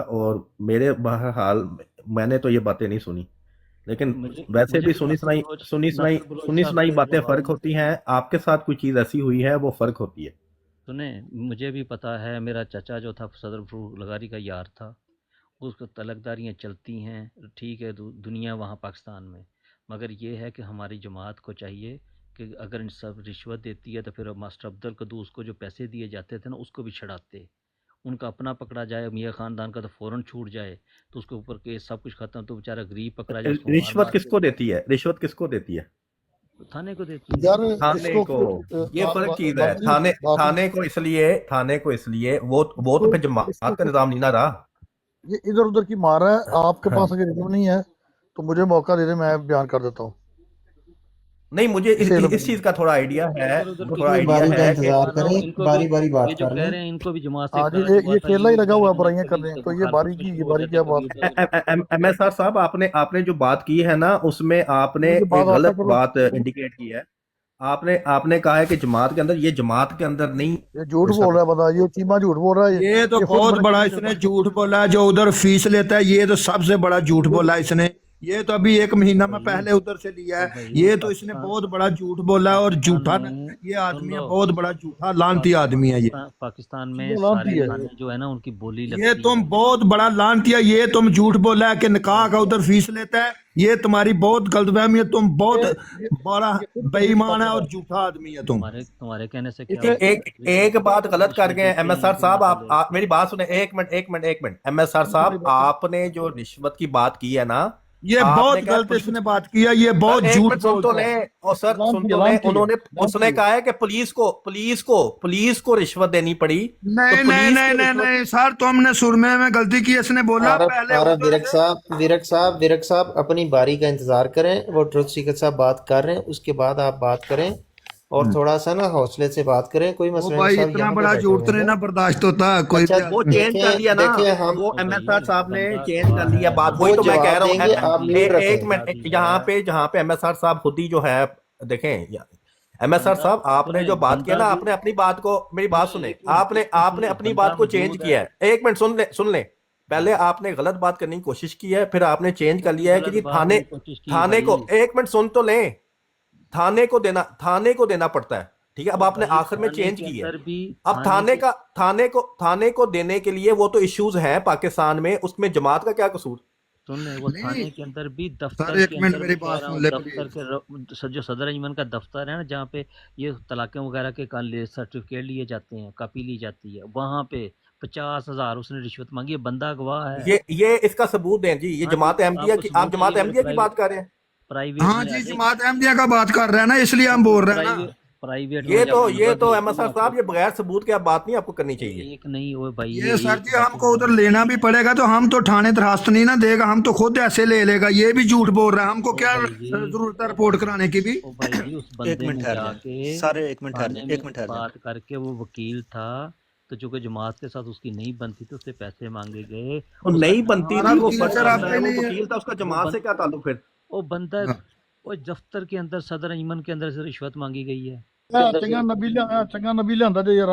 اور میرے بہرحال میں نے تو یہ باتیں نہیں سنی، لیکن مجھے ویسے مجھے بھی ناصر بلوچ صاحب سنائی کا باتیں جواب فرق ہوتی ہیں، آپ کے ساتھ کوئی چیز ایسی ہوئی ہے وہ فرق ہوتی ہے۔ سنیں، مجھے بھی پتا ہے، میرا چچا جو تھا صدر فروخ لغاری کا یار تھا، اس کو تلقداریاں چلتی ہیں، ٹھیک ہے، دنیا وہاں پاکستان میں، مگر یہ ہے کہ ہماری جماعت کو چاہیے کہ اگر ان سب رشوت دیتی ہے تو پھر ماسٹر عبدل قدوس کو جو پیسے دیے جاتے تھے نا اس کو بھی چھڑاتے، ان کا اپنا پکڑا جائے، میاں خاندان کا تو فوراً چھوٹ جائے تو اس کے اوپر کیس سب کچھ ختم، تو بیچارہ غریب پکڑا جائے اس کو مار رشوت مار کس کے کو دیتی ہے؟ رشوت کس کو دیتی ہے؟ تھانے کو دیتی ہے۔ یار اس تھانے کو کو۔ یہ فرق چیز ہے، باقی باقی تھانے کو اس لیے وہ تو پھر اس کو جماعت کا نظام نہیں نہ رہا۔ یہ ادھر ادھر کی مار رہا ہے، آپ کے ہاں پاس اگر علم نہیں ہے تو مجھے موقع دے دیں، میں بیان کر دیتا ہوں نہیں، مجھے اسے علم اس نہیں چیز کا تھوڑا آئیڈیا ہے، ادھر ادھر کی تھوڑا جو کوئی آئیڈیا باری کا ہے کہ انتظار ماننا ہوں، کریں، ان کو بھی باری باری یہ بات جو کر کہہ لیں۔ رہے ہیں ان کو بھی جماعت سے ہاں جی، اختلاف ہوا یہ تھا، کھیلا ہی یہ لگا کہہ رہے ہوا ہے، تھے برائیاں کر کبھی رہے ہیں، تو کبھی یہ خالد باری اس میں کی شروع یہ ہو باری جاتے کیا کبھی بات ہے؟ ادھر ادھر۔ ایم ایس آر صاحب، آپ نے جو بات کی ہے نا اس میں آپ نے مجھے بات ایک آتا غلط کرو، بات انڈیکیٹ کی ہے۔ آپ نے کہا ہے کہ جماعت کے اندر، یہ جماعت کے اندر نہیں، یہ جھوٹ اس کا بول رہا ہے بندہ، یہ چیما جھوٹ بول رہا ہے، یہ تو یہ خود بہت فرق بڑا نہیں اس نے کرتا۔ جھوٹ بولا ہے، جو ادھر فیس لیتا ہے یہ تو سب سے بڑا جھوٹ بولا ہے اس نے، یہ تو ابھی 1 مہینہ میں بھائی پہلے ادھر سے لیا او ہے، بھائی یہ تو اس نے پاکستان بہت بڑا جھوٹ بولا ہے، اور پاکستان جھوٹا میں یہ سن آدمی ہے، لو، بہت بڑا جھوٹا لانتی آدمی ہے یہ۔ پاکستان میں چیما سارے لانتی ہے تھانے جو ہے نا ان کی بولی یہ لگتی تم ہے۔ بہت بڑا لانتی ہے، یہ تم جھوٹ بولا ہے کہ نکاح کا ادھر فیس لیتا ہے، یہ تمہاری بہت غلط فہمی ہے، تم بہت بڑا یہ خود بے کبھی ایمان ہے بتاتا اور ہے جھوٹا آدمی ہے تم۔ تمہارے کہنے سے کیا اسے ہوتا ہے؟ ایک بات غلط کر رشوت گئے ہیں دیتے ایم ایس ہیں آر پھر صاحب، نکلے۔ آپ میری بات سنیں، ایک منٹ ایم ایس آر صاحب، آپ نے جو رشوت کی بات کی ہے نا، یہ آپ نے بہت کہا غلط اس پولیس، نے بات کی ہے، یہ سر بہت ایک جھوٹ منٹ سن تو بولتا ہے۔ لیں، اور سر سن لانتی ہے، تو لیں، لانتی ہے، اس نے لانتی ہے۔ کہا ہے کہ پولیس کو رشوت دینی پڑی، تو نہیں نہیں پولیس نہیں کی نہیں رشوت۔ نہیں سر، تم نے سرمے میں غلطی کی، اس نے بولا پہلے عرب ادھر سے۔ ورک صاحب اپنی باری کا انتظار کریں، وہ ٹروت سیکر صاحب بات کر رہے ہیں، اس کے بعد آپ بات کریں، اور تھوڑا سا نا حوصلے سے بات کریں، کوئی وہ مسئلہ نہیں، بھائی صاحب اتنا یہاں پہ بڑا بیٹھے جھوٹ تو ہوئے نہیں ہیں۔ نا برداشت ہوتا، کوئی اچھا بھی وہ آدمی۔ چینج کر لیا نا، دیکھیں ہم وہ او ایم ایس بھائی آر صاحب نے بندہ چینج کر گواہ لیا ہے، بات، وہ وہی تو میں کہہ جواب رہا دیں گے، آپ ہوں، میوٹ ایک رکھیں۔ منٹ، شادی جہاں ہے پہ ایم ایس آر صاحب خود ہی جو ہے، دیکھیں ایم ایس آر بندہ، صاحب، آپ نے سنیں، جو بات کیا بندہ نا، بھی آپ نے اپنی بات کو، میری بات سنیں، سنیں، ایک منٹ ایک آپ نے منٹ، اپنی بندہ بات کو چینج موجود ہے۔ کیا ہے، ایک منٹ سن لیں، پہلے آپ نے غلط بات کرنے کی کوشش کی ہے، پھر آپ نے چینج کر لیا ہے کہ غلط جی بات نہیں کوشش کی تھانے بھائی۔ کو، ایک منٹ سن تو لیں، تھانے کو دینا پڑتا ہے، ٹھیک ہے، اب او آپ نے بھائی آخر میں تھانے چینج کے کی ہے، اندر بھی، اب تھانے کے تھانے کو دینے کے لیے وہ تو ایشوز ہیں پاکستان میں، اس میں جماعت کا کیا قصور؟ سن لیں، وہ نہیں تھانے کے اندر بھی، سر، دفتر کے ایک منٹ اندر میری میں کہہ بات رہا ہوں، سن لے دفتر پلیز۔ کے جو صدر انجمن کا دفتر ہے نا، جہاں پہ یہ طلاقیں وغیرہ کے سرٹیفکیٹ لیے جاتے ہیں، کاپی لی جاتی ہے، وہاں پہ 50,000 اس نے رشوت مانگی ہے، بندہ گواہ ہے۔ یہ اس کا ثبوت دیں جی، یہ ہاں جی، جماعت احمدیہ آپ کو کی، آپ ثبوت جماعت چاہیے میرے احمدیہ کی بات کر رہے ہیں؟ پرائیویٹ ہاں میں آ جی، جائے، جماعت احمدیہ کا بات کر رہے ہیں نا، اس لیے ہم بول رہے ہیں نا۔ پرائیویٹ میں جب یہ نمبر تو بھیج ایم ایس دوں آر گا تو صاحب، یہ بغیر ثبوت کے اب بات نہیں آپ کو کرنی چاہیے۔ ایک نہیں ہوئے بھائی، یہ سر ایک جی ہم کو ادھر ڈاکیومنٹ لینا بھی پڑے گا، تو ہم تو تھانے درخواست نہیں نا دے گا، ہم تو خود ایسے لے لے گا، یہ بھی جھوٹ بول رہا ہے، ہم کو او کیا بھائی جی، ضرورت ہے او رپورٹ بھائی کرانے کی بھی۔ او بھائی جی، اس ایک بندے منٹ نے ٹھہر جا جائیں کے سارے، ایک منٹ ٹھہر تھانے جائیں، میں ایک منٹ ٹھہر جائیں۔ بات کر کے، وہ وکیل تھا تو چونکہ جماعت کے ساتھ اس کی نہیں بنتی تو اس سے پیسے مانگے گئے، وہ اس کا نہیں بنتی ہمارا تھی، وہ وکیل فرض سر کرتا آپ ہے، کا وہ نہیں ہے۔ وکیل تھا، اس کا وہ جماعت بند سے کیا تعلق پھر؟ وہ بندہ، وہ دفتر کے اندر صدر انجمن کے اندر سے رشوت مانگی گئی ہے۔ چنگا نبی لیا جی یار،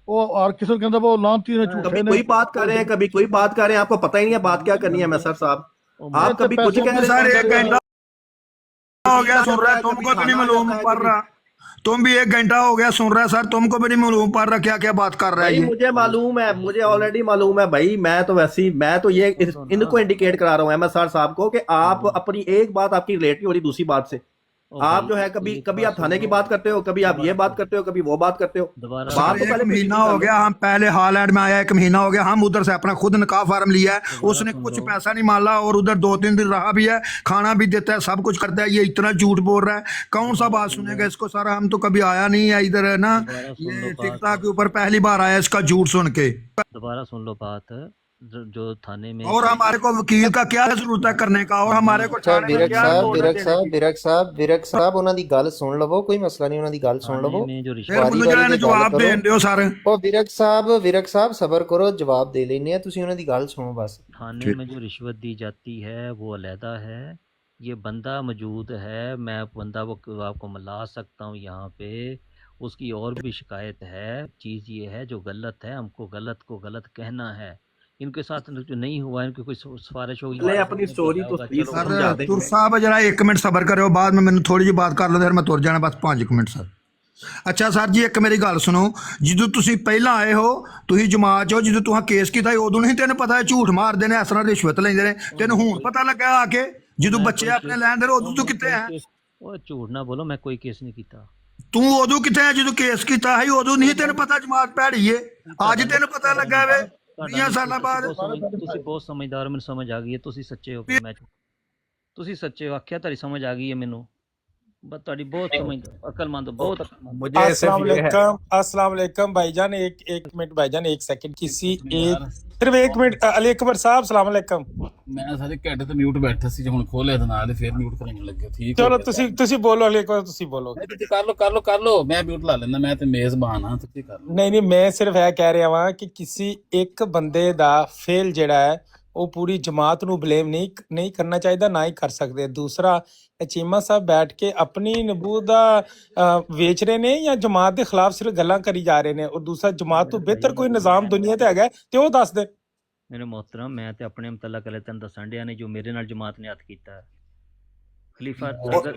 وہ ہر قسم کے اندر وہ لانتی نے، جھوٹے کبھی نے، کوئی بات کر رہے ہیں، کبھی کوئی بات کر رہے ہیں، آپ کو پتہ ہی نہیں ہے بات کیا کرنی ہے بندے میسر صاحب، او آپ تے کبھی کچھ پیسے کہہ پوسے رہے سر ہیں، مانگتا ایک کبھی رہا۔ گھنٹہ ہو وکیل گیا آ سن جاتا رہا ہے، ہے، تم کبھی کو بھی نہیں تھانہ آ معلوم جاتا ہے، پڑ کبھی، رہا، تم بھی 1 گھنٹہ ہو گیا سن رہا ہے سر، تم کو بھی نہیں معلوم پڑ رہا کیا کیا بات کر رہا ہے بھائی یہ۔ مجھے بھائی معلوم ہے، بھائی مجھے بھائی آلریڈی معلوم ہے بھائی، میں تو ویسی، میں تو یہ سن لو ان نا، کو انڈیکیٹ کرا رہا ہوں ایم ایس آر صاحب کو، کہ سن آپ لو، اپنی ایک بات آپ کی ریلیٹ نہیں ہو رہی دوسری بات سے، او آپ بھائی جو ہے ایک کبھی بات آپ سن تھانے کی لو، بات کرتے ہو، کبھی آپ یہ دوبارہ بات کرتے ہو، کبھی وہ بات کرتے ہو، دوبارہ سر بات تو ایک پہلے مہینہ پریسیزنگ کر ہو لو۔ گیا، ہم پہلے ہالینڈ میں آیا 1 مہینہ ہو گیا، ہم ادھر سے اپنا خود نکاح فارم لیا ہے، اس دوبارہ نے سن کچھ لو، پیسہ نہیں مالا، اور ادھر 2-3 دن رہا بھی ہے، کھانا بھی دیتا ہے، سب کچھ کرتا ہے، یہ اتنا جھوٹ بول رہا ہے، کون سا دوبارہ بات سن سنے لو، گا اس کو سر، ہم تو کبھی آیا نہیں ہے ادھر ہے نا، دوبارہ سن لو یہ ٹک بات، ٹاک کے اوپر پہلی بار آیا اس کا جھوٹ سن کے۔ دوبارہ سن لو بات، جو تھانے میں اور ہمارے کو وکیل کا کیا ضرورت ہے کرنے کا، اور ہمارے کو اچھا تھانے میں کیا رپورٹ ہے دینے کی۔ ویرک صاحب انہاں دی گل سن لو، کوئی مسئلہ نہیں، انہاں دی گل سن تھانے لو، میں جو پھر رشوت باری مجھے باری کہنے تے گل جواب کرو۔ دین دیو سر۔ او ویرک صاحب صبر کرو، جواب دے لینے ہیں، تسی انہاں دی گل سنو بس۔ تھانے میں جو رشوت دی جاتی ہے وہ علیحدہ ہے، یہ بندہ موجود ہے، میں بندہ وہ آپ کو ملا سکتا ہوں یہاں پہ، اس کی اور بھی شکایت ہے. چیز یہ ہے جو غلط ہے ہم کو غلط کو غلط کہنا ہے. ان کے ساتھ جو نہیں ہوا ان کی کوئی سفارش ہوگی لے اپنی سٹوری تو پلیز چلو سمجھا دیں. تر صاحب جرا 1 منٹ صبر کرو بعد میں ਮੈਨੂੰ ਥੋੜੀ ਜਿਹੀ ਬਾਤ ਕਰ ਲਓ ਫਿਰ ਮੈਂ ਤੁਰ ਜਾਣਾ ਬਸ 5 ਮਿੰਟ ਸਰ. ਅੱਛਾ ਸਰ ਜੀ ਇੱਕ ਮੇਰੀ ਗੱਲ ਸੁਣੋ ਜਦੋਂ ਤੁਸੀਂ ਪਹਿਲਾਂ ਆਏ ਹੋ ਤੁਸੀਂ ਜਮਾਤ 'ਚੋ ਜਦੋਂ ਤੁਸੀਂ ਕੇਸ ਕੀਤਾ ਸੀ ਉਦੋਂ ਨਹੀਂ ਤੈਨੂੰ ਪਤਾ ਝੂਠ ਮਾਰਦੇ ਨੇ ਇਸ ਤਰ੍ਹਾਂ ਰਿਸ਼ਵਤ ਲੈਂਦੇ ਨੇ ਤੈਨੂੰ ਹੁਣ ਪਤਾ ਲੱਗਾ ਆ ਕੇ ਜਦੋਂ ਬੱਚੇ ਆਪਣੇ ਲੈਂਦੇ ਉਦੋਂ ਤੂੰ ਕਿੱਥੇ ਆ ਉਹ ਝੂਠ ਨਾ ਬੋਲੋ ਮੈਂ ਕੋਈ ਕੇਸ ਨਹੀਂ ਕੀਤਾ. ਤੂੰ ਉਦੋਂ ਕਿੱਥੇ ਆ ਜਦੋਂ ਕੇਸ ਕੀਤਾ ਸੀ ਉਦੋਂ ਨਹੀਂ ਤੈਨੂੰ ਪਤਾ ਜਮਾਤ ਭੈੜੀ ਏ ਅੱਜ ਤੈਨੂੰ ਪਤਾ ਲੱਗਾ ਵੇ 20 ਸਾਲਾਂ ਬਾਅਦ. ਤੁਸੀਂ ਬਹੁਤ ਸਮਝਦਾਰ ਮੈਨੂੰ ਸਮਝ ਆ ਗਈ ਹੈ. ਤੁਸੀਂ ਸੱਚੇ ਹੋ ਮੈਂ ਤੁਸੀਂ ਸੱਚੇ ਹੋ ਆਖਿਆ ਤੁਹਾਡੀ ਸਮਝ ਆ ਗਈ ਹੈ ਮੈਨੂੰ. بس تاری بہت سمجھ عقل مند بہت مجھے ایسے السلام بھی ہے. علیکم السلام علیکم بھائی جان ایک منٹ بھائی جان 1 سیکنڈ کسی ایک صرف 1 منٹ علی اکبر صاحب السلام علیکم. ਮੈਂ ਸਾਰੇ ਘੰਟੇ ਤੇ ਮਿਊਟ ਬੈਠਾ ਸੀ ਜੇ ਹੁਣ ਖੋਲਿਆ ਤਾਂ ਨਾਲ ਫੇਰ ਮਿਊਟ ਕਰਨ ਲੱਗੇ. ਠੀਕ ਚਲੋ ਤੁਸੀਂ ਬੋਲੋ ਅਲੀ ਅਕਬਰ ਤੁਸੀਂ ਬੋਲੋ. ਤੁਸੀਂ ਕਰ ਲਓ ਮੈਂ ਮਿਊਟ ਲਾ ਲੈਂਦਾ ਮੈਂ ਤੇ ਮੇਜ਼ਬਾਨ ਹਾਂ ਤੁਸੀਂ ਕਰ ਲਓ. ਨਹੀਂ ਮੈਂ ਸਿਰਫ ਇਹ ਕਹਿ ਰਿਹਾ ਵਾਂ ਕਿ ਕਿਸੇ ਇੱਕ ਬੰਦੇ ਦਾ ਫੇਲ ਜਿਹੜਾ ਹੈ ਉਹ ਪੂਰੀ ਜਮਾਤ ਨੂੰ ਬਲੇਮ ਨਹੀਂ ਕਰਨਾ ਚਾਹੀਦਾ ਨਾ ਹੀ ਕਰ ਸਕਦੇ. ਦੂਸਰਾ ਚੀਮਾ ਸਾਹਿਬ ਬੈਠ ਕੇ ਆਪਣੀ ਨਬੂਤ ਦਾ ਵੇਚ ਰਹੇ ਨੇ ਜਾਂ ਜਮਾਤ ਦੇ ਖਿਲਾਫ ਸਿਰਫ ਗੱਲਾਂ ਕਰੀ ਜਾ ਰਹੇ ਨੇ. ਔਰ ਦੂਸਰਾ ਜਮਾਤ ਤੋਂ ਬਿਹਤਰ ਕੋਈ ਨਿਜ਼ਾਮ ਦੁਨੀਆ ਤੇ ਹੈਗਾ ਤੇ ਉਹ ਦੱਸ ਦੇ. ਮੇਰੇ ਮੁਹਤਰਮ ਮੈਂ ਤੇ ਆਪਣੇ ਮੁਤਲਕ ਅਲੇ ਤੈਨੂੰ ਦੱਸਣ ਡਿਆ ਨੇ ਜੋ ਮੇਰੇ ਨਾਲ ਜਮਾਤ ਨੇ ਹੱਥ ਕੀਤਾ ਹੈ. ਖਲੀਫਾ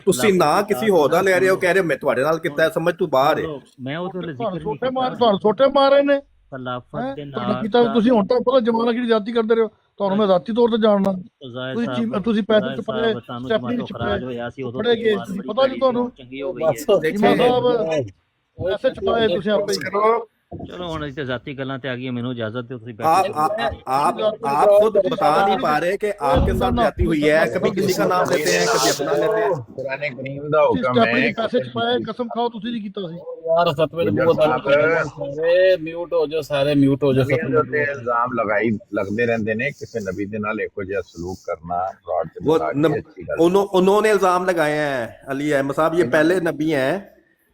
ਤੁਸੀਂ ਨਾ ਕਿਸੇ ਹੋਰ ਦਾ ਲੈ ਰਹੇ ਹੋ ਕਹਿ ਰਹੇ ਹੋ ਮੈਂ ਤੁਹਾਡੇ ਨਾਲ ਕੀਤਾ ਹੈ. ਸਮਝ ਤੂੰ ਬਾਹਰ ਹੈ. ਮੈਂ ਉਹ ਤੋਂ ਜ਼ਿਕਰ ਨਹੀਂ ਤੁਹਾਨੂੰ ਛੋਟੇ ਮਾਰ ਰਹੇ ਨੇ ਖਿਲਾਫਤ ਦੇ ਤੁਹਾਡਾ ਨਾਲ ਕੀਤਾ ਤੁਸੀਂ ਹੁਣ ਤੱਕ ਪਤਾ ਜਮਾਨਾ ਕਿਹੜੀ ਜਾਤੀ ਕਰਦੇ ਰਹੇ ਹੋ ਤੁਹਾਨੂੰ ਮੈਂ ਜ਼ਾਤੀ ਤੌਰ ਤੇ ਜਾਣਦਾ. ਤੁਸੀਂ ਪੈਸੇ ਚੁਪਾਏ ਸਟੈਪਨੀ ਖਰਾਜ ਹੋਇਆ ਸੀ ਉਦੋਂ ਪੜੇ ਗਏ ਪਤਾ ਨਹੀਂ ਤੁਹਾਨੂੰ ਚੰਗੀ ਹੋ ਗਈ ਹੈ. ਚੀਮਾ ਸਾਹਿਬ ਪੈਸੇ ਚੁਪਾਏ ਤੁਸੀਂ ਆਪੇ ਹੀ. چلو ہوں اتنے ذاتی گلاں تے آ گئی مینوں اجازت دو تسی آپ خود بتا نہیں پا رہے کہ آپ کے ساتھ جاتی ہوئی ہے. کبھی کسی کا نام لیتے ہیں کبھی اپنا لیتے ہیں. قرآن کریم دا حکم ہے پیسے چپائے قسم کھاؤ تسی نہیں کیتا سی یار فتوی دے بہت سارے میوٹ ہو جو سارے میوٹ ہو جو تے الزام لگتے رہندے نے کسی نبی دے نال ایکو جہا سلوک کرنا فراڈ تے وہ بتا کے اچھی گل. انہوں نے الزام لگائے ہیں. علی احمد صاحب یہ پہلے نبی ہیں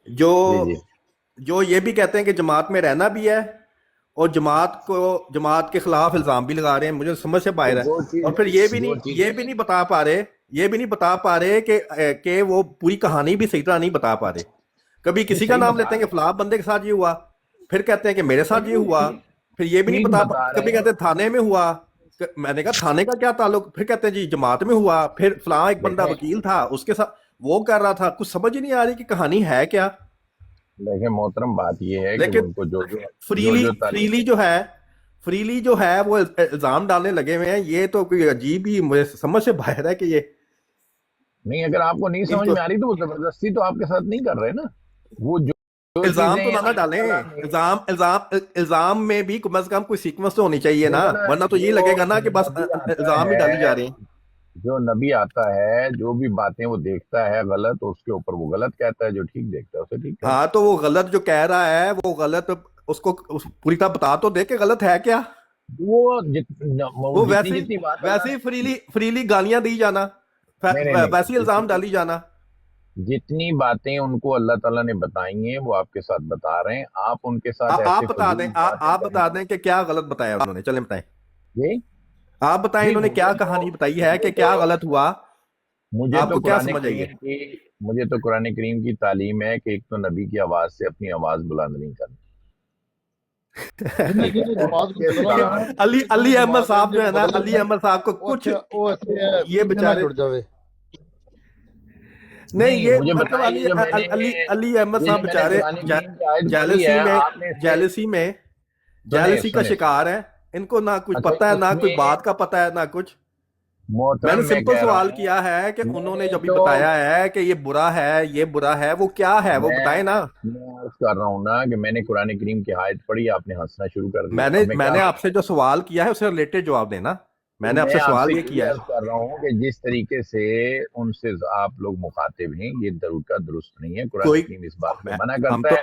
جو یہ بھی کہتے ہیں کہ جماعت میں رہنا بھی ہے اور جماعت کے خلاف الزام بھی لگا رہے ہیں. مجھے سمجھ سے باہر ہے. اور پھر یہ بھی نہیں بتا پا رہے کہ وہ پوری کہانی بھی صحیح طرح نہیں بتا پا رہے. کبھی کسی کا نام لیتے ہیں کہ فلاں بندے کے ساتھ یہ ہوا, پھر کہتے ہیں کہ میرے ساتھ یہ ہوا, پھر یہ بھی نہیں بتا پا. کبھی کہتے ہیں تھانے میں ہوا, میں نے کہا تھانے کا کیا تعلق, پھر کہتے ہیں جی جماعت میں ہوا, پھر فلاں ایک بندہ وکیل تھا اس کے ساتھ وہ کر رہا تھا. کچھ سمجھ ہی نہیں آ رہی کہ کہانی ہے کیا. لیکن محترم بات یہ ہے کہ ان کو جو فریلی جو ہے وہ الزام ڈالنے لگے ہوئے ہیں. یہ تو کوئی عجیب ہی مجھے سمجھ سے باہر ہے کہ یہ نہیں, اگر آپ کو نہیں سمجھ میں آ رہی تو وہ زبردستی تو آپ کے ساتھ نہیں کر رہے نا. وہ جو الزام تو نہ ڈالیں. الزام میں بھی کم از کم کوئی سیکوینس تو ہونی چاہیے نا, ورنہ تو یہ لگے گا نا کہ بس الزام ہی ڈالی جا رہے ہیں. جو نبی آتا ہے جو بھی باتیں وہ دیکھتا ہے غلط اس کے اوپر وہ غلط کہتا ہے, جو ٹھیک دیکھتا ہے اسے ٹھیک کہتا ہے. ہاں تو وہ غلط جو کہہ رہا ہے وہ غلط اس کو پوری طرح بتا تو دے کہ غلط ہے کیا. وہ ویسے ہی فریلی گالیاں دی جانا, ویسے ہی الزام ڈالی جانا. جتنی باتیں ان کو اللہ تعالیٰ نے بتائی ہیں وہ آپ کے ساتھ بتا رہے ہیں. آپ ان کے ساتھ آپ بتا دیں کہ کیا غلط بتایا انہوں نے. چلیں بتائیں, جی آپ بتائیں انہوں نے کیا کہانی بتائی ہے کہ کیا غلط ہوا. آپ کو کیا سمجھ آئی ہے؟ مجھے تو قرآن کریم کی تعلیم ہے کہ ایک تو نبی کی آواز سے اپنی آواز بلند نہیں کرنی. علی احمد صاحب جو ہے نا, علی احمد صاحب کو کچھ یہ بیچارے نہیں, یہ مطلب علی احمد صاحب بیچارے جیلسی کا شکار ہے. ان کو نہ کچھ پتا ہے, نہ کوئی بات کا پتا ہے, نہ کچھ. میں نے سمپل سوال کیا ہے کہ انہوں نے جو بھی بتایا ہے کہ یہ برا ہے, یہ برا ہے, وہ کیا ہے وہ بتائیں نا. میں عرض کر رہا ہوں نا کہ میں نے قرآن کریم کی آیت پڑھی, آپ نے ہنسنا شروع کر دیا. میں نے آپ سے جو سوال کیا ہے اسے ریلیٹڈ جواب دینا. میں نے آپ سے سوال یہ کیا ہے کر رہا ہوں کہ جس طریقے سے ان سے آپ لوگ مخاطب ہیں یہ درست نہیں ہے. قرآن کریم اس بات میں منع کرتا ہے.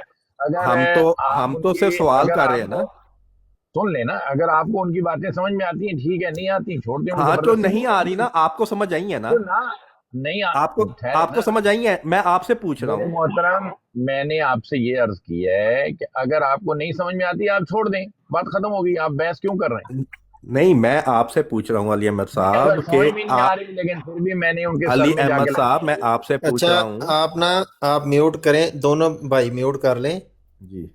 ہم تو صرف سوال کر رہے ہیں نا. سن لینا, اگر آپ کو ان کی باتیں سمجھ میں آتی ہیں ٹھیک ہے, نہیں آتی چھوڑ دیں. ہاں تو نہیں آ رہی نا, آپ کو سمجھ آئی ہیں نا, نہیں آپ کو سمجھ آئی ہیں. میں آپ سے پوچھ رہا ہوں محترم, میں نے آپ سے یہ عرض کی ہے کہ اگر آپ کو نہیں سمجھ میں آتی آپ چھوڑ دیں, بات ختم ہو گئی. آپ بحث کیوں کر رہے ہیں؟ नहीं, मैं आपसे पूछ रहा हूँ अली अहमद साहब अगर कि समझ में नहीं आ रही लेकिन फिर भी मैंने उनके सर अली में अहमद जाके साहब मैं आपसे पूछ अच्छा रहा हूँ। आप ना, आप म्यूट करें, दोनों भाई म्यूट कर लें, जी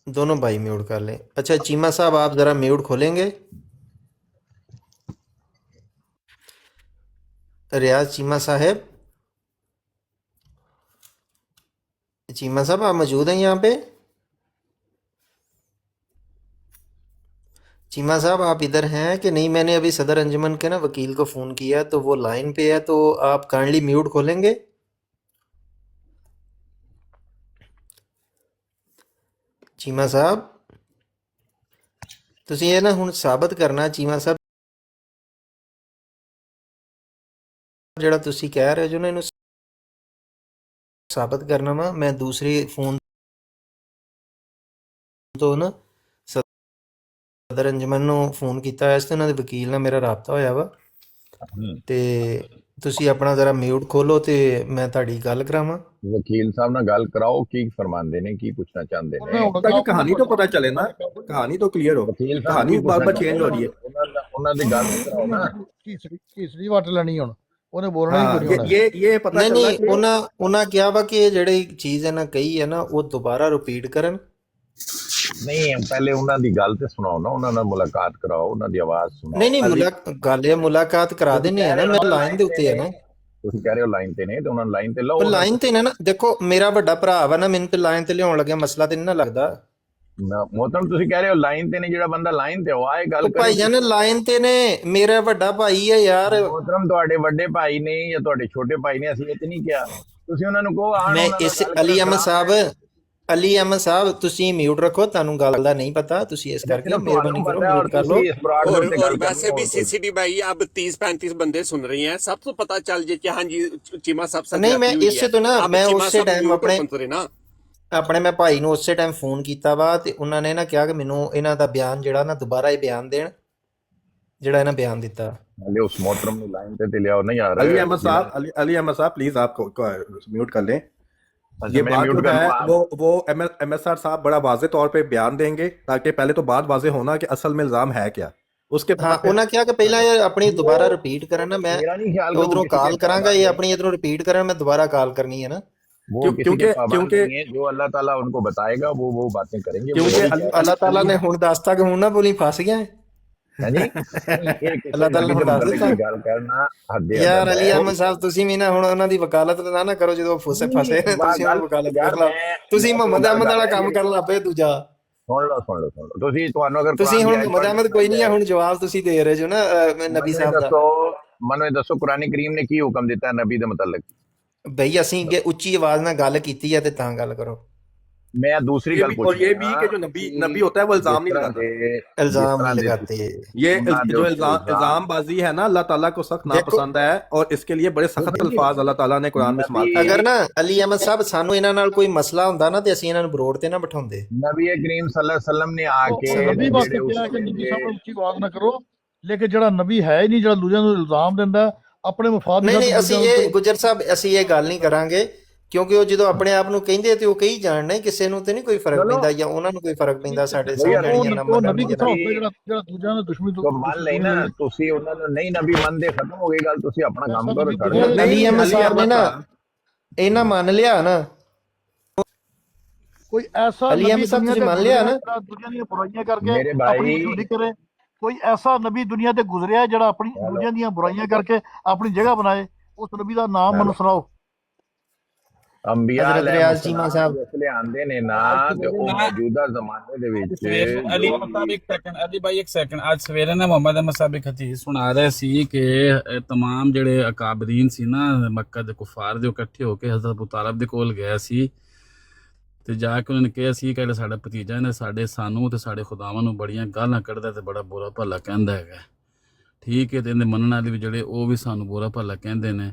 दोनों भाई म्यूट कर लें। अच्छा चीमा साहब आप ज़रा म्यूट खोलेंगे। रियाज चीमा साहब, चीमा साहब आप मौजूद हैं यहाँ पे? चीमा साहब आप इधर हैं कि नहीं? मैंने अभी सदर अंजुमन के ना वकील को फ़ोन किया तो वो लाइन पे है, तो आप काइंडली म्यूट खोलेंगे। चीमा साहब ਤੁਸੀਂ ਇਹ ਨਾ ਹੁਣ ਸਾਬਤ ਕਰਨਾ ਚੀਮਾ ਸਾਹਿਬ, ਜਿਹੜਾ ਤੁਸੀਂ ਕਹਿ ਰਹੇ ਹੋ ਨਾ ਇਹਨੂੰ ਸਾਬਤ ਕਰਨਾ ਵਾ। ਮੈਂ ਦੂਸਰੀ ਫੋਨ ਤੋਂ ਨਾ ਸਦਰ ਅੰਜਮਨ ਨੂੰ ਫੋਨ ਕੀਤਾ ਹੋਇਆ ਸੀ ਤੇ ਉਹਨਾਂ ਦੇ ਵਕੀਲ ਨਾਲ ਮੇਰਾ ਰਾਬਤਾ ਹੋਇਆ ਵਾ, ਤੇ ਤੁਸੀਂ ਆਪਣਾ ਜ਼ਰਾ ਮਿਊਟ ਖੋਲੋ ਤੇ ਮੈਂ ਤੁਹਾਡੀ ਗੱਲ ਕਰਾਵਾਂ। वकील साहब ना गल कराओ की फरमांदे ने की पूछना चाहते ने। ताकि कहानी तो पता चले ना, कहानी तो क्लियर हो। वकील साहब कहानी की बार बार पूछना चेंज हो रही है। उन्होंने दी गल कराओ ना। ਕੀਸਰੀ ਵੱਟ ਲੈਣੀ ਹੁਣ, ਉਹਨੇ ਬੋਲਣਾ ਹੀ हाँ ਕੋਈ ਨਹੀਂ ਹੋਣਾ। ये पता ਨਹੀਂ चला ਨਹੀਂ, कि ਉਹਨਾਂ ਕਿਹਾ ਵਾ ਕਿ ਇਹ ਜਿਹੜੀ ਚੀਜ਼ ਹੈ ਨਾ ਕਹੀ ਹੈ ਨਾ ਉਹ ਦੁਬਾਰਾ ਰਿਪੀਟ ਕਰਨ। नहीं पहले उन्होंने दी गल ते सुनाओ ना, उन्होंने मुलाकात कराओ, उन्होंने आवाज सुनाओ। ਨਹੀਂ ਨਹੀਂ, ਗੱਲ ਇਹ ਮੁਲਾਕਾਤ ਕਰਾ ਦਿੰਦੇ ਆ ਨਾ, ਮੈਂ ਲਾਈਨ ਦੇ ਉੱਤੇ ਹੈ ਨਾ। ਤੁਸੀਂ ਕਹਿ ਰਹੇ ਹੋ ਲਾਈਨ ਤੇ ਨੇ ਤੇ ਉਹਨਾਂ ਨੂੰ ਲਾਈਨ ਤੇ ਲਾਓ। ਪਰ ਲਾਈਨ ਤੇ ਨਾ, ਦੇਖੋ ਮੇਰਾ ਵੱਡਾ ਭਰਾ ਵਾ ਨਾ, ਮੈਨੂੰ ਤੇ ਲਾਈਨ ਤੇ ਲਿਆਉਣ ਲੱਗਿਆ ਮਸਲਾ ਤੇ ਨਹੀਂ ਨਾ ਲੱਗਦਾ। ਮੋਹਤਰਮ ਤੁਸੀਂ ਕਹਿ ਰਹੇ ਹੋ ਲਾਈਨ ਤੇ ਨੇ, ਜਿਹੜਾ ਬੰਦਾ ਲਾਈਨ ਤੇ ਹੋ ਆਏ ਗੱਲ ਕਰੇ। ਭਾਈ ਜਾਨ ਲਾਈਨ ਤੇ ਨੇ, ਮੇਰਾ ਵੱਡਾ ਭਾਈ ਹੈ ਯਾਰ। ਮੋਹਤਰਮ ਤੁਹਾਡੇ ਵੱਡੇ ਭਾਈ ਨੇ ਜਾਂ ਤੁਹਾਡੇ ਛੋਟੇ ਭਾਈ ਨੇ, ਅਸੀਂ ਇਹ ਤੇ ਨਹੀਂ ਕਿਹਾ। ਤੁਸੀਂ ਉਹਨਾਂ ਨੂੰ ਕਹੋ ਆਣ। ਮੈਂ ਇਸ ਅਲੀ ਅਹਿਮਦ ਸਾਹਿਬ ਤੁਸੀਂ ਮਿਊਟ ਰੱਖੋ, ਤੁਹਾਨੂੰ ਗੱਲ ਦਾ ਨਹੀਂ ਪਤਾ, ਤੁਸੀਂ ਇਸ ਕਰਕੇ ਮਿਹਰਬਾਨੀ ਕਰੋ ਮਿਊਟ ਕਰ ਲਓ। और वैसे भी सीसीटीवी भाई अब 30-35 बंदे सुन रही हैं, सब तो पता चल जाए कि हाँ जी चीमा साहब नहीं, मैं इससे तो ना, मैं उसे टाइम ਆਪਣੇ ਮੈਂ ਭਾਈ ਨੂੰ ਉਸੇ ਟਾਈਮ ਫੋਨ ਕੀਤਾ ਵਾ ਤੇ ਉਹਨਾਂ ਨੇ ਨਾ ਕਿਹਾ ਕਿ ਮੈਨੂੰ ਇਹਨਾਂ ਦਾ ਬਿਆਨ ਜਿਹੜਾ ਨਾ ਦੁਬਾਰਾ ਇਹ ਬਿਆਨ ਦੇਣ ਜਿਹੜਾ ਇਹਨਾਂ ਬਿਆਨ ਦਿੱਤਾ। ਹਲੇ ਉਸ ਮੋਹਤਰਮ ਨੂੰ ਲਾਈਨ ਤੇ ਲਿਆਓ ਨਾ ਯਾਰ। अली अहमद साहब प्लीज आप म्यूट कर लें। ये बात जो है वो MSR साहब बड़ा वाज़े तौर पे बयान देंगे, ताकि पहले तो बात वाज़े होना कि असल में इल्जाम है क्या। उसके ਹਾਂ ਉਹਨਾਂ ਕਿਹਾ ਕਿ ਪਹਿਲਾਂ ਇਹ ਆਪਣੀ ਦੁਬਾਰਾ ਰਿਪੀਟ ਕਰਨ ਨਾ, ਮੈਂ ਉਧਰੋਂ ਕਾਲ ਕਰਾਂਗਾ, ਇਹ ਆਪਣੀ ਇਧਰੋਂ ਰਿਪੀਟ ਕਰਨ, ਮੈਂ ਦੁਬਾਰਾ ਕਾਲ ਕਰਨੀ ਹੈ ਨਾ। क्योंकि जो अल्लाह ताला उनको बताएगा वो बातें करेंगे। क्योंकि अल्लाह ताला ने हुण दसता कि हुण ना बोली फस गया है। अल्लाह ताला ने हुण दस दित्ता। गल करना यार अली अहमद साहब ਤੁਸੀਂ ਵੀ ਨਾ ਹੁਣ ਉਹਨਾਂ ਦੀ ਵਕਾਲਤ ਨਾ ਕਰੋ, ਜਦੋਂ ਫਸੇ ਤੁਸੀਂ ਉਹਨਾਂ ਦੀ ਵਕਾਲਤ ਕਰ ਲਓ। ਤੁਸੀਂ ਮੁਹੰਮਦ ਅਹਿਮਦ ਵਾਲਾ ਕੰਮ ਕਰਨ ਲੱਗ ਪਏ ਦੂਜਾ। ਸੁਣ ਲਓ ਤੁਸੀਂ, ਤੁਹਾਨੂੰ ਅਗਰ ਤੁਸੀਂ ਹੁਣ ਮੁਹੰਮਦ ਅਹਿਮਦ ਕੋਈ ਨਹੀਂ ਹੈ, ਹੁਣ ਜਵਾਬ ਤੁਸੀਂ ਦੇ ਰਹੇ ਜੋ ਨਾ ਨਬੀ ਸਾਹਿਬ ਦਾ। ਮੈਨੂੰ ਇਹ ਦੱਸੋ ਕੁਰਾਨ ਕਰੀਮ ਨੇ ਕੀ ਹੁਕਮ ਦਿੱਤਾ ਹੈ ਨਬੀ ਦੇ ਮੁਤਲਕ? ਬਈ ਅਸੀਂ ਉੱਚੀ ਆਵਾਜ਼ ਨਾਲ ਗੱਲ ਕੀਤੀ ਹੈ ਤੇ ਤਾਂ ਗੱਲ ਕਰੋ। मैं दूसरी गल पूछ, और ये भी कि जो नबी होता है वो इल्जाम नहीं लगाता, इल्जाम नहीं लगाते। ये जो इल्जाम बाजी है ना, अल्लाह ताला को सख्त नापसंद है, और इसके लिए बड़े सख्त अल्फाज अल्लाह ताला ने कुरान में इस्तेमाल किए। अगर ना अली अहमद साहब ਸਾਨੂੰ ਇਹਨਾਂ ਨਾਲ ਕੋਈ ਮਸਲਾ ਹੁੰਦਾ ਨਾ ਤੇ ਅਸੀਂ ਇਹਨਾਂ ਨੂੰ ਬਰੋੜ ਤੇ ਨਾ ਬਿਠਾਉਂਦੇ। ਨਬੀ ਕਰੀਮ ਸੱਲੱਲਾਹੁ ਅਲੈहि ਵਸੱਲਮ ਨੇ ਆਕੇ ਨਬੀ ਵਾਸਤੇ ਕਿਹਾ ਕਿ ਨਬੀ ਸਾਹਿਬ ਨੂੰ ਉੱਚੀ ਆਵਾਜ਼ ਨਾ ਕਰੋ, ਲੇਕਿਨ ਜਿਹੜਾ ਨਬੀ ਹੈ ਹੀ ਨਹੀਂ, ਜਿਹੜਾ ਦੂਜਿਆਂ ਨੂੰ ਇਲਜ਼ਾਮ ਦਿੰਦਾ ਆਪਣੇ ਮਫਾਦ ਨਹੀਂ ਨਹੀਂ, ਅਸੀਂ ਇਹ ਗੁਜਰ ਸਾਹਿਬ ਅਸੀਂ ਇਹ ਗੱਲ ਨਹੀਂ ਕਰਾਂਗੇ, ਕਿਉਂਕਿ ਉਹ ਜਦੋਂ ਆਪਣੇ ਆਪ ਨੂੰ ਕਹਿੰਦੇ ਤੇ ਉਹ ਕਹੀ ਜਾਣਨੇ, ਕਿਸੇ ਨੂੰ ਤੇ ਨਹੀਂ ਕੋਈ ਫਰਕ ਪੈਂਦਾ ਜਾਂ ਉਹਨਾਂ ਨੂੰ ਕੋਈ ਫਰਕ ਪੈਂਦਾ ਸਾਡੇ ਸਾਹਮਣੇ ਜਾਂ ਨਾ ਨਬੀ ਕਿਥੋਂ ਹੁੰਦਾ ਜਿਹੜਾ ਦੂਜਿਆਂ ਨਾਲ ਦੁਸ਼ਮਣੀ ਤੋਂ ਮੰਨ ਲਈ ਨਾ। ਤੁਸੀਂ ਉਹਨਾਂ ਨੂੰ ਨਹੀਂ ਨਬੀ ਮੰਨਦੇ, ਖਤਮ ਹੋ ਗਈ ਗੱਲ, ਤੁਸੀਂ ਆਪਣਾ ਕੰਮ ਕਰੋ, ਛੱਡ ਦਿਓ। ਅਲੀ ਅਹਿਮਦ ਸਾਹਿਬ ਨੇ ਨਾ ਇਹਨਾਂ ਮੰਨ ਲਿਆ ਨਾ, ਕੋਈ ਐਸਾ ਅਲੀ ਅਹਿਮਦ ਸਾਹਿਬ ਤੁਸੀਂ ਮੰਨ ਲਿਆ ਨਾ, ਦੁਨੀਆ ਦੀਆਂ ਬੁਰਾਈਆਂ ਕਰਕੇ ਆਪਣੀ ਝੂਠੀ ਕਰੇ। ਕੋਈ ਐਸਾ ਨਬੀ ਦੁਨੀਆ ਤੇ ਗੁਜ਼ਰਿਆ ਜਿਹੜਾ ਆਪਣੀ ਦੂਜਿਆਂ ਦੀਆਂ ਬੁਰਾਈਆਂ ਕਰਕੇ ਆਪਣੀ ਜਗ੍ਹਾ ਬਣਾਏ, ਉਸ ਨਬੀ ਦਾ ਨਾਮ ਮੈਨੂੰ ਸੁਣਾਓ। ਅੰਬੀਆ ਰਿਆਜ਼ ਚੀਮਾ ਸਾਹਿਬ ਆਂਦੇ ਨੇ ਨਾ ਤੇ ਉਹ ਮੌਜੂਦਾ ਜ਼ਮਾਨੇ ਦੇ ਵਿੱਚ ਅਲੀ ਭਾਈ ਇੱਕ ਸੈਕਿੰਡ, ਅੱਜ ਸਵੇਰੇ ਨਾ ਮੁਹੰਮਦ ਅਹਿਮਦ ਸਾਹਿਬ ਇੱਕ ਹਦੀਸ ਸੁਣਾ ਰਹੇ ਸੀ ਕਿ तमाम ਜਿਹੜੇ ਅਕਾਬਰੀਨ ਸੀ ਨਾ ਮੱਕਾ ਦੇ ਕੁਫਾਰ ਦੇ, ਇਕੱਠੇ ਹੋ ਕੇ ਹਜ਼ਰਤ ਅਬੂ ਤਾਲਿਬ ਦੇ ਕੋਲ ਗਏ ਸੀ ਤੇ ਜਾ ਕੇ ਉਹਨਾਂ ਨੇ ਕਿਹਾ ਸੀ ਕਿ ਸਾਡਾ ਭਤੀਜਾ ਨੇ ਸਾਨੂੰ ਤੇ ਸਾਡੇ ਖੁਦਾਵਾਂ ਨੂੰ ਬੜੀਆਂ ਗਾਲਾਂ ਕੱਢਦਾ ਤੇ ਬੜਾ ਬੁਰਾ ਭਲਾ ਕਹਿੰਦਾ ਹੈਗਾ। ਠੀਕ ਹੈ, ਤੇ ਇਹਦੇ ਮੰਨਣ ਵਾਲੇ ਵੀ ਜਿਹੜੇ ਉਹ ਵੀ ਸਾਨੂੰ ਬੁਰਾ ਭਲਾ ਕਹਿੰਦੇ ਨੇ,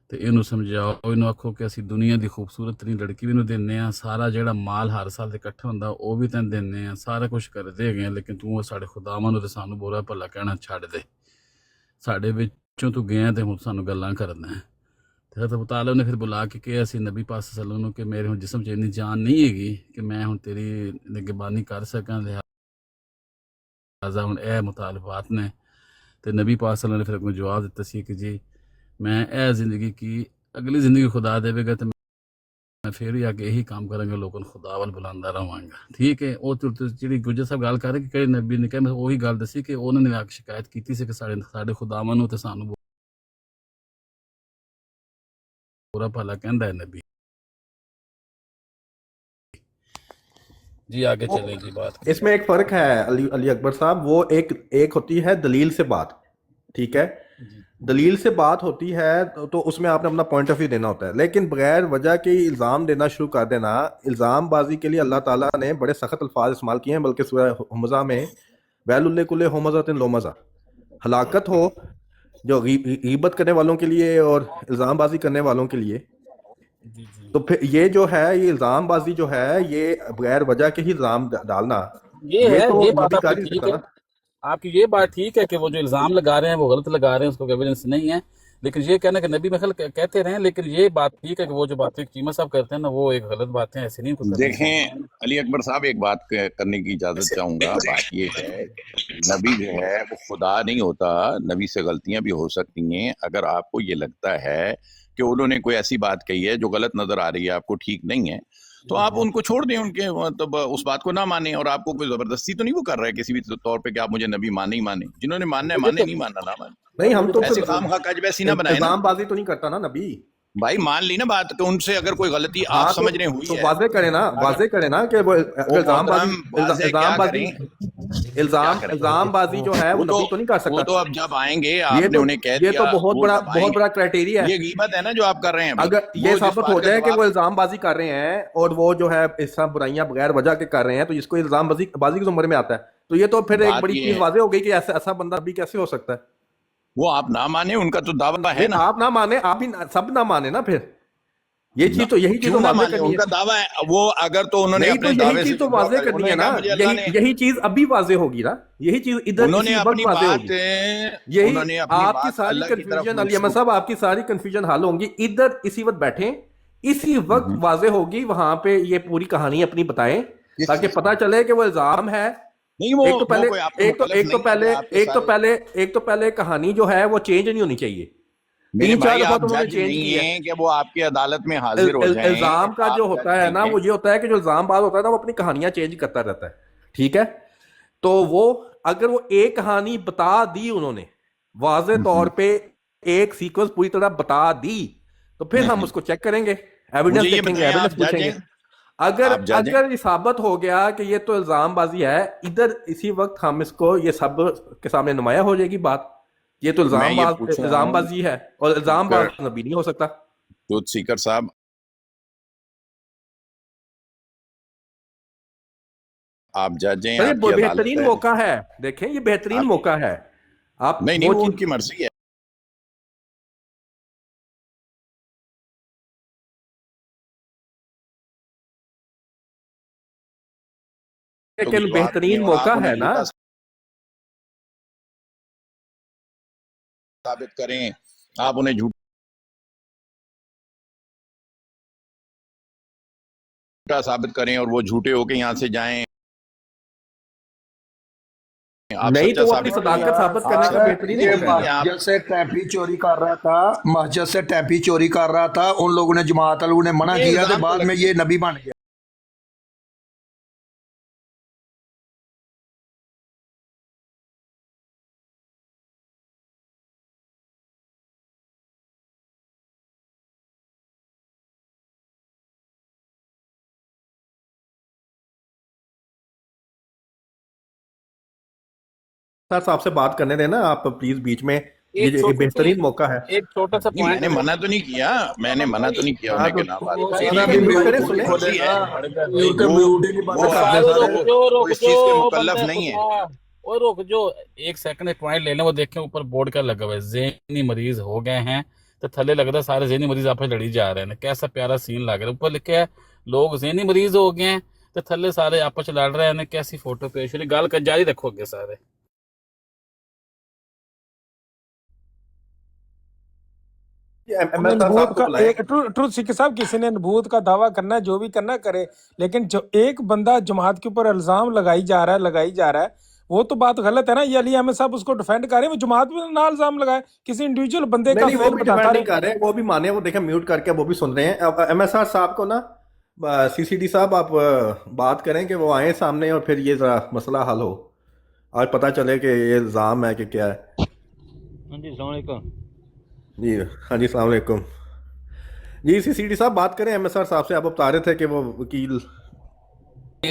ਤੇ ਇਹਨੂੰ ਸਮਝਾਓ, ਇਹਨੂੰ ਆਖੋ ਕਿ ਅਸੀਂ ਦੁਨੀਆ ਦੀ ਖੂਬਸੂਰਤ ਲੜਕੀ ਵੀ ਨੂੰ ਦਿੰਦੇ ਹਾਂ, ਸਾਰਾ ਜਿਹੜਾ ਮਾਲ ਹਰ ਸਾਲ ਇਕੱਠਾ ਹੁੰਦਾ ਉਹ ਵੀ ਤੈਨੂੰ ਦਿੰਦੇ ਹਾਂ, ਸਾਰਾ ਕੁਝ ਕਰਦੇ ਹੈਗੇ ਹਾਂ, ਲੇਕਿਨ ਤੂੰ ਸਾਡੇ ਖੁਦਾਵਾਂ ਨੂੰ ਤੇ ਸਾਨੂੰ ਬੁਰਾ ਭਲਾ ਕਹਿਣਾ ਛੱਡ ਦੇ। ਸਾਡੇ ਵਿੱਚੋਂ ਤੂੰ ਗਿਆ ਤੇ ਹੁਣ ਸਾਨੂੰ ਗੱਲਾਂ ਕਰਦਾ ਹੈ। ਤੇ ਹਜ਼ਰਤ ਅਬੂ ਤਾਲਿਬ ਨੇ ਫਿਰ ਬੁਲਾ ਕੇ ਕਿਹਾ ਸੀ ਨਬੀ ਪਾਕ ਸੱਲੱਲਾਹੁ ਅਲੈਹਿ ਵਸੱਲਮ ਨੂੰ ਕਿ ਮੇਰੇ ਹੁਣ ਜਿਸਮ 'ਚ ਇੰਨੀ ਜਾਨ ਨਹੀਂ ਹੈਗੀ ਕਿ ਮੈਂ ਹੁਣ ਤੇਰੀ ਨਿਗਹਿਬਾਨੀ ਕਰ ਸਕਾਂ। लिहाजा हुण ए मुतालबात ने ते नबी पाक सल्लल्लाहु अलैहि वसल्लम को जवाब दिता सी कि जी मैं ए जिंदगी की अगली जिंदगी खुदा देवेगा तो मैं फिर ही आगे यही काम करांगा, लोगों को खुदा वल बुलांदा रहांगा। ठीक है, ਉਹ ਜਿਹੜੀ ਗੁੱਜਰ ਸਾਹਿਬ ਗੱਲ ਕਰ ਰਹੇ ਕਿ ਕਿਹੜੇ ਨਬੀ ਨੇ ਕਿਹਾ, ਮੈਂ ਉਹੀ ਗੱਲ ਦੱਸੀ ਕਿ ਉਹਨਾਂ ਨੇ ਆ ਕੇ ਸ਼ਿਕਾਇਤ ਕੀਤੀ ਸੀ ਕਿ ਸਾਡੇ ਖੁਦਾਵੰ ਨੂੰ ਤੇ ਸਾਨੂੰ ਬੁਰਾ ਭਲਾ ਕਹਿੰਦਾ ਹੈ ਨਬੀ जी। आगे चले जी बात। इसमें एक फर्क है अली अकबर साहब, वो एक होती है दलील से बात, ठीक है, दलील से बात होती है तो उसमें आपने अपना पॉइंट ऑफ व्यू देना होता है, लेकिन बगैर वजह के इल्ज़ाम देना शुरू कर देना, इल्ज़ाम बाजी के लिए अल्लाह ताला ने बड़े सख्त अल्फाज इस्तेमाल किए हैं, बल्कि सूरह हुमज़ा में वैलुल लिकुल्लि हुमज़तिन लुमज़ा, हलाकत हो जो गीबत करने वालों के लिए और इल्ज़ाम बाजी करने वालों के लिए। तो फिर ये जो है, ये इल्ज़ाम बाजी जो है, ये बगैर वजह के ही इल्ज़ाम डालना, ये है, तो ये बात नबी आपकी नहीं ठीक सकता है, ना। आपकी ये बात ठीक है कि वो जो इल्ज़ाम लगा रहे हैं वो गलत लगा रहे हैं, उसको एविडेंस नहीं है, लेकिन ये कहना कि नबी महल कहते रहे, लेकिन ये बात ठीक है कि वो जो बातें चीमा साहब करते हैं ना, वो एक गलत बातें ऐसे नहीं कुछ। देखें अली अकबर साहब, एक बात करने की इजाजत चाहूंगा। बात ये है, नबी जो है वो खुदा नहीं होता, नबी से गलतियां भी हो सकती हैं। अगर आपको ये लगता है कि उन्होंने कोई ऐसी बात कही है जो गलत नजर आ रही है, आपको ठीक नहीं है, तो आप उनको छोड़ दें, उनके मतलब उस बात को ना माने। और आपको कोई जबरदस्ती तो नहीं वो कर रहा है किसी भी तौर पे कि आप मुझे नबी माने ही माने। जिन्होंने मानना है माने, नहीं मानना ना माने। नहीं, हम तो ऐसे काम काज वैसी ना बनाए ना। इल्ज़ाम बाजी तो नहीं करता ना नबी भाई, मान ली ना बात कि उनसे अगर कोई गलती आप समझ रहे हुई तो है, वाज़े करें ना, वाज़े करें ना कि वो इल्ज़ाम बाजी जो है वो नबी तो नहीं कर सकता। वो तो अब जब आएंगे आपने उन्हें कह दिया, ये तो बहुत बड़ा क्राइटेरिया है। ये गीबत है ना जो आप कर रहे हैं। अगर ये साबित हो जाए कि वो इल्ज़ाम बाजी कर रहे हैं और वो जो है इस तरह बुराइयां बगैर वजह के कर रहे हैं, तो इसको इल्ज़ाम बाजी की उम्र में आता है, तो ये तो फिर एक बड़ी चीज वाज़े हो गई कि ऐसा बंदा भी कैसे हो सकता है। वो आप ना माने, उनका तो दावा है ना। आप ना माने, आप भी सब ना माने ना, फिर ये चीज तो यही चीज उनका दावा है वो, अगर तो उन्होंने अपने दावे से तो वाज़े करनी है ना, यही चीज अभी वाज़े होगी ना, यही चीज इधर उन्होंने अपनी बात, यही आपकी सारी कंफ्यूजन, अली अहमद साहब आपकी सारी कंफ्यूजन हल होंगी इधर, इसी वक्त बैठे, इसी वक्त वाज़े होगी, वहां पे ये पूरी कहानी अपनी बताएं ताकि पता चले कि वो इल्जाम है। नहीं, वो एक तो पहले कहानी जो है वो चेंज नहीं होनी चाहिए। तीन चार दफा तो उन्होंने चेंज किया है कि वो आपकी अदालत में हाजिर हो जाएं। इल्जाम का जो होता है ना, वो ये होता है कि जो इल्जाम बाज होता है ना, वो अपनी कहानियां चेंज करता रहता है, ठीक है। तो वो अगर वो एक कहानी बता दी उन्होंने वाज़े तौर पे, एक सीक्वेंस पूरी तरह बता दी, तो फिर हम उसको चेक करेंगे, एविडेंस देखेंगे, एविडेंस पूछेंगे। अगर ये साबित हो गया कि ये तो इल्जाम बाजी है, इधर इसी वक्त हम इसको, ये सब के सामने नुमाया हो जाएगी बात, ये तो इल्जाम बाजी है और इल्जाम बाज नबी नहीं हो सकता। ट्रूथ सीकर साहब, आप जज हैं, ये बेहतरीन मौका है, देखें ये बेहतरीन मौका है। आप नहीं, वो उनकी मर्जी है। लेकिन बेहतरीन मौका है ना, साबित करें, आप उन्हें झूठा साबित करें और वो झूठे होके यहाँ से जाएं। नहीं तो वो अपनी सदाकत साबित करने का बेहतरीन मस्जिद से टैपी चोरी कर रहा था, मस्जिद से टैपी चोरी कर रहा था, उन लोगों ने, जमात वालों ने मना किया, तो बाद में ये नबी बन गया। सर साहब से बात करने देना आप प्लीज, बीच में ये बेहतरीन मौका है। एक छोटा सा पॉइंट, मैंने मना तो नहीं किया, मैंने मना तो नहीं किया उन्हें कि ना बात रुक जो एक सेकंड पॉइंट ले लें, वो देखें ऊपर बोर्ड का लगा हुआ है, ज़हनी मरीज हो गए हैं, तो थल्ले लग रहा है सारे ज़हनी मरीज आपस लड़ी जा रहे हैं। कैसा प्यारा सीन लग रहा है, ऊपर लिखा है लोग ज़हनी मरीज हो गए हैं, तो थल्ले सारे आपस लड़ रहे हैं। कैसी फोटो पेश हुई, गाल कर जारी रखोगे सारे। नबूत का एक ट्रूथ सीकर साहब, किसी ने नबूत का दावा करना है, जो भी करना करे, लेकिन जो एक बंदा जमात के ऊपर इल्जाम लगाई जा रहा है, وہ تو بات غلط ہے نا. یہ علی احمد صاحب اس کو ڈیفینڈ کر رہے ہیں, وہ جماعت پہ نہ الزام لگائے, کسی انڈیویجول بندے کا نہیں وہ فیل بھی بتاتا ڈیفینڈ نہیں رہے. کر رہے, وہ بھی مانے, وہ دیکھیں میوٹ کر کے وہ بھی سن رہے ہیں. ایم ایس آر صاحب کو نا, سی سی ڈی صاحب آپ بات کریں کہ وہ آئیں سامنے اور پھر یہ ذرا مسئلہ حل ہو, آج پتہ چلے کہ یہ الزام ہے کہ کیا ہے. ہاں جی السلام علیکم. جی ہاں جی السلام علیکم. جی سی سی ڈی صاحب بات کریں ایم ایس آر صاحب سے. آپ بتا رہے تھے کہ وہ وکیل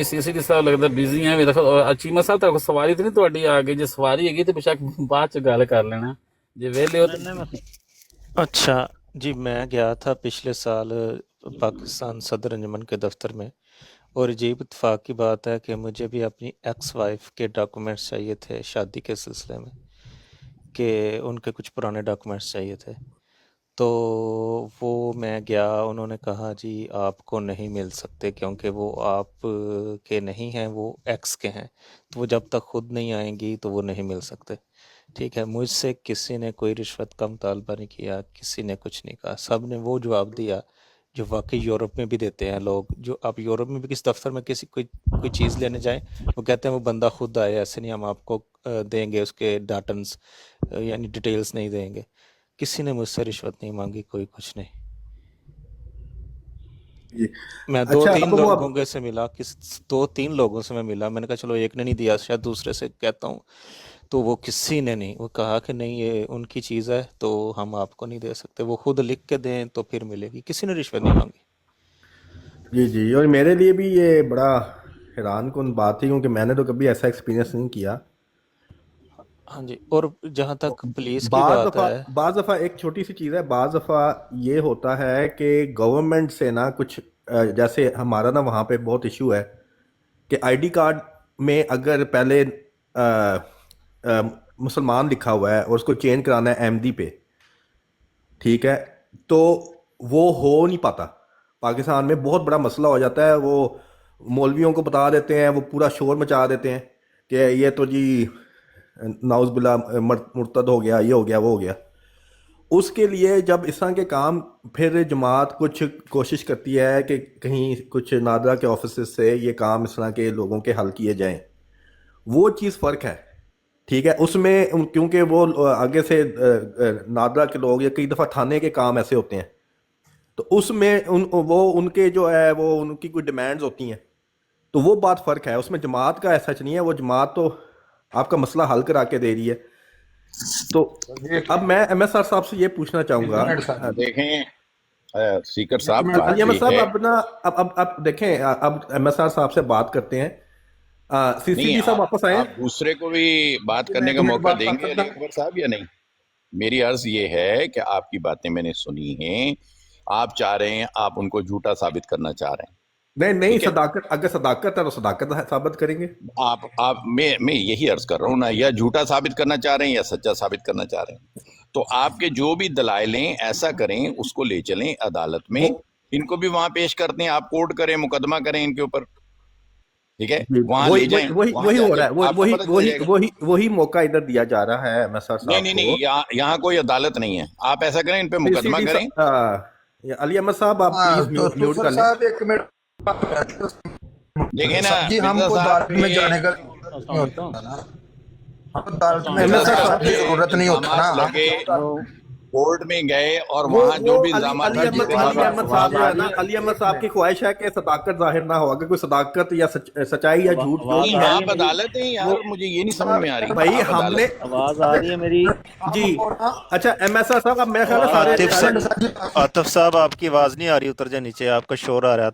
سی سی ڈی صاحب لگتا بزی ہیں. چیمہ صاحب تک سواری تو نہیں تھوڑی آ گئی, جی سواری ہے تو بشک بعد چ گل کر لینا جی ویلے ہو. اچھا جی, میں گیا تھا پچھلے سال پاکستان صدر انجمن کے دفتر میں, اور عجیب اتفاق کی بات ہے کہ مجھے بھی اپنی ایکس وائف کے ڈاکومنٹس چاہیے تھے شادی کے سلسلے میں, کہ ان کے کچھ پرانے ڈاکومنٹس چاہیے تھے. تو وہ میں گیا, انہوں نے کہا جی آپ کو نہیں مل سکتے کیونکہ وہ آپ کے نہیں ہیں, وہ ایکس کے ہیں, تو وہ جب تک خود نہیں آئیں گی تو وہ نہیں مل سکتے. ٹھیک ہے, مجھ سے کسی نے کوئی رشوت کا مطالبہ نہیں کیا, کسی نے کچھ نہیں کہا, سب نے وہ جواب دیا جو واقعی یورپ میں بھی دیتے ہیں لوگ. جو آپ یورپ میں بھی کس دفتر میں کسی کوئی چیز لینے جائیں, وہ کہتے ہیں وہ بندہ خود آئے, ایسے نہیں ہم آپ کو دیں گے اس کے ڈاٹنز یعنی ڈیٹیلز نہیں دیں گے. کسی نے مجھ سے رشوت نہیں مانگی, کوئی کچھ نہیں. میں دو تین لوگوں سے ملا, 2-3 لوگوں سے میں ملا, میں نے کہا چلو ایک نے نہیں دیا, شاید دوسرے سے کہتا ہوں, تو وہ کسی نے نہیں, وہ کہا کہ نہیں یہ ان کی چیز ہے تو ہم آپ کو نہیں دے سکتے, وہ خود لکھ کے دیں تو پھر ملے گی. کسی نے رشوت نہیں مانگی. جی جی, اور میرے لیے بھی یہ بڑا حیران کن بات تھی کیونکہ میں نے تو کبھی ایسا ایکسپیرینس نہیں کیا. ہاں جی, اور جہاں تک پولیس کی بات ہے, بعض دفعہ ایک چھوٹی سی چیز ہے, بعض دفعہ یہ ہوتا ہے کہ گورنمنٹ سے نا کچھ, جیسے ہمارا نا وہاں پہ بہت ایشو ہے کہ آئی ڈی کارڈ میں اگر پہلے مسلمان لکھا ہوا ہے اور اس کو چینج کرانا ہے احمدی پہ, ٹھیک ہے, تو وہ ہو نہیں پاتا. پاکستان میں بہت بڑا مسئلہ ہو جاتا ہے, وہ مولویوں کو بتا دیتے ہیں, وہ پورا شور مچا دیتے ہیں کہ یہ تو جی ناؤز باللہ مرتد ہو گیا, یہ ہو گیا, وہ ہو گیا. اس کے لیے جب اس طرح کے کام, پھر جماعت کچھ کوشش کرتی ہے کہ کہیں کچھ نادرا کے آفیسز سے یہ کام اس طرح کے لوگوں کے حل کیے جائیں, وہ چیز فرق ہے. ٹھیک ہے, اس میں کیونکہ وہ آگے سے نادرا کے لوگ یا کئی دفعہ تھانے کے کام ایسے ہوتے ہیں, تو اس میں وہ ان کے جو ہے وہ ان کی کوئی ڈیمانڈز ہوتی ہیں, تو وہ بات فرق ہے. اس میں جماعت کا ایسا نہیں ہے, وہ جماعت تو آپ کا مسئلہ حل کرا کے دے رہی ہے. تو اب میں ایم ایس آر صاحب سے یہ پوچھنا چاہوں گا, دیکھیں سپیکر صاحب علی احمد صاحب اپنا اب دیکھیں, اب ایم ایس آر صاحب سے بات کرتے ہیں. سی سی ڈی صاحب واپس آئیں. آپ دوسرے کو بھی بات کرنے کا موقع دیں گے علی اکبر صاحب یا نہیں؟ میری عرض یہ ہے کہ آپ کی باتیں میں نے سنی ہیں, آپ چاہ رہے ہیں, آپ ان کو جھوٹا ثابت کرنا چاہ رہے ہیں. نہیں, صداقت, اگر صداقت ہے تو صداقت ثابت کریں گے. آپ میں یہی عرض کر رہا ہوں نا, یا جھوٹا ثابت کرنا چاہ رہے ہیں یا سچا ثابت کرنا چاہ رہے ہیں. تو آپ کے جو بھی دلائل ہیں ایسا کریں, اس کو لے چلیں عدالت میں, ان کو بھی وہاں پیش کرتے ہیں, آپ کورٹ کریں, مقدمہ کریں ان کے اوپر, ٹھیک ہے, وہاں لے جائیں. وہی ہو رہا ہے, وہی موقع ادھر دیا جا رہا ہے. نہیں, یہاں کوئی عدالت نہیں ہے, آپ ایسا کریں, ان پہ مقدمہ کریں. علی احمد صاحب آپ پلیز میوٹ کر لیں. ایک منٹ دیکھیں نا جی, ہم کو عدالت میں جانے کا عدالت میں جانے کی ضرورت نہیں ہوتا نا. کورٹ میں گئے اور وہاں جو بھی الزامات علی احمد صاحب کی خواہش ہے کہ صداقت ظاہر نہ ہو. اگر کوئی صداقت یا سچائی یا جھوٹ جو بھی ہے, آپ عدالت ہیں یار, مجھے یہ نہیں سمجھ میں آ رہی. بھائی ہم نے آواز آ رہی ہے میری؟ جی اچھا, ایم ایس آر صاحب اب میرا خیال ہے سارے. عاطف صاحب آپ کی آواز نہیں آ رہی, اتر جائے نیچے, آپ کا شور آ رہا ہے.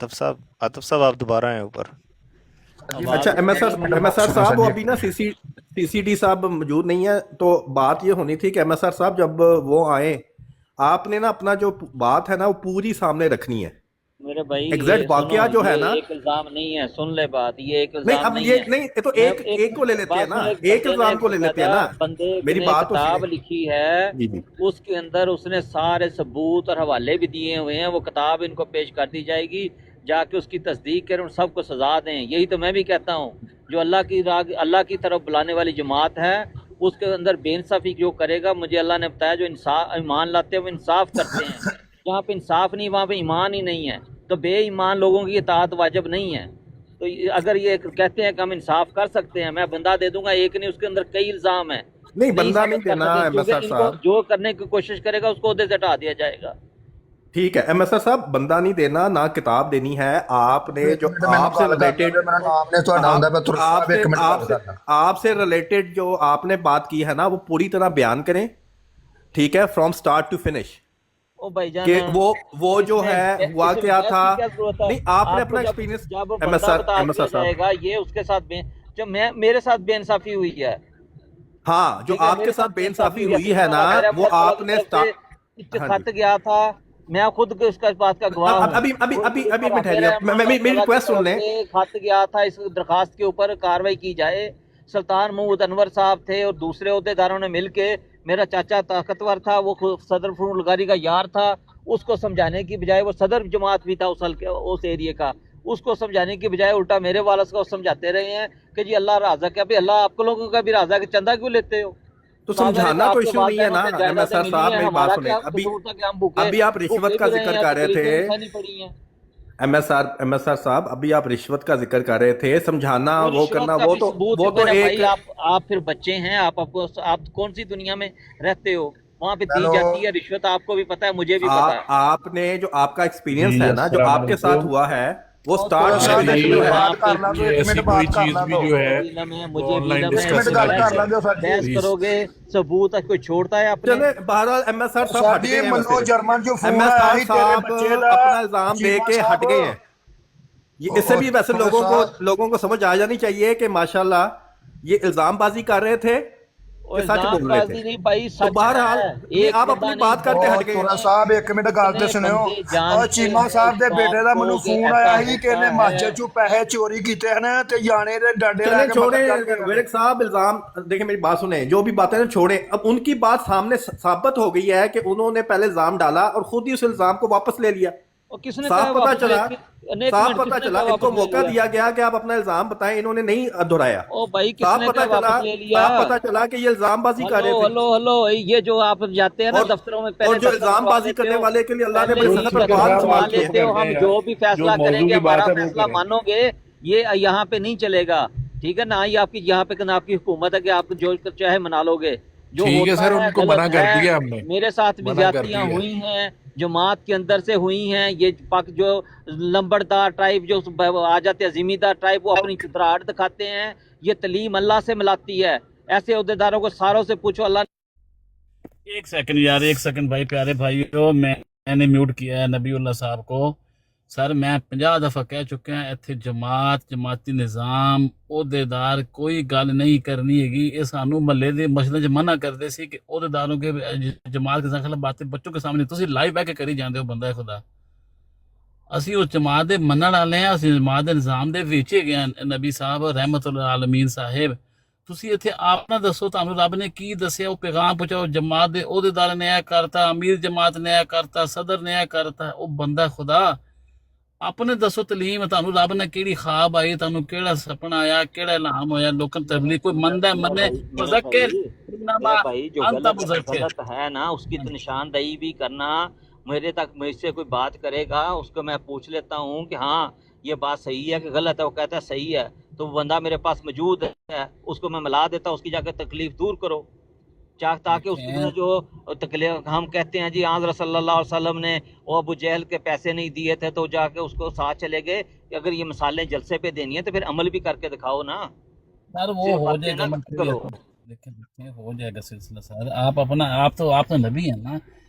عاطف صاحب آپ دوبارہ آئے اوپر. اچھا, ایم ایس آر صاحب وہ ابھی نا سی سی ڈی صاحب موجود نہیں ہے, تو بات یہ ہونی تھی کہ ایم ایس آر صاحب جب وہ آئیں, آپ نے نا اپنا جو بات ہے نا وہ پوری سامنے رکھنی ہے. میرے بھائی ایگزیکٹ واقعہ جو ہے نا, ایک الزام نہیں ہے, سن لے بات, یہ ایک نہیں, الزام اب یہ نہیں, تو ایک کو لے لیتے ہیں نا, ایک الزام کو لے لیتے ہیں نا. بندے میری بات کتاب لکھی ہے, اس کے اندر اس نے سارے ثبوت اور حوالے بھی دیے ہوئے ہیں, وہ کتاب ان کو پیش کر دی جائے گی, جا کے اس کی تصدیق کریں اور سب کو سزا دیں. یہی تو میں بھی کہتا ہوں, جو اللہ کی طرف بلانے والی جماعت ہے, اس کے اندر بے انصافی جو کرے گا, مجھے اللہ نے بتایا جو ایمان لاتے ہیں وہ انصاف کرتے ہیں. جہاں پہ انصاف نہیں وہاں پہ ایمان ہی نہیں ہے, تو بے ایمان لوگوں کی اطاعت واجب نہیں ہے. تو تو अगर ये कहते हैं कि हम इंसाफ कर सकते हैं, मैं बंदा दे दूंगा एक नहीं, उसके अंदर कई इल्जाम है, नहीं बंदा नहीं साबित कर देना सकते, क्योंकि एमएसआर इनको साहब, जो करने की कोशिश करेगा उसको ओहदे से हटा दिया जाएगा। ठीक है एमएसआर साहब, बंदा नहीं देना ना किताब देनी है। आपने जो आपसे रिलेटेड ਮੇਰਾ ਨਾਮ ਨੇ ਤੁਹਾਡਾ ਹੁੰਦਾ ਮੈਂ ਤੁਰ ਸਾਹਿਬ आपसे ਇੱਕ ਮਿੰਟ ਗੱਲ आपसे ਕਰਨਾ आपसे रिलेटेड जो आपने बात की है ना वो पूरी तरह बयान करें, ठीक है, फ्रॉम स्टार्ट टू फिनिश, ओ भाईजान कि वो जो है हुआ इसे क्या बहस था। की क्या जरूरत है? नहीं आपने आपको अपना जब एक्सपीरियंस जब बंदा एमएसआर बता दिया साहब, जाएगा ये उसके साथ जो मेरे साथ बेइंसाफी हुई है, हाँ जो ठीक है, आपके मेरे साथ बेइंसाफी हुई है, है ना वो आपने एक खत गया था, मैं खुद उसका इस बात का गवाह हूं। अभी अभी अभी अभी मिनट ठहरिए, मेरी रिक्वेस्ट सुन लें। खत गया था, इस दरखास्त के ऊपर कार्रवाई की जाए। सुल्तान महमूद अनवर साहब थे और दूसरे अहदेदारों ने मिलके, मेरा चाचा ताकतवर था, वो सदर फरूल लगारी का यार था, उसको समझाने की बजाय, वो सदर जमात भी था उस हल्के उस एरिया का, उसको समझाने की बजाय उल्टा मेरे वालद को समझाते रहे हैं कि जी अल्लाह राजा क्या, अभी अल्लाह आप लोगों का भी राजा के चंदा क्यों लेते हो? तो समझाना तो इशू नहीं है ना एमएसआर साहब, मेरी बात सुने। अभी आप रिश्वत का जिक्र कर रहे थे एमएसआर साहब, अभी आप रिश्वत का जिक्र कर रहे थे, समझाना वो करना वो तो एक आप फिर बच्चे हैं, आप कौन सी दुनिया में रहते हो? वहाँ पे दी जाती है रिश्वत, आपको भी पता है, मुझे भी पता है। आपने जो आपका एक्सपीरियंस है ना, जो आपके साथ हुआ है वो स्टार्ट मुझे भी बहस करोगे, सबूत कोई छोड़ता है अपने? चले बहरहाल एमएसआर साहब हट गए हैं, ਮਨੋ ਜਰਮਨ ਜੋ ਫੋਨ एमएसआर ਆਇਆ ਸੀ ਤੇਰੇ साहब ਬੱਚੇ ਦਾ अपना इल्जाम दे के हट गए हैं। ये इससे भी वैसे लोगों को समझ आ जानी चाहिए कि माशाल्लाह ये इल्जामबाजी कर रहे थे कि सच बोल रहे थे। नहीं भाई, तो बहरहाल आप अपनी बात करके हट गए। ਤੋਰਾ ਸਾਹਿਬ ਇੱਕ ਮਿੰਟ ਗੱਲ ਤੇ ਸੁਣਿਓ। ਉਹ ਚੀਮਾ ਸਾਹਿਬ ਦੇ ਬੇਟੇ ਦਾ ਮੈਨੂੰ ਫੋਨ ਆਇਆ ਸੀ ਕਿ ਇਹਨੇ ਹਿਮਾਚਲ ਚੋਂ ਪੈਸੇ ਚੋਰੀ ਕੀਤੇ ਹਨ ਤੇ ਜਾਣੇ ਦੇ ਡਾਡੇ ਲੈ चले के छोड़े मदद करके विवेक साहब, इल्जाम देखिए, मेरी बात सुने, जो भी बातें ना छोड़े। अब उनकी बात सामने साबित हो गई है कि उन्होंने पहले इल्जाम डाला और खुद ही उस इल्जाम को वापस ले लिया। किसने साफ पता चला इनको मौका दिया गया कि आप अपना इल्जाम बताएं, इन्होंने नहीं दोहराया। साफ पता चला कि ये इल्जामबाजी कर रहे थे। हेलो, ये जो आप जाते हैं ना दफ्तरों में, और जो इल्जामबाजी करने वाले के लिए अल्लाह ने बड़ी सख्त पर बहुत सवाल किए हैं। हम जो भी फैसला करेंगे, हमारा फैसला मानोगे, ये यहाँ पे नहीं चलेगा, ठीक है ना? ही आपकी यहाँ पे ना आपकी हुकूमत है कि आप जो चाहे मना लोगे। जो ठीक है सर, उनको मना कर दिया हमने, मेरे साथ भी ज्यादतियां हुई हैं, जमात के अंदर से हुई हैं। ये पाक जो लंबड़दार ट्राइब जो आ जाते हैं, जिमीदार ट्राइब, वो अपनी चित्राहट दिखाते हैं। ये तलीम अल्लाह से मिलाती है। ऐसे अहदेदारों को सारों से पूछो, अल्लाह। एक सेकंड यार, एक सेकंड भाई, प्यारे भाइयों, मैंने म्यूट किया है नबीउल्लाह साहब को। सर मैं 50 दफा कह चुके हैं, इत्थे जमाती निज़ाम अहदेदार कोई गल नहीं करनी हैगी। ये सानू महल्ले दे मसले च मना करते सी कि अहदेदारों के जमात के खिलाफ बातें बच्चों के सामने तुसी लाइव बह के करी जाते हो। बंदा खुदा असी उस जमात दे मनण वाले हैं, असी जमात दे निज़ाम दे विच हैगे हैं। नबी साहब रहमतुल आलमीन साहिब, तुसी इत्थे आप ना दसो तुहानू रब ने की दसिया, वो पैगाम पहुंचाओ। जमात दे अहदेदार ने ऐ करता, अमीर जमात ने ऐ करता, सदर ने ऐ करता। वो बंदा खुदा अपने दसो तलीम, तुहानू रब ने केड़ी ख्वाब आई, तुहानू केड़ा सपना आया, केड़ा इल्हाम होया, लोकां तबलीग कोई मनदा मने मुज़क्किर भाई जो गलत है ना, उसकी तो निशानदही भी करना। मेरे तक मुझसे कोई बात करेगा, उसको मैं पूछ लेता हूँ कि हाँ ये बात सही है कि गलत है, वो कहता है सही है, तो वो बंदा मेरे पास मौजूद है, उसको मैं मिला देता हूँ, उसकी जाकर तकलीफ दूर करो, ताकि उसकी जो तकलीफ, हम कहते हैं जी आज़ सल्लल्लाहु अलैहि वसल्लम ने वो अबू जहल के पैसे नहीं दिए थे तो जाके उसको साथ चले गए कि अगर ये मिसालें जलसे पे देनी है तो फिर अमल भी करके दिखाओ ना। सर वो हो जाएगा, देखिए हो जाएगा सिलसिला। सर आप अपना, आप तो नबी हैं ना,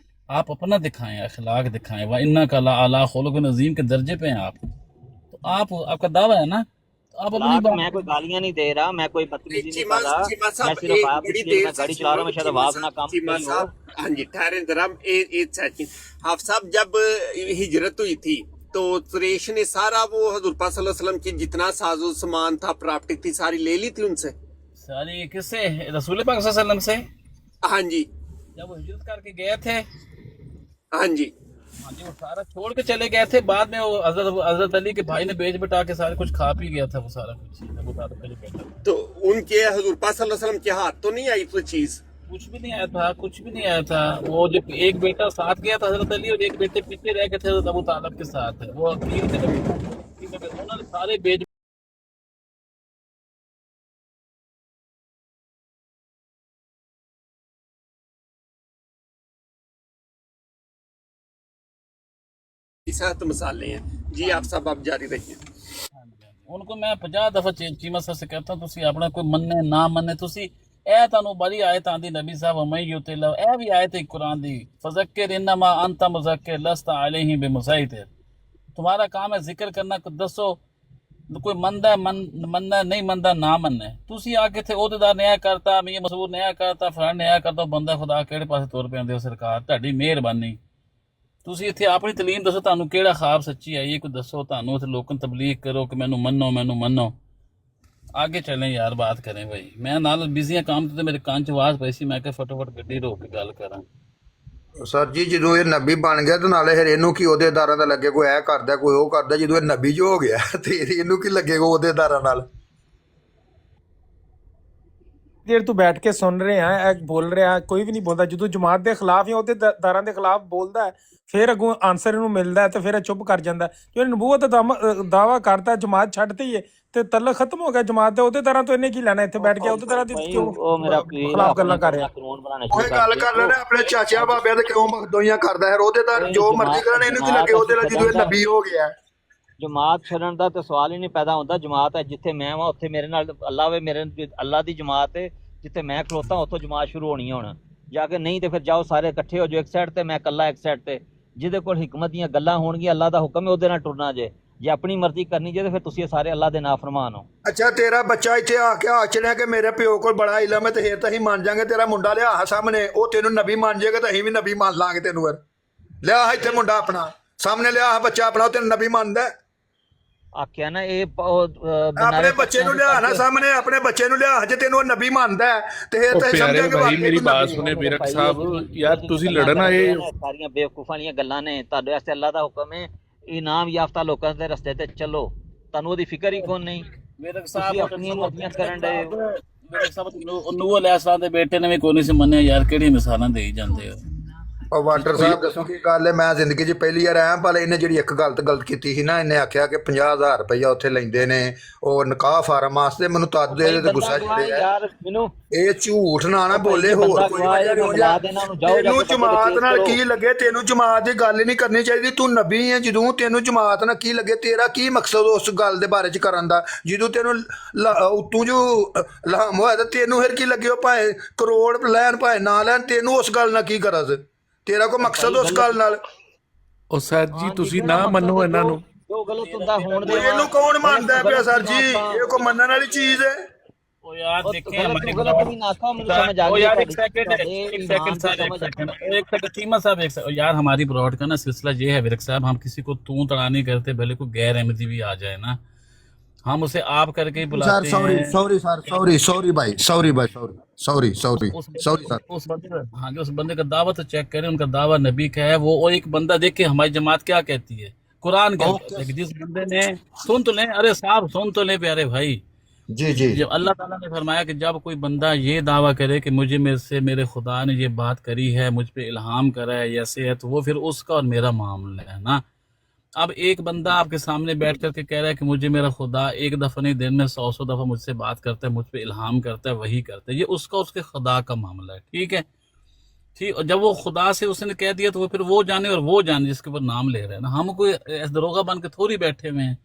आप अपना दिखाएं, अखलाक दिखाएं। व इन्नका लअला खुलुक़िन अज़ीम के दर्जे पे हैं आप, तो आप आपका दावा है ना, तो आप अपनी बात। मैं कोई गालियां नहीं दे रहा, मैं कोई बदतमीजी नहीं कर रहा, मैं सिर्फ आप गाड़ी चला रहा हूं, मैं शायद आवाज ना काम चीमा साहब, हाँ जी ठहरे जरा एक सेकंड। हाफ साहब जब हिजरत हुई थी तो सुरेश ने सारा वो हज़ूर पाक सल्लल्लाहु अलैहि वसल्लम की जितना साजो सामान था, प्रॉपर्टी थी, सारी ले ली थी उनसे। सारी किससे? रसूल पाक सल्लल्लाहु अलैहि वसल्लम से। हाँ जी, जब वो हिजरत करके गए थे, हाँ जी, वो सारा छोड़ के चले गए थे। बाद में वो हजरत अली के भाई ने बेच बटा के सारे कुछ खा पी गया था, वो सारा कुछ। तो उनके हज़ूर पाक सल्लल्लाहु अलैहि वसल्लम के हाथ तो नहीं आई कोई चीज? कुछ भी नहीं आया था, कुछ भी नहीं आया था। वो जो एक बेटा साथ गया था हजरत अली, और एक बेटे पीछे रह गए थे हजरत अबू तालिब के साथ, वो उन्होंने सारे बेच सख्त मसाले हैं। जी आप सब आप जारी रखिए। उनको मैं 50 दफा चीमा साहब से कहता तुसी अपना कोई मन्ने ना मन्ने तुसी ए तानू बड़ी आयत आंदी नबी साहब मैं युतिला ए भी आयत है कुरान दी फज़क्किर इन्नमा अंता मुज़क्किर लस्ता अलैहिम बिमुसैतिर। तुम्हारा काम है जिक्र करना, दसो कोई मंदा मनना नहीं मंदा ना मन्ने। तुसी आके थे ओहदेदार न्याय करता, मियां मसूद न्याय करता, फलान न्याय करता, बंदा खुदा केड़े पासे तुर पैंदे हो सरकार तुहाडी मेहरबानी। ਤੁਸੀਂ ਇੱਥੇ ਆਪਣੀ ਤਲੀਮ ਦੱਸੋ, ਤੁਹਾਨੂੰ ਕਿਹੜਾ ਖਾਬ ਸੱਚੀ ਆਈ ਹੈ, ਕੋਈ ਦੱਸੋ। ਤੁਹਾਨੂੰ ਉੱਥੇ ਲੋਕਾਂ ਨੂੰ ਤਬਲੀਗ ਕਰੋ ਕਿ ਮੈਨੂੰ ਮੰਨੋ। ਆਗੇ ਚੱਲੇ ਯਾਰ, ਬਾਤ ਕਰੇ ਭਾਈ। ਮੈਂ ਨਾਲ ਬਿਜ਼ੀ ਕੰਮ ਤੇ ਮੇਰੇ ਕੰਨ 'ਚ ਆਵਾਜ਼ ਪਈ ਸੀ, ਮੈਂ ਕਿਹਾ ਫਟਾਫਟ ਗੱਡੀ ਰੋਕ ਕੇ ਗੱਲ ਕਰਾਂ। ਸਰ ਜੀ ਜਦੋਂ ਇਹ ਨਬੀ ਬਣ ਗਿਆ ਤੇ ਨਾਲੇ ਫਿਰ ਇਹਨੂੰ ਕੀ ਅਹੁਦੇਦਾਰਾਂ ਦਾ ਲੱਗੇ, ਕੋਈ ਇਹ ਕਰਦਾ ਕੋਈ ਉਹ ਕਰਦਾ। ਜਦੋਂ ਇਹ ਨਬੀ ਜੋ ਹੋ ਗਿਆ ਤੇ ਇਹਨੂੰ ਕੀ ਲੱਗੇਗਾ ਅਹੁਦੇਦਾਰਾਂ ਨਾਲ। ਦੇਰ ਤੂੰ ਬੈਠ ਕੇ ਸੁਣ ਰਿਹਾ, ਇਹ ਬੋਲ ਰਿਹਾ, ਕੋਈ ਵੀ ਨਹੀਂ ਬੋਲਦਾ। ਜਦੋਂ ਜਮਾਤ ਦੇ ਖਿਲਾਫ ਜਾਂ ਅਹੁਦੇਦਾਰਾਂ ਦੇ ਖਿਲਾਫ ਬੋਲਦਾ ਫਿਰ ਅੱਗੋਂ ਆਨਸਰ ਇਹਨੂੰ ਮਿਲਦਾ ਤੇ ਫਿਰ ਇਹ ਚੁੱਪ ਕਰ ਜਾਂਦਾ। ਜੋ ਨਬੂਵਤ ਦਾ ਦਾਵਾ ਕਰਦਾ, ਜਮਾਤ ਛੱਡਤੀ ਹੈ ਤੇ ਤਲਕ ਖਤਮ ਹੋ ਗਿਆ ਜਮਾਤ ਦੇ। ਅਹੁਦੇਦਾਰਾਂ ਤੋਂ ਇਹਨੇ ਕੀ ਲੈਣਾ ਇੱਥੇ ਬੈਠ ਕੇ? ਅਹੁਦੇਦਾਰਾਂ ਦੀ ਕਿਉਂ ਖਿਲਾਫ ਗੱਲਾਂ ਕਰ ਰਿਹਾ? ਕੋਈ ਗੱਲ ਕਰ ਲੈਣਾ ਆਪਣੇ ਚਾਚਿਆਂ ਬਾਬਿਆਂ ਦੇ ਕਿਉਂ ਮਖਦੋਈਆਂ ਕਰਦਾ ਹੈ? ਅਹੁਦੇਦਾਰ ਜੋ ਮਰਜ਼ੀ ਕਰਨ, ਇਹਨੂੰ ਕੀ ਲੱਗੇ ਅਹੁਦੇਦਾਰ ਜਦੋਂ ਇਹ ਨਬੀ ਹੋ ਗਿਆ। ਜਮਾਤ ਛੱਡਣ ਦਾ ਤਾਂ ਸਵਾਲ ਹੀ ਨਹੀਂ ਪੈਦਾ ਹੁੰਦਾ। ਜਮਾਤ ਹੈ ਜਿੱਥੇ ਮੈਂ ਵਾਂ ਉੱਥੇ ਮੇਰੇ ਨਾਲ ਅੱਲਾ ਵੇ, ਮੇਰੇ ਅੱਲਾ ਦੀ ਜਮਾਤ ਹੈ। ਜਿੱਥੇ ਮੈਂ ਖਲੋਤਾ ਉੱਥੋਂ ਜਮਾਤ ਸ਼ੁਰੂ ਹੋਣੀ ਹੁਣ। ਜਾ ਕੇ ਨਹੀਂ ਤੇ ਫਿਰ ਜਾਓ ਸਾਰੇ ਇਕੱਠੇ ਹੋ ਜਾਓ ਇੱਕ ਸਾਈਡ ਤੇ, ਮੈਂ ਇਕੱਲਾ ਇੱਕ ਸਾਈਡ ਤੇ। ਜਿਹਦੇ ਕੋਲ ਹਿਕਮਤ ਦੀਆਂ ਗੱਲਾਂ ਹੋਣਗੀਆਂ, ਅੱਲਾ ਦਾ ਹੁਕਮ ਹੈ, ਉਹਦੇ ਨਾਲ ਟੁਰਨਾ ਜੇ ਆਪਣੀ ਮਰਜ਼ੀ ਕਰਨੀ ਜੇ ਤੇ ਫਿਰ ਤੁਸੀਂ ਸਾਰੇ ਅੱਲਾ ਦੇ ਨਾਫਰਮਾਨ ਹੋ। ਅੱਛਾ ਤੇਰਾ ਬੱਚਾ ਇੱਥੇ ਆ ਕੇ ਆਚਣਿਆ ਕਿ ਮੇਰੇ ਪਿਓ ਕੋਲ ਬੜਾ ਇਲਮ ਹੈ ਤੇ ਫਿਰ ਤਾਂ ਅਸੀਂ ਮੰਨ ਜਾਾਂਗੇ। ਤੇਰਾ ਮੁੰਡਾ ਲਿਆ ਸਾਹਮਣੇ, ਉਹ ਤੈਨੂੰ ਨਬੀ ਮੰਨ ਜਾਏਗਾ ਤਾਂ ਅਸੀਂ ਵੀ ਨਬੀ ਮੰਨ ਲਾਂਗੇ ਤੈਨੂੰ। ਫਿਰ ਲਿਆ ਇੱਥੇ ਮੁੰਡਾ ਆਪਣਾ ਸਾਹਮਣੇ, ਲਿਆ ਬੱਚਾ ਆਪਣਾ, ਉਹ ਤੈਨੂੰ ਨਬੀ ਮੰਨਦਾ। ਆਖਿਆ ਨਾ ਇਹ ਆਪਣੇ ਬੱਚੇ ਨੂੰ ਲਿਆ ਨਾ ਸਾਹਮਣੇ, ਆਪਣੇ ਬੱਚੇ ਨੂੰ ਲਿਆ ਜੇ ਤੈਨੂੰ ਨਬੀ ਮੰਨਦਾ ਤੇ ਫਿਰ ਤਾਂ ਸਮਝਾਂਗੇ। ਭਾਈ ਮੇਰੀ ਬਾਤ ਸੁਣੇ ਬੇਰਕ ਸਾਹਿਬ, ਯਾਰ ਤੁਸੀਂ ਲੜਨ ਆਏ ਸਾਰੀਆਂ ਬੇਵਕੂਫਾਂ ਦੀਆਂ ਗੱਲਾਂ ਨੇ। ਤੁਹਾਡੇ ਵਾਸਤੇ ਅੱਲਾ ਦਾ ਹੁਕਮ ਹੈ ਇਨਾਮ ਯਾਫਤਾ ਲੋਕਾਂ ਦੇ ਰਸਤੇ ਤੇ ਚੱਲੋ, ਤੁਹਾਨੂੰ ਉਹਦੀ ਫਿਕਰ ਹੀ ਕੋਈ ਨਹੀਂ। ਬੇਰਕ ਸਾਹਿਬ ਆਪਣੀਆਂ ਮਰਜ਼ੀਆਂ ਕਰਨ ਦੇ। ਬੇਰਕ ਸਾਹਿਬ ਨੂਹ ਅਲੈਹਿਸਲਾਮ ਦੇ ਬੇਟੇ ਨੇ ਵੀ ਕੋਈ ਨਹੀਂ ਸੀ ਮੰਨਿਆ ਯਾਰ, ਕਿਹੜੀ ਮਿਸਾਲਾਂ ਦੇਈ ਜਾਂਦੇ ਹੋ। ਉਹ ਵਾਟਰ ਸਾਹਿਬ ਦੱਸੋ ਕੀ ਗੱਲ ਹੈ? ਮੈਂ ਜ਼ਿੰਦਗੀ 'ਚ ਪਹਿਲੀ ਵਾਰ ਆਇਆ, ਪਰ ਇਹਨੇ ਜਿਹੜੀ ਇੱਕ ਗਲਤ ਕੀਤੀ ਸੀ ਨਾ, ਇਹਨੇ ਆਖਿਆ ਕਿ 50,000 ਰੁਪਈਆ ਉੱਥੇ ਲੈਂਦੇ ਨੇ ਉਹ ਨਿਕਾਹ ਫਾਰਮ ਵਾਸਤੇ। ਮੈਨੂੰ ਤਦ ਦੇ ਤੇ ਗੁੱਸਾ ਚੜਿਆ। ਇਹ ਝੂਠ ਨਾ ਬੋਲੇ, ਹੋਰ ਕੋਈ ਵਜ੍ਹਾ ਨਹੀਂ। ਤੈਨੂੰ ਜਮਾਤ ਨਾਲ ਕੀ ਲੱਗੇ? ਤੈਨੂੰ ਜਮਾਤ ਦੀ ਗੱਲ ਹੀ ਨਹੀਂ ਕਰਨੀ ਚਾਹੀਦੀ। ਤੂੰ ਨਬੀ ਹੈ, ਜਦੋਂ ਤੈਨੂੰ ਜਮਾਤ ਨਾਲ ਕੀ ਲੱਗੇ? ਤੇਰਾ ਕੀ ਮਕਸਦ ਉਸ ਗੱਲ ਦੇ ਬਾਰੇ 'ਚ ਕਰਨ ਦਾ? ਜਦੋਂ ਤੈਨੂੰ ਉਤੋਂ ਜੋ ਲਹਾਮ ਹੋਇਆ ਤਾਂ ਤੈਨੂੰ ਫਿਰ ਕੀ ਲੱਗੇ? ਉਹ ਭਾਵੇਂ ਕਰੋੜ ਲੈਣ ਭਾਵੇਂ ਨਾ ਲੈਣ, ਤੈਨੂੰ ਉਸ ਗੱਲ ਨਾਲ ਕੀ ਕਰਜ਼? ਤੇਰਾ ਕੋਈ ਮਕਸਦ ਉਸ ਗੱਲ ਨਾਲ? ਉਹ ਸਰ ਜੀ ਤੁਸੀਂ ਨਾ ਮੰਨੋ ਇਹਨਾਂ ਨੂੰ। ਜੋ ਗਲਤ ਹੁੰਦਾ ਹੋਣ ਦੇ। ਇਹਨੂੰ ਕੌਣ ਮੰਨਦਾ ਪਿਆ ਸਰ ਜੀ? ਇਹ ਕੋਈ ਮੰਨਣ ਵਾਲੀ ਚੀਜ਼ ਹੈ? ओ यार देखें हमारी कीमत साहब यार हमारी ब्रॉड का ना सिलसिला ये है विरक साहब, हम किसी को तू तड़ा नहीं करते, भले कोई गैर अहमदी भी आ जाए ना, हम उसे आप करके ही बुलाते हैं। सॉरी भाई सर। हाँ उस बंदे का दावा तो चेक करें, उनका दावा नबी का है। वो एक बंदा देखिए हमारी जमात क्या कहती है, कुरान कहता है। जिस बंदे ने सुन तो लें, अरे साहब सुन तो लें प्यारे भाई जी जी, जब अल्लाह ताला ने फरमाया कि जब कोई बंदा ये दावा करे कि मुझे मेरे से मेरे खुदा ने ये बात करी है, मुझ पे इल्हाम करा है, ऐसे है, तो वो फिर उसका और मेरा मामला है ना। अब एक बंदा आपके सामने बैठ करके कह रहा है कि मुझे मेरा खुदा एक दफ़ा नहीं दिन में 100 दफ़ा मुझसे बात करता है, मुझ पे इल्हाम करता है, वही करता है, ये उसका उसके खुदा का मामला है। ठीक है ठीक। और जब वो खुदा से उसने कह दिया तो वो फिर वो जाने और वो जाने जिसके ऊपर नाम ले रहे हैं ना। हम कोई दरोगा बन के थोड़ी बैठे हुए हैं।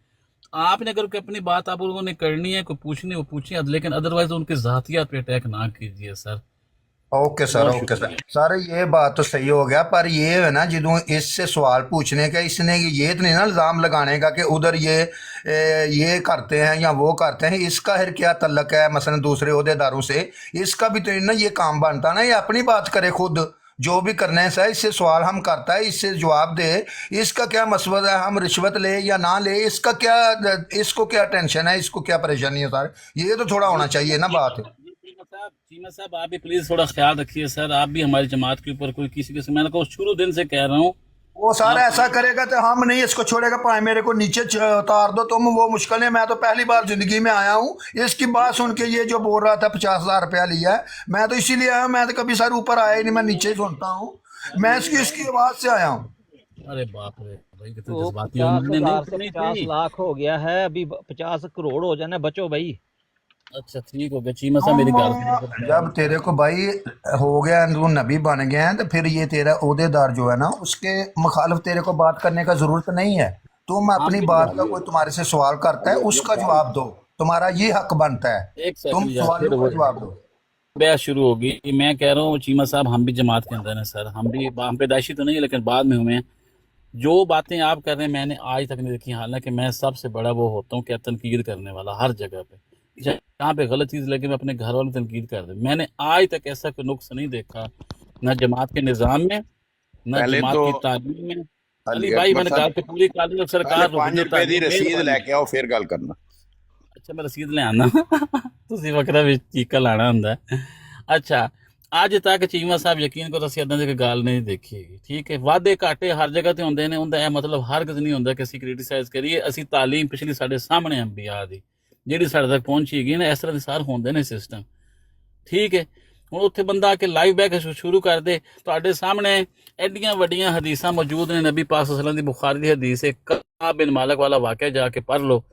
आपने अगर अपनी बात आप लोगों ने करनी है, कोई पूछनी वो पूछिए, लेकिन अदरवाइज उनकी ज़ातियात पे अटैक ना कीजिए सर। ओके सर सर ये बात तो सही हो गया, पर ये है ना जो इससे सवाल पूछने का, इसने ये तो नहीं ना इल्ज़ाम लगाने का कि उधर ये करते हैं या वो करते हैं, इसका फिर क्या तल्लक है मसलन दूसरे ओहदेदारों से? इसका भी तो ना ये काम बनता ना, ये अपनी बात करे खुद, जो भी करने से इससे सवाल हम करता है, इससे जवाब दे। इसका क्या मसला है, हम रिश्वत ले या ना ले, इसका क्या, इसको क्या टेंशन है, इसको क्या परेशानी है सर? ये तो थोड़ा होना चाहिए ना बात। चीमा साहब आप भी प्लीज थोड़ा ख्याल रखिए सर, आप भी हमारी जमात के ऊपर कोई किसी के, मैंने कहा शुरू दिन से कह रहा हूँ, वो सारा ऐसा करेगा तो हम नहीं इसको छोड़ेगा, पाए मेरे को नीचे उतार दो तुम, वो मुश्किल है। मैं तो पहली बार जिंदगी में आया हूँ, इसकी बात सुन के ये जो बोल रहा था 50,000 रुपया लिया है, मैं तो इसीलिए आया हूँ, मैं तो कभी सर ऊपर आया ही नहीं, मैं नीचे ही सुनता हूँ, मैं इसकी आवाज से आया हूँ। अरे बाप रे भाई, तो 50 लाख हो गया है, अभी 50 करोड़ हो जाना, बचो भाई। अच्छा ठीक हो गया चीमा साहब मेरी गल सुनो। जब तेरे को भाई हो गया, तू नबी बन गया है, तो फिर ये तेरा ओहदेदार जो है ना, उसके मुखालिफ तेरे को बात करने का जरूरत नहीं है। तुम हम अपनी भी बात का कोई तुम्हारे से सवाल करता है, उसका जवाब दो, तुम्हारा ये हक बनता है, एक तुम सेकंड यार सवालों फिर का जवाब दो। बहस शुरू होगी। मैं कह रहा हूँ चीमा साहब हम भी जमात के अंदर हैं सर, हम पैदाइशी तो नहीं है लेकिन बाद में हुए हैं। जो बातें आप कर रहे हैं मैंने आज तक नहीं देखी, हालांकि मैं सबसे बड़ा वो होता हूँ क्या तनकीद करने वाला हर जगह पे, जहाँ पे गलत चीज़ लगे मैं अपने घर वालों तनकीद कर दूँ। मैंने आज तक ऐसा कोई नुक्स नहीं देखा ना जमात के निज़ाम में ना पहले जमात तो की तालीम में। अली अली भाई अकबर मैंने साहब कहा कि पूरी काली सरकार पहले 5 रुपए की रसीद लेके आओ फिर गल करना। अच्छा मैं रसीद ले आना ਤੁਸੀਂ ਵਕਰਾ ਵਿੱਚ ਚੀਕਾ ਲਾਣਾ ਹੁੰਦਾ ਅੱਛਾ ਅੱਜ ਤੱਕ ਚੀਮਾ ਸਾਹਿਬ ਯਕੀਨ ਕਰੋ ਅਸੀਂ ਇਦਾਂ ਦੀ ਕੋਈ ਗੱਲ ਨਹੀਂ ਦੇਖੀ ਹੈਗੀ ਠੀਕ ਹੈ ਵਾਧੇ ਘਾਟੇ ਹਰ ਜਗ੍ਹਾ ਤੇ ਹੁੰਦੇ ਨੇ ਉਹਦਾ ਇਹ ਮਤਲਬ ਹਰ ਕਿਤੇ ਨਹੀਂ ਹੁੰਦਾ ਕਿ ਅਸੀਂ ਕ੍ਰਿਟਿਸਾਈਜ਼ ਕਰੀਏ ਅਸੀਂ ਤਾਲੀਮ ਪਿਛਲੀ ਸਾਡੇ ਸਾਹਮਣੇ ਅੰਬੀਆ ਦੀ ਜਿਹੜੀ ਸਾਡੇ ਤੱਕ ਪਹੁੰਚੀ ਹੈਗੀ ਨਾ ਇਸ ਤਰ੍ਹਾਂ ਦੇ ਸਾਰ ਹੁੰਦੇ ਨੇ ਸਿਸਟਮ ਠੀਕ ਹੈ ਹੁਣ ਉੱਥੇ ਬੰਦਾ ਆ ਕੇ ਲਾਈਵ ਬੈਕ ਸ਼ੁਰੂ ਕਰ ਦੇ ਤੁਹਾਡੇ ਸਾਹਮਣੇ ਐਡੀਆਂ ਵੱਡੀਆਂ ਹਦੀਸਾਂ ਮੌਜੂਦ ਨੇ ਨਬੀ ਪਾਕ ਸੱਲੱਲਾਹੁ ਅਲੈहि ਵਸੱਲਮ ਦੀ ਬੁਖਾਰੀ ਦੀ ਹਦੀਸ ਹੈ ਕਾਬ ਬਿਨ ਮਾਲਕ ਵਾਲਾ ਵਾਕਿਆ ਜਾ ਕੇ ਪੜ੍ਹ ਲਓ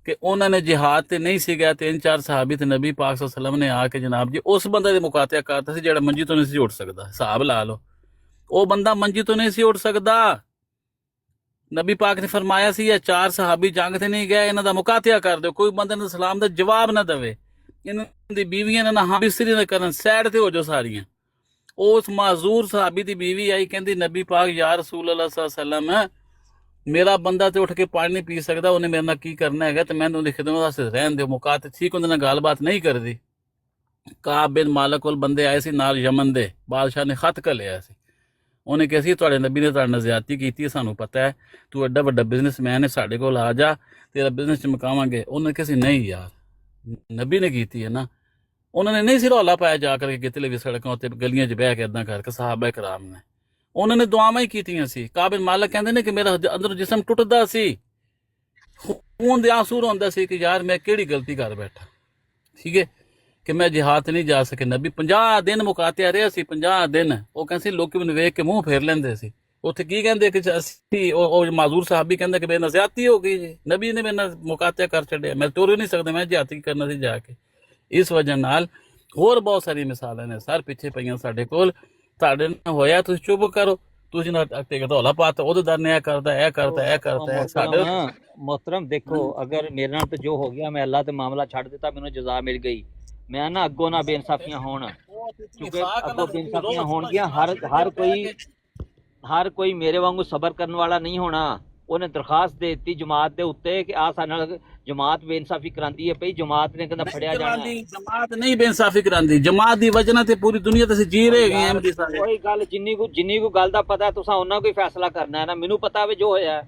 ਕਿ ਉਹਨਾਂ ਨੇ ਜਿਹਾਦ ਤੇ ਨਹੀਂ ਸੀ ਗਿਆ 3-4 ਸਹਾਬੀ ਤੇ ਨਬੀ ਪਾਕ ਸੱਲੱਲਾਹੁ ਅਲੈहि ਵਸੱਲਮ ਨੇ ਆ ਕੇ ਜਨਾਬ ਜੀ ਉਸ ਬੰਦੇ ਦੇ ਮੁਕਾਤਿਆ ਕਰਤਾ ਸੀ ਜਿਹੜਾ ਮੰਜੀ ਤੋਂ ਨਹੀਂ ਸੀ ਉੱਠ ਸਕਦਾ ਹਿਸਾਬ ਲਾ ਲਓ ਉਹ ਬੰਦਾ ਮੰਜੀ ਤੋਂ ਨਹੀਂ ਸੀ ਉੱਠ ਸਕਦਾ ਨਬੀ ਪਾਕ ਨੇ ਫਰਮਾਇਆ ਸੀ ਇਹ 4 ਸਹਾਬੀ ਜੰਗ ਤੇ ਨਹੀਂ ਗਏ ਇਹਨਾਂ ਦਾ ਮੁਕਾਤਿਆ ਕਰ ਦਿਓ ਕੋਈ ਬੰਦੇ ਨੂੰ ਸਲਾਮ ਦਾ ਜਵਾਬ ਨਾ ਦੇਵੇ ਇਹਨਾਂ ਦੀ ਬੀਵੀਆਂ ਨਾ ਹਾਂ ਬਿਸਰੀ ਨਾ ਕਰਨ ਸਾਈਡ ਤੇ ਹੋ ਜਾਓ ਸਾਰੀਆਂ ਉਸ ਮਾਜ਼ੂਰ ਸਹਾਬੀ ਦੀ ਬੀਵੀ ਆਈ ਕਹਿੰਦੀ ਨਬੀ ਪਾਕ ਯਾ ਰਸੂਲ ਅੱਲਾਹ ਸੱਲੱਲਾਹੁ ਅਲੈहि ਵਸੱਲਮ ਮੇਰਾ ਬੰਦਾ ਤੇ ਉੱਠ ਕੇ ਪਾਣੀ ਨਹੀਂ ਪੀ ਸਕਦਾ ਉਹਨੇ ਮੇਰੇ ਨਾਲ ਕੀ ਕਰਨਾ ਹੈਗਾ ਤੇ ਮੈਨੂੰ ਉਹਦੀ ਖਿਦਮਤ ਵਾਸਤੇ ਰਹਿਣ ਦਿਓ ਮੁਕਾਤ ਠੀਕ ਉਹਦੇ ਨਾਲ ਗੱਲਬਾਤ ਨਹੀਂ ਕਰਦੀ ਕਾਬ ਬਿਨ ਮਾਲਕ ਕੋਲ ਬੰਦੇ ਆਏ ਸੀ ਨਾਲ ਯਮਨ ਦੇ ਬਾਦਸ਼ਾਹ ਨੇ ਖਤ ਘੱਲਿਆ ਸੀ ਉਹਨੇ ਕਿਹਾ ਸੀ ਤੁਹਾਡੇ ਨਬੀ ਨੇ ਤੁਹਾਡੇ ਨਾਲ ਜ਼ਿਆਦਤੀ ਕੀਤੀ ਸਾਨੂੰ ਪਤਾ ਹੈ ਤੂੰ ਐਡਾ ਵੱਡਾ ਬਿਜ਼ਨਸਮੈਨ ਹੈ ਸਾਡੇ ਕੋਲ ਆ ਜਾ ਤੇਰਾ ਬਿਜ਼ਨਸ ਚਮਕਾਵਾਂਗੇ ਉਹਨੇ ਕਿਹਾ ਸੀ ਨਹੀਂ ਯਾਰ ਨਬੀ ਨੇ ਕੀਤੀ ਹੈ ਨਾ ਉਹਨਾਂ ਨੇ ਨਹੀਂ ਸੀ ਰੌਲਾ ਪਾਇਆ ਜਾ ਕਰਕੇ ਕਿਤੇ ਵੀ ਸੜਕਾਂ ਉੱਤੇ ਗਲੀਆਂ 'ਚ ਬਹਿ ਕੇ ਇੱਦਾਂ ਕਰਕੇ ਸਹਾਬਾ ਇਕਰਾਮ ਨੇ ਉਹਨਾਂ ਨੇ ਦੁਆਵਾਂ ਹੀ ਕੀਤੀਆਂ ਸੀ ਕਾਬਿਲ ਮਾਲਕ ਕਹਿੰਦੇ ਨੇ ਕਿ ਮੇਰਾ ਅੰਦਰੋਂ ਜਿਸਮ ਟੁੱਟਦਾ ਸੀ ਖੂਨ ਦੇ ਆਂਸੂ ਹੁੰਦਾ ਸੀ ਕਿ ਯਾਰ ਮੈਂ ਕਿਹੜੀ ਗਲਤੀ ਕਰ ਬੈਠਾ ਠੀਕ ਹੈ ਕਿ ਮੈਂ ਜਿਹਾਦ ਨਹੀਂ ਜਾ ਸਕੇ ਨਬੀ 50 ਦਿਨ ਮੁਕਾਤਿਆ ਰਿਹਾ ਸੀ 50 ਦਿਨ ਉਹ ਕਹਿੰਦੇ ਸੀ ਲੋਕੀ ਮੈਨੂੰ ਵੇਖ ਕੇ ਮੂੰਹ ਫੇਰ ਲੈਂਦੇ ਸੀ ਉੱਥੇ ਕੀ ਕਹਿੰਦੇ ਕਿ ਅਸੀਂ ਉਹ ਮਾਜ਼ੂਰ ਸਾਹਬੀ ਕਹਿੰਦੇ ਕਿ ਮੇਰੇ ਨਾਲ ਜ਼ਿਆਦਤੀ ਹੋ ਗਈ ਜੀ ਨਬੀ ਨੇ ਮੇਰੇ ਨਾਲ ਮੁਕਾਤਿਆ ਕਰ ਛੱਡਿਆ ਮੈਂ ਤੁਰ ਹੀ ਨਹੀਂ ਸਕਦਾ ਮੈਂ ਜਿਹਾਦ ਕਰਨਾ ਸੀ ਜਾ ਕੇ ਇਸ ਵਜ੍ਹਾ ਨਾਲ ਹੋਰ ਬਹੁਤ ਸਾਰੀ ਮਿਸਾਲਾਂ ਨੇ ਸਰ ਪਿੱਛੇ ਪਈਆਂ ਸਾਡੇ ਕੋਲ ਤੁਹਾਡੇ ਨਾਲ ਹੋਇਆ ਤੁਸੀਂ ਚੁੱਪ ਕਰੋ ਤੁਸੀਂ ਨਾ ਟਿਕ ਧੌਲਾ ਪਾਤਾ ਉਹਦੇ ਦਰ ਨੇ ਇਹ ਕਰਦਾ ਸਾਡੇ मोहतरम देखो अगर मेरे नाल तो जो हो गया मैं अल्लाह ते मामला छड़ दिता मैनू जजा मिल गई मैं ना अगों ना बेइंसाफियां होण क्योंकि अगों बेइंसाफियां होणगियां हर कोई मेरे वांगू सबर करने वाला नहीं होना ਉਹਨੇ ਦਰਖਾਸਤ ਦੇ ਦਿੱਤੀ ਜਮਾਤ ਦੇ ਉੱਤੇ ਕਿ ਆ ਸਾਡੇ ਨਾਲ ਜਮਾਤ ਬੇਇਨਸਾਫੀ ਕਰਾਂਦੀ ਹੈ ਪਈ ਜਮਾਤ ਨੇ ਕਹਿੰਦਾ ਫੜਿਆ ਜਾਣਾ ਜਮਾਤ ਨਹੀਂ ਬੇਇਨਸਾਫੀ ਕਰਾਂਦੀ ਜਮਾਤ ਦੀ ਵਜ੍ਹਾ ਨਾਲ ਤੇ ਪੂਰੀ ਦੁਨੀਆ ਤੇ ਅਸੀਂ ਜੀ ਰਹੇ ਹੈਗੇ ਅਹਿਮਦੀ ਸਾਰੇ ਕੋਈ ਗੱਲ ਜਿੰਨੀ ਕੋ ਗੱਲ ਦਾ ਪਤਾ ਤੁਸੀਂ ਉਹਨਾਂ ਕੋਈ ਫੈਸਲਾ ਕਰਨਾ ਹੈ ਨਾ ਮੈਨੂੰ ਪਤਾ ਵੇ ਜੋ ਹੋਇਆ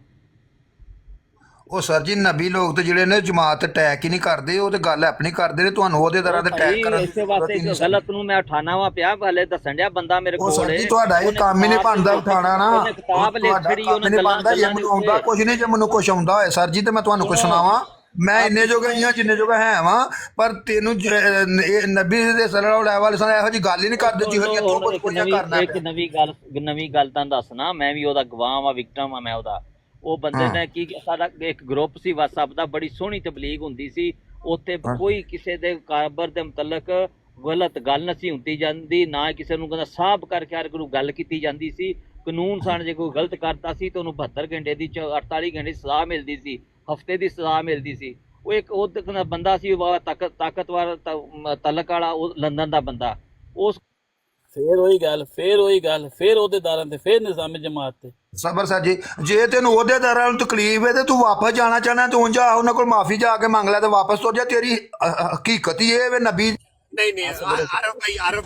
ਉਹ ਸਰ ਜੀ ਨਬੀ ਲੋਕ ਤੇ ਜਿਹੜੇ ਨੇ ਜਮਾਤ ਅਟੈਕ ਹੀ ਨਹੀਂ ਕਰਦੇ ਉਹ ਤੇ ਗੱਲ ਆਪਣੀ ਕਰਦੇ ਨੇ ਤੁਹਾਨੂੰ ਉਹਦੇ ਤਰ੍ਹਾਂ ਦੇ ਅਟੈਕ ਕਰਨ ਇਸੇ ਵਾਸਤੇ ਗਲਤ ਨੂੰ ਮੈਂ ਉਠਾਣਾ ਵਾ ਪਿਆ ਹਲੇ ਦੱਸਣ ਡਿਆ ਬੰਦਾ ਮੇਰੇ ਕੋਲ ਸਰ ਜੀ ਤੁਹਾਡਾ ਇਹ ਕੰਮ ਹੀ ਨਹੀਂ ਬਣਦਾ ਉਠਾਣਾ ਨਾ ਕਿਤਾਬ ਲਿਖ ਛੜੀ ਉਹਨੇ ਬਣਦਾ ਜੇ ਮੈਨੂੰ ਆਉਂਦਾ ਕੁਝ ਨਹੀਂ ਜੇ ਮੈਨੂੰ ਕੁਝ ਆਉਂਦਾ ਹੋਏ ਸਰ ਜੀ ਤੇ ਮੈਂ ਤੁਹਾਨੂੰ ਕੁਝ ਸੁਣਾਵਾਂ ਮੈਂ ਇੰਨੇ ਜੋਗਾ ਹੀ ਹਾਂ ਜਿੰਨੇ ਜੋਗਾ ਹੈ ਵਾਂ ਪਰ ਤੈਨੂੰ ਨਬੀ ਦੇ ਸੱਲੱਲਾਹੁ ਅਲੈਹਿ ਵਸੱਲਮ ਇਹੋ ਜੀ ਗੱਲ ਹੀ ਨਹੀਂ ਕਰਦੇ ਜਿਹੋ ਜਿਹਾ ਤੂੰ ਕੁਝ ਕਰਨਾ ਇੱਕ ਨਵੀਂ ਗੱਲ ਤਾਂ ਦੱਸਣਾ ਮੈਂ ਵੀ ਉਹਦਾ ਗਵਾਹ ਵਾਂ ਵਿਕਟਮ ਵਾਂ ਮੈਂ ਉਹਦਾ ਉਹ ਬੰਦੇ ਨੇ ਕੀ ਸਾਡਾ ਇੱਕ ਗਰੁੱਪ ਸੀ WhatsApp ਦਾ ਬੜੀ ਸੋਹਣੀ ਤਬਲੀਗ ਹੁੰਦੀ ਸੀ ਉੱਥੇ ਕੋਈ ਕਿਸੇ ਦੇ ਕਾਬਰ ਦੇ ਮੁਤਲਕ ਗਲਤ ਗੱਲ ਨਹੀਂ ਹੁੰਦੀ ਜਾਂਦੀ ਨਾ ਕਿਸੇ ਨੂੰ ਕਹਿੰਦਾ ਸਾਫ਼ ਕਰਕੇ ਹਰ ਕੋਈ ਗੱਲ ਕੀਤੀ ਜਾਂਦੀ ਸੀ ਕਾਨੂੰਨ ਸਾਨ ਜੇ ਕੋਈ ਗਲਤ ਕਰਤਾ ਸੀ ਤਾਂ ਉਹਨੂੰ 72 ਘੰਟੇ ਦੀ 48 ਘੰਟੇ ਦੀ ਸਜ਼ਾ ਮਿਲਦੀ ਸੀ ਹਫਤੇ ਦੀ ਸਜ਼ਾ ਮਿਲਦੀ ਸੀ ਉਹ ਇੱਕ ਉਹ ਬੰਦਾ ਸੀ ਤਾਕਤਵਰ ਤਲਕ ਵਾਲਾ ਉਹ ਲੰਦਨ ਦਾ ਬੰਦਾ ਉਸ ਫੇਰ ਉਹੀ ਗੱਲ ਫੇਰ ਉਹਦੇਦਾਰਾਂ ਤੇ ਫੇਰ ਨਿਜ਼ਾਮ ਜਮਾਤ ਤੇ ਸਬਰ ਸਰ ਜੀ ਜੇ ਤੈਨੂੰ ਉਹਦੇਦਾਰਾਂ ਨੂੰ ਤਕਲੀਫ ਹੈ ਤੇ ਤੂੰ ਵਾਪਸ ਜਾਣਾ ਚਾਹਨਾ ਤੂੰ ਜਾ ਉਹਨਾਂ ਕੋਲ ਮਾਫੀ ਜਾ ਕੇ ਮੰਗ ਲੈ ਤੇ ਵਾਪਸ ਤੁਰ ਜਾ ਤੇਰੀ ਹਕੀਕਤ ही है वे नबी नहीं अरब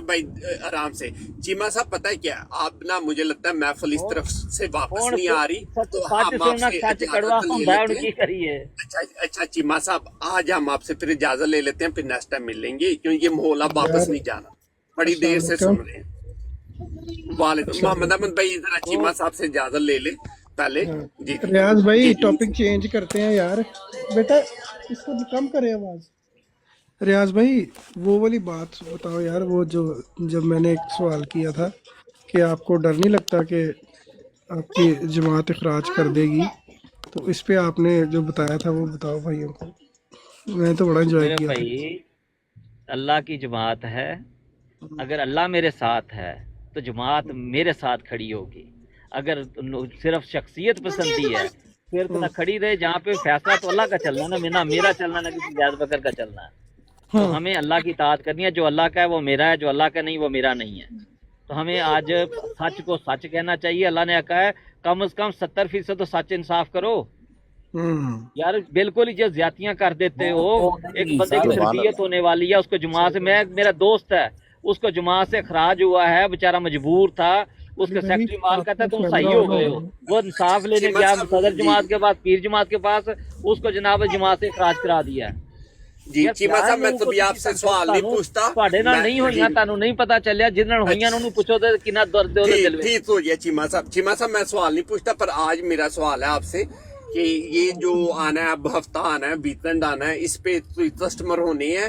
भाई आराम से चीमा साहब पता है क्या आप ना मुझे लगता है महफिल इस तरफ से वापस नहीं आ रही तो अच्छा चीमा साहब आज हम आपसे फिर इजाजत ले लेते हैं फिर नेक्स्ट टाइम मिलेंगे क्योंकि ये माहौल आप वापस नहीं जाना बड़ी देर से सुन रहे हैं वालेकुम मोहम्मद अहमद भाई जरा चीमा साहब से इजाजत ले ले पहले जी रियाज भाई टॉपिक चेंज करते हैं यार बेटा इसको कम करे आवाज रियाज भाई वो वाली बात बताओ यार वो जो जब मैंने एक सवाल किया था कि आपको डर नहीं लगता कि आपकी जमात इखराज कर देगी तो इस पे आपने जो बताया था वो बताओ भाइयों को میں تو بڑا انجوائے میرے کیا تھا۔ بھائی اللہ کی جماعت ہے، اگر اللہ میرے ساتھ ہے تو جماعت میرے ساتھ کھڑی ہوگی، اگر صرف شخصیت پسندی ہے پھر تو نہ کھڑی رہے، جہاں پہ فیصلہ تو اللہ کا چلنا ہے نا، میرا چلنا نہ کسی جائز بکر کا چلنا ہے۔ تو ہمیں اللہ کی اطاعت کرنی ہے، جو اللہ کا ہے وہ میرا ہے، جو اللہ کا نہیں وہ میرا نہیں ہے۔ تو ہمیں آج سچ کو سچ کہنا چاہیے، اللہ نے کہا ہے کم از کم 70% تو سچ انصاف کرو یار، بالکل ہی جو زیادتیاں کر دیتے ہو، ایک بندے کی تربیت ہونے والی ہے، اس کو جماعت سے، میرا دوست ہے، اس کو جماعت سے اخراج ہوا ہے، بیچارہ مجبور تھا، اس کا سیکٹری مال کہتا ہے تم صحیح ہو گئے ہو، وہ انصاف لینے گیا صدر جماعت کے پاس، پیر جماعت کے پاس، اس کو جناب جماعت سے اخراج کرا دیا ہے۔ جی چیما صاحب میں تو بھی آپ سے سوال نہیں پوچھتا، تواڈے نال نہیں ہوئیاں، تانوں نہیں پتا چلیا، جن نال ہوئیاں انہوں پوچھو تے کنا درد ہے دل وچ۔ ٹھیک ہو گیا چیما صاحب میں سوال نہیں پوچھتا، پر آج میرا سوال ہے آپ سے کہ یہ جو آنا ہے اب ہفتہ آنا ہے، ویکینڈ آنا ہے، اس پہ کوئی کسٹمر ہونے ہیں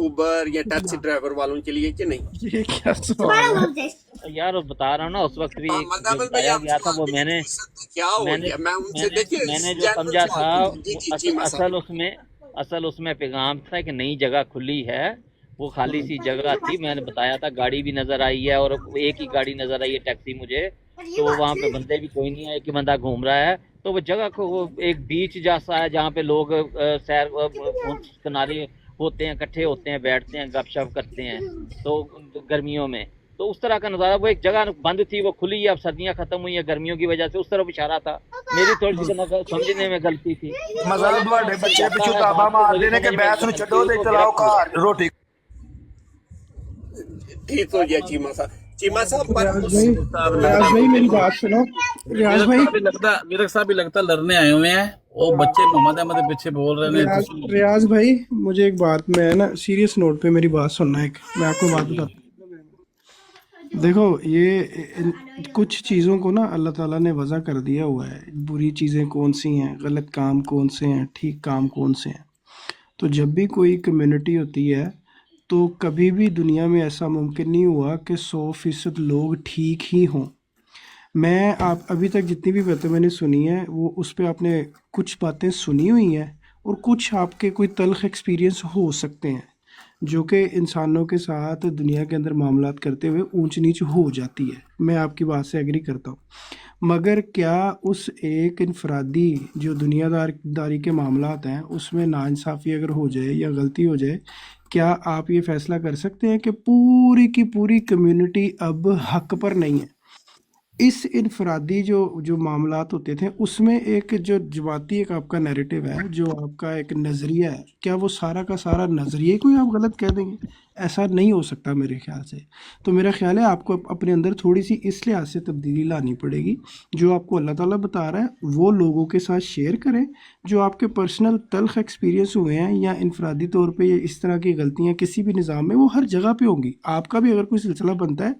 اوبر یا ٹیکسی ڈرائیور والوں کے لیے کہ نہیں؟ یہ کیا سوال ہے؟ یار بتا رہا ہوں نا، اس وقت بھی جو بتایا گیا تھا وہ میں نے جو سمجھا تھا، اصل اس میں پیغام تھا کہ نئی جگہ کھلی ہے، وہ خالی سی جگہ تھی، میں نے بتایا تھا، گاڑی بھی نظر آئی ہے اور ایک ہی گاڑی نظر آئی ہے ٹیکسی مجھے، تو وہاں پہ بندے بھی کوئی نہیں ہے، ایک ہی بندہ گھوم رہا ہے، تو وہ جگہ کو وہ ایک بیچ جیسا ہے جہاں پہ لوگ سیر کنارے ہوتے ہیں، اکٹھے ہوتے ہیں، بیٹھتے ہیں، گپ شپ کرتے ہیں، تو گرمیوں میں تو اس طرح کا نظارہ، وہ ایک جگہ بند تھی، وہ کھلی ہے، اب سردیاں ختم ہوئی ہیں، گرمیوں کی وجہ سے اس طرف اشارہ تھا، میری تھوڑی سی سمجھنے میں غلطی تھی۔ مزل تواڈے بچے پچھو تابا مارਦੇ ਨੇ ਕਿ ਬੈਸ ਨੂੰ ਛੱਡੋ ਤੇ ਚਲਾਓ ਘਰ ਰੋਟੀ۔ ٹھیک ہو گیا چیما صاحب پر ریاض بھائی میری بات سنو، ریاض بھائی میرے صاحب بھی لگتا لڑنے آئے ہوئے ہیں، وہ بچے محمد احمد کے پیچھے بول رہے ہیں۔ ریاض بھائی مجھے ایک بات، میں نا سیریس نوٹ پہ میری بات سننا، ایک میں آپ کو بات بتاتا ہوں۔ دیکھو یہ کچھ چیزوں کو نا اللہ تعالیٰ نے وضع کر دیا ہوا ہے، بری چیزیں کون سی ہیں، غلط کام کون سے ہیں، ٹھیک کام کون سے ہیں۔ تو جب بھی کوئی کمیونٹی ہوتی ہے تو کبھی بھی دنیا میں ایسا ممکن نہیں ہوا کہ 100% لوگ ٹھیک ہی ہوں۔ میں آپ ابھی تک جتنی بھی باتیں میں نے سنی ہیں، وہ اس پہ آپ نے کچھ باتیں سنی ہوئی ہیں اور کچھ آپ کے کوئی تلخ ایکسپیرینس ہو سکتے ہیں جو کہ انسانوں کے ساتھ دنیا کے اندر معاملات کرتے ہوئے اونچ نیچ ہو جاتی ہے، میں آپ کی بات سے ایگری کرتا ہوں، مگر کیا اس ایک انفرادی جو دنیا داری کے معاملات ہیں اس میں ناانصافی اگر ہو جائے یا غلطی ہو جائے، کیا آپ یہ فیصلہ کر سکتے ہیں کہ پوری کی پوری کمیونٹی اب حق پر نہیں ہے؟ اس انفرادی جو معاملات ہوتے تھے اس میں ایک جو جماعتی ایک آپ کا نیریٹو ہے، جو آپ کا ایک نظریہ ہے، کیا وہ سارا کا سارا نظریہ کوئی آپ غلط کہہ دیں گے؟ ایسا نہیں ہو سکتا میرے خیال سے۔ تو میرا خیال ہے آپ کو اپنے اندر تھوڑی سی اس لحاظ سے تبدیلی لانی پڑے گی، جو آپ کو اللہ تعالیٰ بتا رہا ہے وہ لوگوں کے ساتھ شیئر کریں، جو آپ کے پرسنل تلخ ایکسپیرینس ہوئے ہیں یا انفرادی طور پہ یا اس طرح کی غلطیاں کسی بھی نظام میں، وہ ہر جگہ پہ ہوں گی۔ آپ کا بھی اگر کوئی سلسلہ بنتا ہے،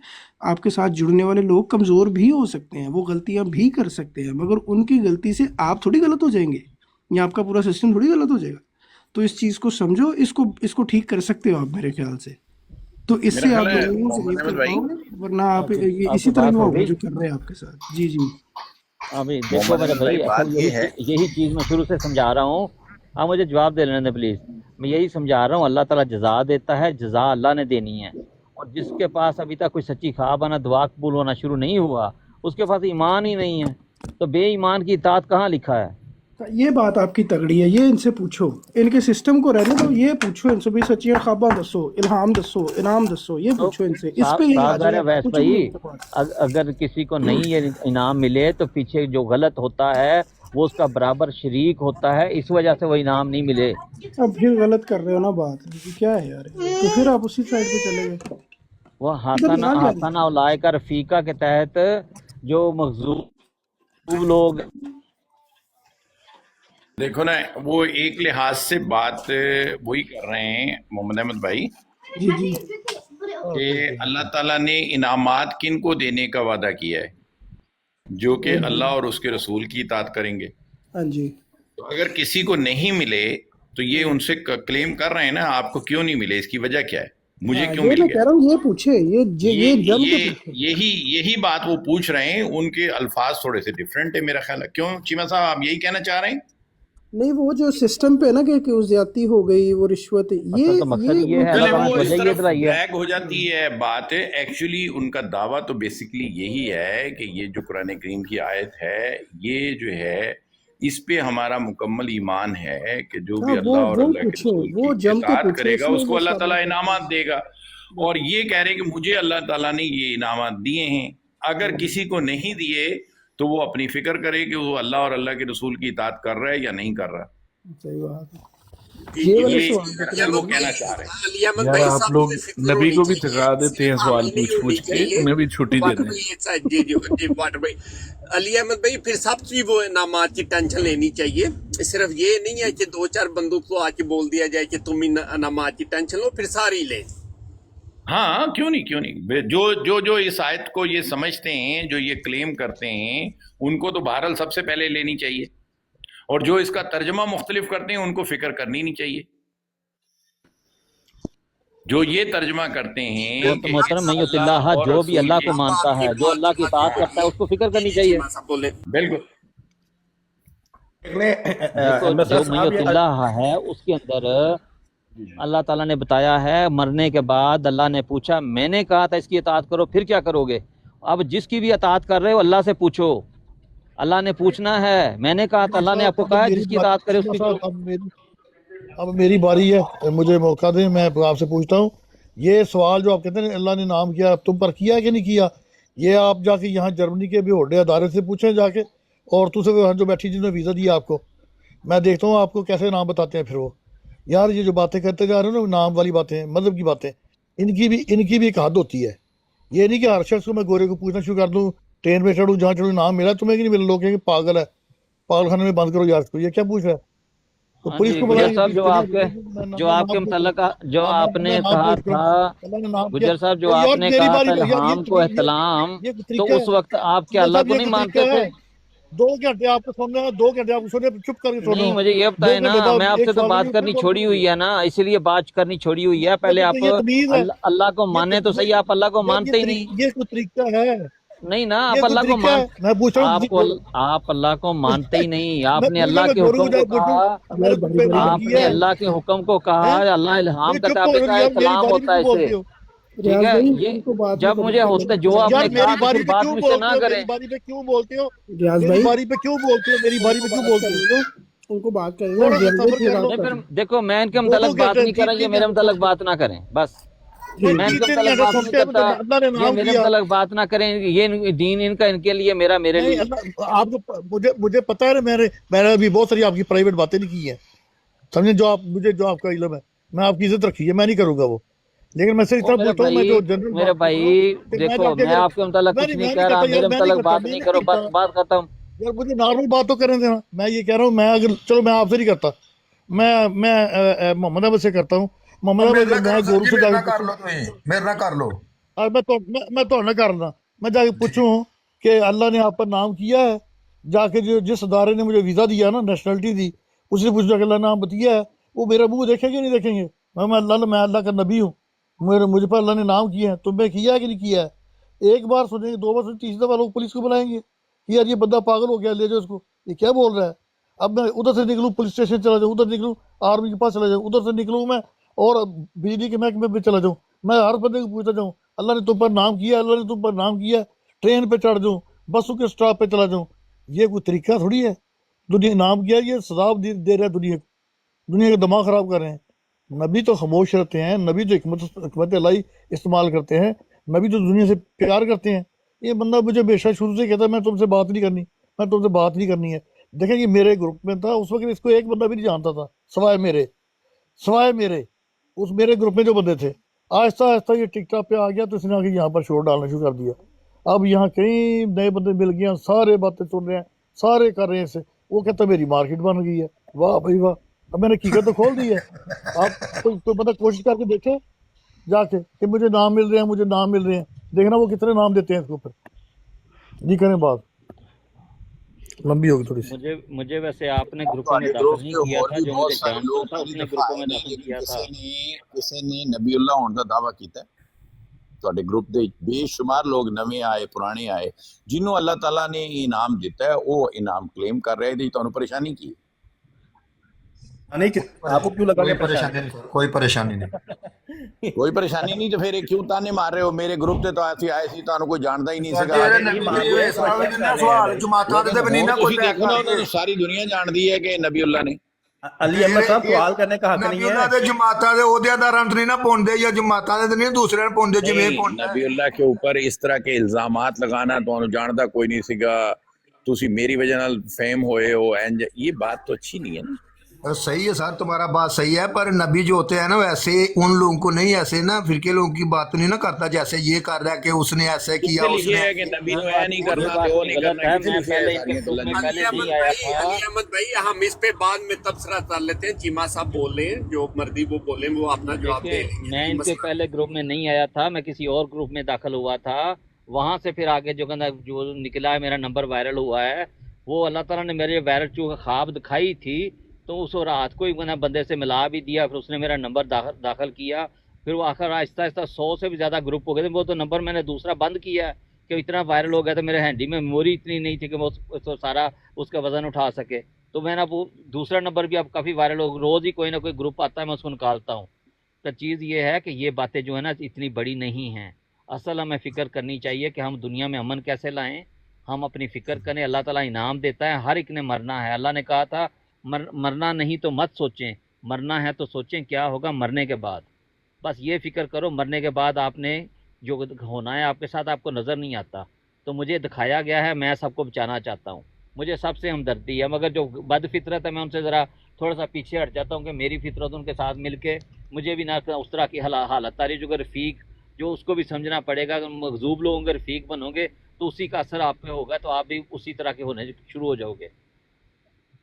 آپ کے ساتھ جڑنے والے لوگ کمزور بھی ہو سکتے ہیں، وہ غلطیاں بھی کر سکتے ہیں، مگر ان کی غلطی سے آپ تھوڑی غلط ہو جائیں گے یا آپ کا پورا سسٹم تھوڑی غلط ہو جائے گا۔ تو اس چیز کو سمجھو، اس کو ٹھیک کر سکتے ہو آپ میرے خیال سے۔ تو اس سے آپ لوگوں کو ضعیف کر پاؤ گے، ورنہ آپ اسی طرح کا ہوگا جو کر رہے ہیں آپ کے ساتھ۔ جی جی ابھی دیکھو میرے بھائی، اصل یہی چیز میں شروع سے سمجھا رہا ہوں، آپ مجھے جواب دے لینے دیں پلیز۔ میں یہی سمجھا رہا ہوں، اللہ تعالیٰ جزا دیتا ہے، جزا اللہ نے دینی ہے، اور جس کے پاس ابھی تک کوئی سچی خواب آنا، دعا قبول ہونا شروع نہیں ہوا، اس کے پاس ایمان ہی نہیں ہے، تو بے ایمان کی اطاعت کہاں لکھا ہے؟ یہ بات آپ کی تگڑی ہے، یہ ان سے پوچھو، ان کے سسٹم کو رہنے دو، یہ پوچھو ان سے بھی سچیاں خواباں دسو، الہام دسو، انعام دسو، یہ پوچھو ان سے، اس پہ ویس بھائی اگر کسی کو نہیں یہ انعام ملے تو پیچھے جو غلط ہوتا ہے وہ اس کا برابر شریک ہوتا ہے، اس وجہ سے وہ انعام نہیں ملے۔ اب پھر غلط کر رہے ہو نا بات، کیا ہے یار، تو پھر آپ اسی سائڈ پہ چلے گئے۔ وہ حسنہ اولئک رفیقہ کے تحت جو مغضوب لوگ، دیکھو نا، وہ ایک لحاظ سے بات وہی کر رہے ہیں محمد احمد بھائی کہ اللہ تعالیٰ نے انعامات کن کو دینے کا وعدہ کیا ہے؟ جو کہ اللہ اور اس کے رسول کی اطاعت کریں گے۔ ہاں جی، تو اگر کسی کو نہیں ملے تو یہ ان سے کلیم کر رہے ہیں نا، آپ کو کیوں نہیں ملے، اس کی وجہ کیا ہے، مجھے کیوں مل گیا؟ یہ پوچھے، یہی بات وہ پوچھ رہے ہیں، ان کے الفاظ تھوڑے سے ڈیفرنٹ ہے میرا خیال ہے۔ کیوں چیما صاحب آپ یہی کہنا چاہ رہے ہیں؟ नहीं वो जो सिस्टम पे है ना कि वो ज्यादती हो गई, वो रिश्वत, ये असल तो मकसद ये है, चले अल्लाह वो ताला इस वजह ये तरफ दिलाई है। ड्रैग हो जाती है बात। एक्चुअली उनका दावा तो बेसिकली यही है कि ये जो कुरान करीम की आयत है, ये जो है इस पे हमारा मुकम्मल ईमान है कि जो भी हाँ अल्लाह और वो अल्लाह के पूछो, रसूल वो की जम के इताअत पूछो, करेगा इसमें उसको वो अल्लाह ताला साबित है। इनामात देगा। और ये कह रहे हैं कि मुझे अल्लाह ताला ने ये इनामात दिए हैं, अगर किसी को नहीं दिए तो वो अपनी फिक्र करे कि वो अल्लाह और अल्लाह के रसूल की इताअत कर रहा है या नहीं कर रहा। सही बात है। ये वाले ये सवाल पे दरअसल वो कहना चाह रहे हैं। अली अहमद यार भाई आप सब लोग फिक्र नबी होनी को भी चाहिए, थका देते हैं सिर्फ सवाल हमें नहीं पूछ होनी पूछ के, चाहिए। उन्हें भी छुट्टी दे वाटर दें। भाई एक साथ जी वाटर भाई, अली अहमद भाई फिर सबकी वो इनामात की टेंशन लेनी चाहिए। सिर्फ ये नहीं है कि 2-4 बंदों को आके बोल दिया जाए कि तुम इनामात की टेंशन लो, फिर सारी ले। हाँ क्यों नहीं। जो इस आयत को ये समझते हैं, जो ये क्लेम करते हैं, उनको तो बहरहाल सबसे पहले लेनी चाहिए, और जो इसका तर्जमा मुख्तलिफ करते हैं उनको फिक्र करनी नहीं चाहिए। जो ये तर्जमा करते हैं वो तो कि मोहतरम अल्लाह मय्युतिल्लाह, और जो भी रसूल अल्लाह के को मानता है, जो अल्लाह की इताअत करता है, उसको फिक्र करनी चाहिए। बिल्कुल। देखो जो मय्युतिल्लाह है उसके अंदर अल्लाह ताला ने बताया है, मरने के बाद अल्लाह ने पूछा, मैंने कहा था इसकी इताअत करो, फिर क्या करोगे? अब जिसकी भी इताअत कर रहे हो अल्लाह से पूछो, अल्लाह ने पूछना है। मैंने कहा था, अल्लाह ने आपको कहा है जिसकी इताअत करे उसकी करो। अब मेरी बारी है, मुझे मौका दें, मैं आपसे पूछता हूँ, ये सवाल जो आप कहते हैं अल्लाह ने नाम किया, तुम पर किया है कि नहीं किया, ये आप जाके यहाँ जर्मनी के भी होडे अदारे से पूछें जाके, और तुझसे वहाँ जो बैठी जिन्होंने वीज़ा दिया आपको, मैं देखता हूँ आपको कैसे नाम बताते हैं फिर वो। यार ये जो बातें करते जा रहे हो ना, नाम वाली बातें, मतलब की बातें, इनकी भी एक हद होती है। ये नहीं कि हर शख्स को मैं गोरे को पूछना शुरू कर दूँ, ट्रेन में चढ़ूँ, जहाँ चढ़ूँ नाम मिला तुम्हें कि नहीं मिला, लोग कहेंगे पागल है, पागलखाने में बंद करो यार इसको, ये क्या पूछ रहा है। तो हाँ पुलिस जी, को गुजर बुलाएंगे, साहब, जो आपके मुतल्लक जो आपने कहा था, गुजर साहब जो आपने कहा था इल्हाम को एहतलाम, तो उस वक्त आप क्या अल्लाह को नहीं मानते थे? 2 घंटे आपको सुनना है, 2 घंटे आपको सुनने, चुप करके सुनो। नहीं, मुझे ये बताए ना, मैं आपसे तो बात करनी छोड़ी हुई है ना, इसीलिए बात करनी छोड़ी हुई है। पहले आप अल्लाह को माने तो सही, आप अल्लाह को मानते ही नहीं। ये कोई तरीका है? नहीं ना, आप अल्लाह को मैं पूछ रहा हूँ, आप अल्लाह को मानते ही नहीं। आपने अल्लाह के हुक्म को कहा, आपने अल्लाह के हुक्म को कहा, अल्लाह इल्हाम करता है, आपने कहा कलाम होता है इसे, ठीक है। ये जब मुझे होता जो आपने कहा तो फिर बात मुझसे ना करें। मेरी बारी पे क्यों बोलते हो? रियाज मेरी भाई बारी पे क्यों बोलते हो? मेरी बारी पे क्यों बोलते हो? उनको बात थोड़ा सा सब्र कर लो। नहीं, फिर देखो, मैं इनके मुतल्लक बात नहीं कर रहा, ये मेरे मुतल्लक बात ना करें, बस। मैं इनके मुतल्लक बात नहीं करता, ये मेरे मुतल्लक बात ना करें। ये दीन इनका, इनके लिए, मेरा मेरे लिए। आपको मुझे पता है, मैंने अभी बहुत सारी आपकी प्राइवेट बातें नहीं की है, समझे, जो आपका इल्म है, मैं आपकी इज्जत रखी है, मैं नहीं करूंगा वो, लेकिन मैं सिर्फ इतना पूछता हूँ, मैं जो जनरल मेरे भाई देखो, मैं आपके मुतल्लक कुछ नहीं कह रहा, मेरे मुतल्लक बात नहीं करो, बस बात करता हूँ यार। मुझे नॉर्मल बात तो करने देना। मैं ये कह रहा हूँ, मैं अगर चलो मैं आपसे नहीं करता, मैं मोहम्मद अहमद से करता हूँ। मोहम्मद अहमद मैं गोरू से जाके कर लो, मेरे ना कर लो, मैं तो ना कर रहा, मैं जाके पूछूं कि अल्लाह ने आप पर नाम किया है, जाके जो जिस अदारे ने मुझे वीज़ा दिया ना, नेशनलिटी दी, उससे पूछो कि अल्लाह नाम बताया है, वो मेरा मुंह देखेंगे नहीं देखेंगे? मैं अल्लाह का नबी हूँ, मुझे पर अल्लाह ने नाम किया है, तुम्हें किया है कि नहीं किया है? एक बार सुनेंगे, 2 बार सुनेंगे, तीसरी दफा लोग पुलिस को बुलाएंगे कि यार ये बंदा पागल हो गया, ले जाओ इसको, ये क्या बोल रहा है। अब मैं उधर से निकलूँ, पुलिस स्टेशन चला जाऊँ, उधर निकलूँ, आर्मी के पास चला जाऊँ, उधर से निकलूँ मैं और बिजली के महकमे पे चला जाऊँ, मैं हर बंदे को पूछता जाऊँ अल्लाह ने तुम पर नाम किया, अल्लाह ने तुम पर नाम किया, ट्रेन पे चढ़ जाऊँ, बसों के स्टॉप पे चला जाऊँ। ये कोई तरीका थोड़ी है। दुनिया नाम किया, ये सजा दे रहा है दुनिया का दिमाग खराब कर रहे हैं। नबी तो खामोश रहते हैं, नबी तो हिकमत इलाही इस्तेमाल करते हैं, नबी तो दुनिया से प्यार करते हैं। ये बंदा मुझे हमेशा शुरू से कहता है मैं तुमसे बात नहीं करनी, मैं तुमसे बात नहीं करनी है। देखें कि मेरे ग्रुप में था उस वक्त, इसको एक बंदा भी नहीं जानता था सवाए मेरे उस मेरे ग्रुप में जो बंदे थे। आहिस्ता आहिस्ता ये टिकटॉक पे आ गया, तो इसने आके यहाँ पर शोर डालना शुरू कर दिया। अब यहाँ कई नए बंदे मिल गए, सारे बातें सुन रहे हैं, सारे कर रहे हैं इससे। वो कहता मेरी मार्केट बन गई है। वाह भाई वाह, अब मैंने हकीकत तो खोल दी है। आप तो बंदा कोशिश करके देखे जाके कि मुझे नाम मिल रहे हैं, देखना वो कितने नाम देते हैं इसके ऊपर। जी करें, बात लंबी होगी थोड़ी सी। मुझे वैसे आपने ग्रुपों में दाखिल नहीं किया था, जो मुझे जानता था उसने ग्रुपों में दाखिल किया था। किसी ने नबीउल्लाह होने का दावा किया ਤੁਹਾਡੇ ਗਰੁੱਪ ਦੇ ਬੇਸ਼ੁਮਾਰ ਲੋਕ ਨਵੇਂ ਆਏ ਪੁਰਾਣੇ ਆਏ ਜਿਹਨੂੰ ਅੱਲਾਹ ਤਾਲਾ ਨੇ ਇਨਾਮ ਦਿੱਤਾ ਹੈ ਉਹ ਇਨਾਮ ਕਲੇਮ ਕਰ ਰਹੇ ਤੇ ਤੁਹਾਨੂੰ ਪਰੇਸ਼ਾਨੀ ਕੀ? नहीं, आपको क्यों लगा कोई कि परेशानी परेशानी नहीं, कोई परेशानी नहीं। कोई परेशानी नहीं तो फिर ਇਹ ਕਿਉਂ ਤਾਨੇ ਮਾਰ ਰਹੇ ਹੋ? ਮੇਰੇ ਗਰੁੱਪ ਤੇ ਤਾਂ ਅਸੀਂ ਆਏ ਸੀ, ਤੁਹਾਨੂੰ ਕੋਈ ਜਾਣਦਾ ਹੀ ਨਹੀਂ ਸੀਗਾ। ਸਵਾਲ ਜਮਾਤਾਂ ਦੇ ਵੀ ਨਹੀਂ ਨਾ ਕੋਈ ਤੁਸੀਂ ਦੇਖੋ ਨਾ, ਉਹਨਾਂ ਨੂੰ ਸਾਰੀ ਦੁਨੀਆ ਜਾਣਦੀ ਹੈ ਕਿ ਨਬੀਉल्ला ਨੇ। अली अहमद साहब सवाल करने का हक नहीं ਨਬੀਉल्ਲਾ है। ਦੇ ਜਮਾਤਾਂ ਦੇ ਅਹੁਦੇਦਾਰਾਂ ਨੂੰ ਨਹੀਂ ਨਾ ਪਾਉਂਦੇ, ਜਾਂ ਜਮਾਤਾਂ ਦੇ ਨਹੀਂ ਦੂਸਰਿਆਂ ਨੂੰ ਪਾਉਂਦੇ ਜਿਵੇਂ ਪਾਉਂਦੇ। ਨਬੀਉल्ला के ऊपर इस तरह के इल्जामात लगाना ਤੁਹਾਨੂੰ ਜਾਣਦਾ ਕੋਈ ਨਹੀਂ ਸੀਗਾ, ਤੁਸੀਂ ਮੇਰੀ वजह ਨਾਲ फेम होए हो, एंड ये बात तो अच्छी नहीं है ना। सही है सर, तुम्हारा बात सही है, पर नबी जो होते हैं ना वैसे उन लोगों को नहीं, ऐसे ना फिरके लोगों की बात नहीं ना करता, जैसे ये कर रहा है कि उसने ऐसे किया, उसने है कि नबी ने ऐ नहीं करना, वो नहीं करना। अहमद भाई हम इस पे बाद में तबसरा कर लेते हैं, चीमा साहब बोल रहे हैं, जो मर्जी वो बोले, वो अपना जवाब दे लेंगे। मैं इनके पहले ग्रुप में नहीं आया था, मैं किसी और ग्रुप में दाखिल हुआ था, वहाँ से फिर आगे जो कहना जो निकला है, मेरा नंबर वायरल हुआ है, वो अल्लाह ताला ने मेरे वायरल जो ख्वाब दिखाई थी, तो उस रात को ही मैंने बंदे से मिला भी दिया, फिर उसने मेरा नंबर दाखिल किया, फिर वो आखिर आहिस्ता आहिस्ता 100 से भी ज़्यादा ग्रुप हो गए थे। वो तो नंबर मैंने दूसरा बंद किया है कि इतना वायरल हो गया था, मेरे हैंडी में मेमोरी इतनी नहीं थी कि वो तो सारा उसका वज़न उठा सके, तो मैंने वो दूसरा नंबर भी अब काफ़ी वायरल हो, रोज़ ही कोई ना कोई ग्रुप आता है, मैं उसको निकालता हूँ। तो चीज़ ये है कि ये बातें जो है ना इतनी बड़ी नहीं हैं। असल हमें फ़िक्र करनी चाहिए कि हम दुनिया में अमन कैसे लाएँ, हम अपनी फ़िक्र करें। अल्लाह ताला इनाम देता है, हर एक ने मरना है। अल्लाह ने कहा था मरना नहीं तो मत सोचें, मरना है तो सोचें क्या होगा मरने के बाद। बस ये फ़िक्र करो, मरने के बाद आपने जो होना है आपके साथ आपको नज़र नहीं आता, तो मुझे दिखाया गया है, मैं सबको बचाना चाहता हूँ, मुझे सबसे हमदर्दी है। मगर जो बद फितरत है मैं उनसे ज़रा थोड़ा सा पीछे हट जाता हूँ कि मेरी फितरत उनके साथ मिल के मुझे भी ना उस तरह की हालत आ रही, जो रफ़ीक जो उसको भी समझना पड़ेगा। मग़ज़ूब लोगों के रफ़ीक बनोगे तो उसी का असर आप पे होगा, तो आप भी उसी तरह के होने शुरू हो जाओगे।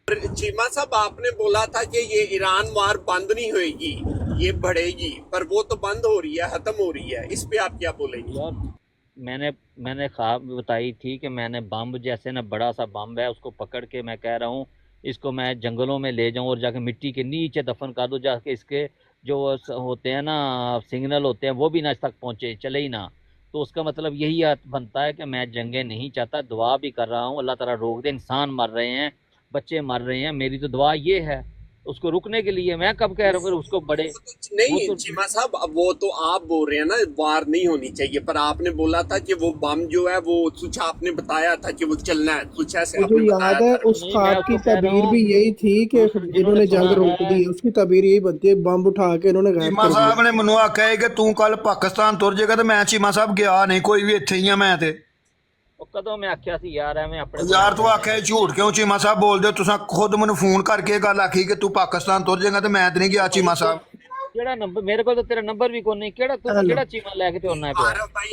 चीमा साहब आपने बोला था कि ये ईरान वार बंद नहीं होएगी, ये बढ़ेगी, पर वो तो बंद हो रही है, खत्म हो रही है, इस पे आप क्या बोलेंगे? यार मैंने ख्वाब बताई थी कि मैंने बम जैसे ना बड़ा सा बम है, उसको पकड़ के मैं कह रहा हूँ इसको मैं जंगलों में ले जाऊँ और जाके मिट्टी के नीचे दफन कर दूँ, जाके इसके जो होते हैं ना सिग्नल होते हैं वो भी ना इस तक पहुँचे, चले ही ना। तो उसका मतलब यही बनता है कि मैं जंगें नहीं चाहता, दुआ भी कर रहा हूँ, अल्लाह ताला रोक दे। इंसान मर रहे हैं, बच्चे मर रहे हैं, मेरी तो दुआ ये है उसको रुकने के लिए। मैं कब कह रहा हूँ उसको बड़े नहीं चीमा साहब, वो तो आप बोल रहे हैं ना वार नहीं होनी चाहिए, पर आपने बोला था कि वो बम जो है वो कुछ आपने बताया था कि वो चलना है, कुछ ऐसे मुझे याद है उस ख्वाब की तबीर भी यही थी कि इन्होंने जंग रोक दी, उसकी तबीर यही बनती है, बम उठा के इन्होंने गायब चीमा कर दिया। साहब ने ਮੈਨੂੰ ਆਖਿਆ ਕਿ ਤੂੰ ਕੱਲ ਪਾਕਿਸਤਾਨ ਤੁਰ ਜਾਏਗਾ, ਤੇ ਮੈਂ ਚੀਮਾ ਸਾਹਿਬ ਗਿਆ ਨਹੀਂ, ਕੋਈ ਵੀ ਇੱਥੇ ਹੀ ਆ ਮੈਂ ਤੇ। कदों मैं आख्या सी यार मैं अपने यार तू आखे झूठ क्यों चीमा साहब बोल दे, तुसा खुद मैनू फोन करके गल आखी कि तू पाकिस्तान तुर जाएगा, ते मैं ते नहीं गया चीमा साहब। केड़ा नंबर मेरे को तो तेरा नंबर भी कोई नहीं, केड़ा तू केड़ा चीमा लेके ते होना है?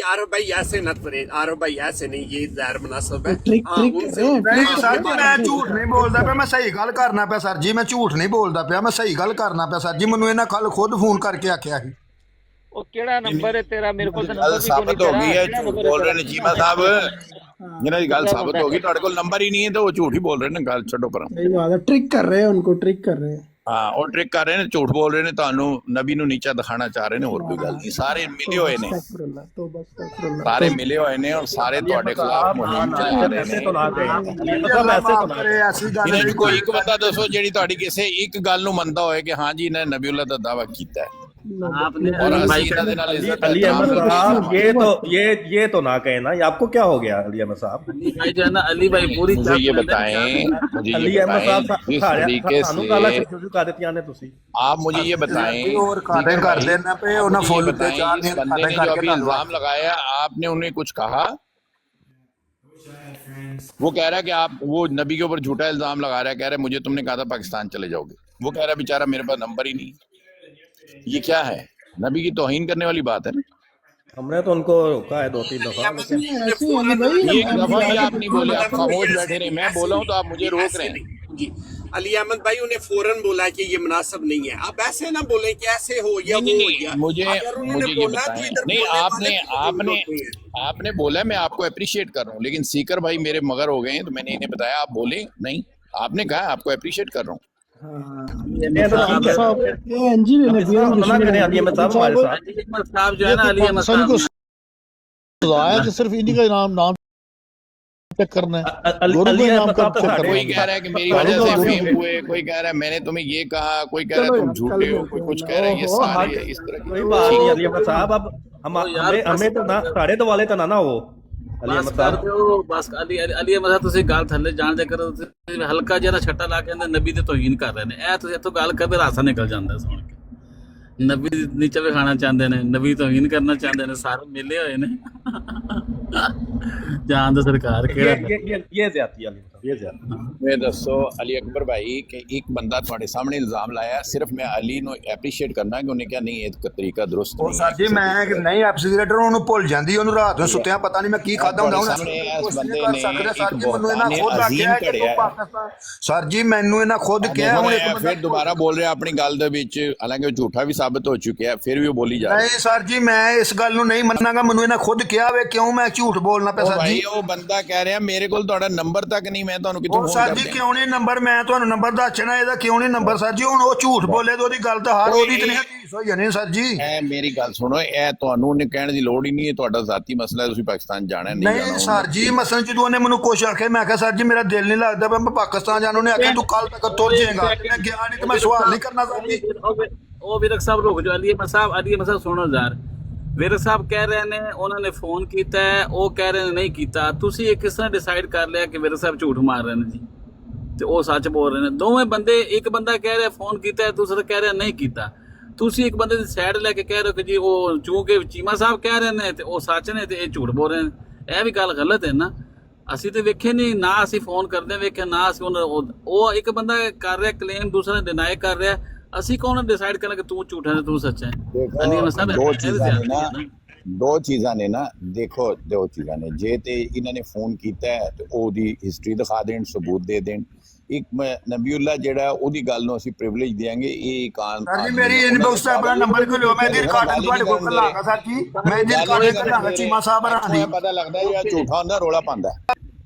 आरव भाई ऐसे न करे, आरव भाई ऐसे नहीं, ये गैर मुनासिब है। नहीं सर जी मैं झूठ नहीं बोलदा पे, मैं सही गल करना पे सर जी, मैं झूठ नहीं बोलदा पे, मैं सही गल करना पे सर जी। मैनू इन्हां कल खुद फोन करके आख्या सी। ओ केड़ा नंबर है तेरा? मेरे को तो गल नंबर भी साबित कोई हो गई है, नहीं। झूठ बोल रहे हैं चीमा साहब, जिन्हां दी गल साबित हो गई, तुहाडे कोल नंबर ही नहीं है तो वो झूठ ही बोल रहे हैं। गल छड्डो पर, सही बात है, ट्रिक कर रहे हैं उनको, ट्रिक कर रहे हैं। हाँ और ट्रिक कर रहे ने, झूठ बोल रहे ने, ਤੁਹਾਨੂੰ ਨਬੀ ਨੂੰ ਨੀਚਾ ਦਿਖਾਣਾ ਚਾਹ ਰਹੇ ਨੇ, ਹੋਰ ਕੋਈ ਗੱਲ ਨਹੀਂ। ਸਾਰੇ ਮਿਲੇ ਹੋਏ ਨੇ, ਸਾਰੇ ਮਿਲੇ ਹੋਏ ਨੇ ਔਰ ਸਾਰੇ ਤੁਹਾਡੇ ਖਿਲਾਫ ਮੁਹਿੰਮ ਚਲਾ ਰਹੇ ਨੇ। ਇਹਨਾਂ ਦੀ ਕੋਈ ਇੱਕ ਬੰਦਾ ਦੱਸੋ ਜਿਹੜੀ ਤੁਹਾਡੀ ਕਿਸੇ ਇੱਕ ਗੱਲ ਨੂੰ ਮੰਨਦਾ ਹੋਏ ਕਿ ਹਾਂ ਜੀ ਇਹਨੇ ਨਬੀਉल्ला ਦਾ ਦਾਵਾ ਕੀਤਾ ਹੈ। अली अहमद साहब ये तो ना कहे ना, ये आपको क्या हो गया अली अहमद साहब? अली भाई पूरी मुझे ये बताएं, मुझे अली ये अहमद बताएं साहब जिस तरीके से आप मुझे ये बताएं, और काटे कर देना पे और ना फुल पे चार इस बंदे ने जो अभी इल्जाम लगाया आपने उन्हें कुछ कहा? वो कह रहा है कि आप वो नबी के ऊपर झूठा इल्जाम लगा रहा है, कह रहा है मुझे तुमने कहा था पाकिस्तान चले जाओगे, वो कह रहा है बेचारा मेरे पास नंबर ही नहीं। ये क्या है? नबी की तौहीन करने वाली बात है ना। हमने तो उनको रोका है 2-3 दफा। एक दफा भी आप नहीं बोले, आप खामोश बैठे रहे। मैं बोला हूँ तो आप मुझे रोक रहे हैं। जी अली अहमद भाई उन्हें फौरन बोला कि ये मुनासिब नहीं है, आप ऐसे ना बोले कि ऐसे हो या वो हो गया। मुझे ये बताएं, नहीं आपने बोला, मैं आपको अप्रिशिएट कर रहा हूँ, लेकिन सीकर भाई मेरे मगर हो गए हैं तो मैंने इन्हें बताया, आप बोले नहीं, आपने कहा आपको अप्रिशिएट कर रहा हूँ। सिर्फ इन्हीं का नाम चेक करना है, गुरु का नाम का चेक करना कोई है। कह रहा है कि मेरी वजह से फेम हुए, कोई कह रहा है मैंने तुम्हें ये कहा, कोई कह रहा है तुम झूठे हो, कोई कुछ कह रहा है, ये सारे इस तरह की कोई बात नहीं अली अहमद साहब, अब हम हमें तो ना साढ़े दवाले तो ना हो अली बस अहमद कर साहब। ਦਿਓ ਬਸ ਅਲੀ ਅਹਿਮਦ ਸਾਹਿਬ ਤੁਸੀਂ ਗੱਲ ਥੱਲੇ ਜਾਣ ਦੇ ਕਰੋ, ਤੁਸੀਂ ਹਲਕਾ ਜਿਹਾ ਛੱਟਾ ਲਾ ਕੇ ਕਹਿੰਦੇ ਨਬੀ ਦੇ ਤੋਹੀਨ ਕਰ ਰਹੇ ਨੇ, ਇਹ ਤੁਸੀਂ ਇੱਥੋਂ ਗੱਲ ਕਰਦੇ ਰਾਸਾ ਨਿਕਲ ਜਾਂਦਾ ਸੁਣ ਕੇ। ਨਬੀ ਦੀ ਨੀਚੇ ਵਿਖਾਣਾ ਚਾਹੁੰਦੇ ਨੇ, ਨਬੀ ਤੋਹੀਨ ਕਰਨਾ ਚਾਹੁੰਦੇ ਨੇ, ਸਾਰੇ ਮਿਲੇ ਹੋਏ ਨੇ। ਜਾਣ ਦਾ ਸਰਕਾਰ ਕਿਹੜਾ ये ज्यादती अली साहब, ये ज्यादती। मैं दसो अली अकबर भाई कि एक बंदा ਤੁਹਾਡੇ ਸਾਹਮਣੇ ਇਲਜ਼ਾਮ ਲਾਇਆ, ਸਿਰਫ ਮੈਂ ਅਲੀ ਨੂੰ ਐਪਰੀਸ਼ੀਏਟ ਕਰਨਾ ਕਿ ਉਹਨੇ ਕਿਹਾ ਨਹੀਂ ਇਹ ਤਰੀਕਾ ਦਰੁਸਤ ਉਹ ਨਹੀਂ ਸਰ ਜੀ ਮੈਂ ਨਹੀਂ ਐਪਸੀਲੇਟਰ ਉਹਨੂੰ ਭੁੱਲ ਜਾਂਦੀ, ਉਹਨੂੰ ਰਾਤ ਨੂੰ ਸੁੱਤਿਆਂ ਪਤਾ ਨਹੀਂ ਮੈਂ ਕੀ ਖਾਦਾ ਹੁੰਦਾ ਹੁਣ ਸਾਹਮਣੇ ਇਸ ਬੰਦੇ ਨੇ ਸਰ ਜੀ ਇੱਕ ਮੈਨੂੰ ਇਹਨਾਂ ਬਹੁਤ ਖੁਦ ਅਜ਼ੀਮ ਆਖਿਆ ਕਿ ਘੜਿਆ ਤੂੰ ਪਾਕਿਸਤਾਨ, ਸਰ ਜੀ ਮੈਨੂੰ ਇਹਨਾਂ ਖੁਦ ਕਿਹਾ ਹੁਣ ਇੱਕ ਫਿਰ ਦੁਬਾਰਾ ਬੋਲ ਰਿਹਾ ਆਪਣੀ ਗੱਲ ਦੇ ਵਿੱਚ, ਹਾਲਾਂਕਿ ਉਹ ਝੂਠਾ ਵੀ ਸਾਬਤ ਹੋ ਚੁੱਕਿਆ, ਫਿਰ ਵੀ ਉਹ ਬੋਲੀ ਜਾ ਰਿਹਾ। ਨਹੀਂ ਸਰ ਜੀ ਮੈਂ ਇਸ ਗੱਲ ਨੂੰ ਨਹੀਂ ਮੰਨਾਂਗਾ, ਮੈਨੂੰ ਇਹਨਾਂ ਖੁਦ ਕਿਹਾ ਵੇ, ਕਿਉਂ ਮੈਂ ਝੂਠ ਬੋਲਣਾ ਪਿਆ ਸਰ ਜੀ? ਉਹ ਬੰਦਾ ਕਹਿ ਰਿਹਾ ਮੇਰੇ ਕੋਲ ਤੁਹਾਡਾ ਨੰਬਰ ਤੱਕ ਨਹੀਂ, ਮੈਂ ਤੁਹਾਨੂੰ ਕਿੱਥੋਂ ਉਹ ਫੋਨ ਸਰ ਕਰ ਜੀ ਦਿਆਂ। ਕਿਉਂ ਨਹੀਂ ਨੰਬਰ, ਮੈਂ ਤੁਹਾਨੂੰ ਨੰਬਰ ਦੱਸਣਾ ਇਹਦਾ ਕਿਉਂ ਨਹੀਂ ਨੰਬਰ ਸਰ ਜੀ? ਹੁਣ ਉਹ ਝੂਠ ਬੋਲੇ ਤਾਂ ਉਹਦੀ ਗੱਲ ਤਾਂ ਹਰ ਉਹਦੀ ਤੇ ਨਹੀਂ ਹਕੀਕਤ ਹੋਈ ਜਾਣੀ ਸਰ ਜੀ। ਇਹ ਮੇਰੀ ਗੱਲ ਸੁਣੋ, ਇਹ ਤੁਹਾਨੂੰ ਉਹਨੇ ਕਹਿਣ ਦੀ ਲੋੜ ਹੀ ਨਹੀਂ ਹੈ, ਤੁਹਾਡਾ ਜ਼ਾਤੀ ਮਸਲਾ ਹੈ, ਤੁਸੀਂ ਪਾਕਿਸਤਾਨ ਜਾਣਾ ਨਹੀਂ ਸਰ ਜੀ ਮਸਲ ਜਦੋਂ ਉਹਨੇ ਮੈਨੂੰ ਕੁਛ ਆਖਿਆ ਮੈਂ ਕਿਹਾ ਸਰ ਜੀ ਮੇਰਾ ਦਿਲ ਨਹੀਂ ਲੱਗਦਾ ਮੈਂ ਪਾਕਿਸਤਾਨ ਜਾਣ, ਉਹਨੇ ਆਖਿਆ ਤੂੰ ਕੱਲ ਤੱਕ ਤੁਰ ਜਾਏਗਾ, ਮੈਂ ਗਿਆ ਨਹੀਂ ਤੇ ਮੈਂ ਸਵਾਲ ਨਹੀਂ ਕਰਨਾ ਸਰ ਜੀ। ਉਹ ਵਿਰਕ ਸਾਹਿਬ ਰੁਕ ਜਾਓ, ਅਲੀ ਅਹਿਮਦ ਸਾਹਿਬ ਸੁਣੋ ਯਾਰ, ਵਿਰਕ ਸਾਹਿਬ ਕਹਿ ਰਹੇ ਨੇ ਉਹਨਾਂ ਨੇ ਫੋਨ ਕੀਤਾ ਹੈ, ਉਹ ਕਹਿ ਰਹੇ ਨੇ ਨਹੀਂ ਕੀਤਾ, ਤੁਸੀਂ ਇਹ ਕਿਸ ਤਰ੍ਹਾਂ ਡਿਸਾਈਡ ਕਰ ਲਿਆ ਕਿ ਵਿਰਕ ਸਾਹਿਬ ਝੂਠ ਮਾਰ ਰਹੇ ਨੇ ਜੀ ਤੇ ਉਹ ਸੱਚ ਬੋਲ ਰਹੇ ਨੇ? ਦੋਵੇਂ ਬੰਦੇ, ਇੱਕ ਬੰਦਾ ਕਹਿ ਰਿਹਾ ਫੋਨ ਕੀਤਾ, ਦੂਸਰਾ ਕਹਿ ਰਿਹਾ ਨਹੀਂ ਕੀਤਾ, ਤੁਸੀਂ ਇੱਕ ਬੰਦੇ ਦੀ ਸਾਈਡ ਲੈ ਕੇ ਕਹਿ ਰਹੇ ਹੋ ਕਿ ਜੀ ਉਹ ਚੂੰਕਿ ਚੀਮਾ ਸਾਹਿਬ ਕਹਿ ਰਹੇ ਨੇ ਤੇ ਉਹ ਸੱਚ ਨੇ ਤੇ ਇਹ ਝੂਠ ਬੋਲ ਰਹੇ ਨੇ, ਇਹ ਵੀ ਗੱਲ ਗਲਤ ਹੈ ਨਾ। ਅਸੀਂ ਤੇ ਵੇਖੇ ਨਹੀਂ ਨਾ, ਅਸੀਂ ਫੋਨ ਕਰਦੇ ਵੇਖਿਆ ਨਾ, ਅਸੀਂ ਉਹ ਇੱਕ ਬੰਦਾ ਕਰ ਰਿਹਾ ਕਲੇਮ, ਦੂਸਰਾ ਡਿਨਾਈ ਕਰ ਰਿਹਾ, ਅਸੀਂ ਕੌਣ ਡਿਸਾਈਡ ਕਰਨਾ ਕਿ ਤੂੰ ਝੂਠਾ ਹੈ ਤੂੰ ਸੱਚਾ ਹੈ? ਦੋ ਚੀਜ਼ਾਂ ਨੇ ਨਾ, ਦੇਖੋ ਦੋ ਚੀਜ਼ਾਂ ਨੇ, ਜੇ ਤੇ ਇਹਨਾਂ ਨੇ ਫੋਨ ਕੀਤਾ ਹੈ ਤੇ ਉਹਦੀ ਹਿਸਟਰੀ ਦਿਖਾ ਦੇਣ, ਸਬੂਤ ਦੇ ਦੇਣ। ਇੱਕ ਨਬੀਉल्ला ਜਿਹੜਾ ਉਹਦੀ ਗੱਲ ਨੂੰ ਅਸੀਂ ਪ੍ਰਿਵਿਲੇਜ ਦੇਾਂਗੇ, ਇਹ ਕਾਨ ਸਰ ਜੀ ਮੇਰੀ ਇਨਬਾਕਸ ਤੇ ਆਪਣਾ ਨੰਬਰ ਕਿਉਂ ਲਿਓ, ਮੈਂ ਇਹਦੀ ਰਿਕਾਰਡਿੰਗ ਤੁਹਾਡੇ ਕੋਲ ਕਲਾਂਗਾ ਸਰ ਜੀ, ਮੈਂ ਇਹਦੀ ਰਿਕਾਰਡਿੰਗ ਕਲਾਂਗਾ ਚੀਮਾ ਸਾਹਿਬ ਹਰਾਂ ਦੀ। ਪਤਾ ਲੱਗਦਾ ਇਹ ਝੂਠਾ ਹੁੰਦਾ, ਰੋਲਾ ਪਾਉਂਦਾ।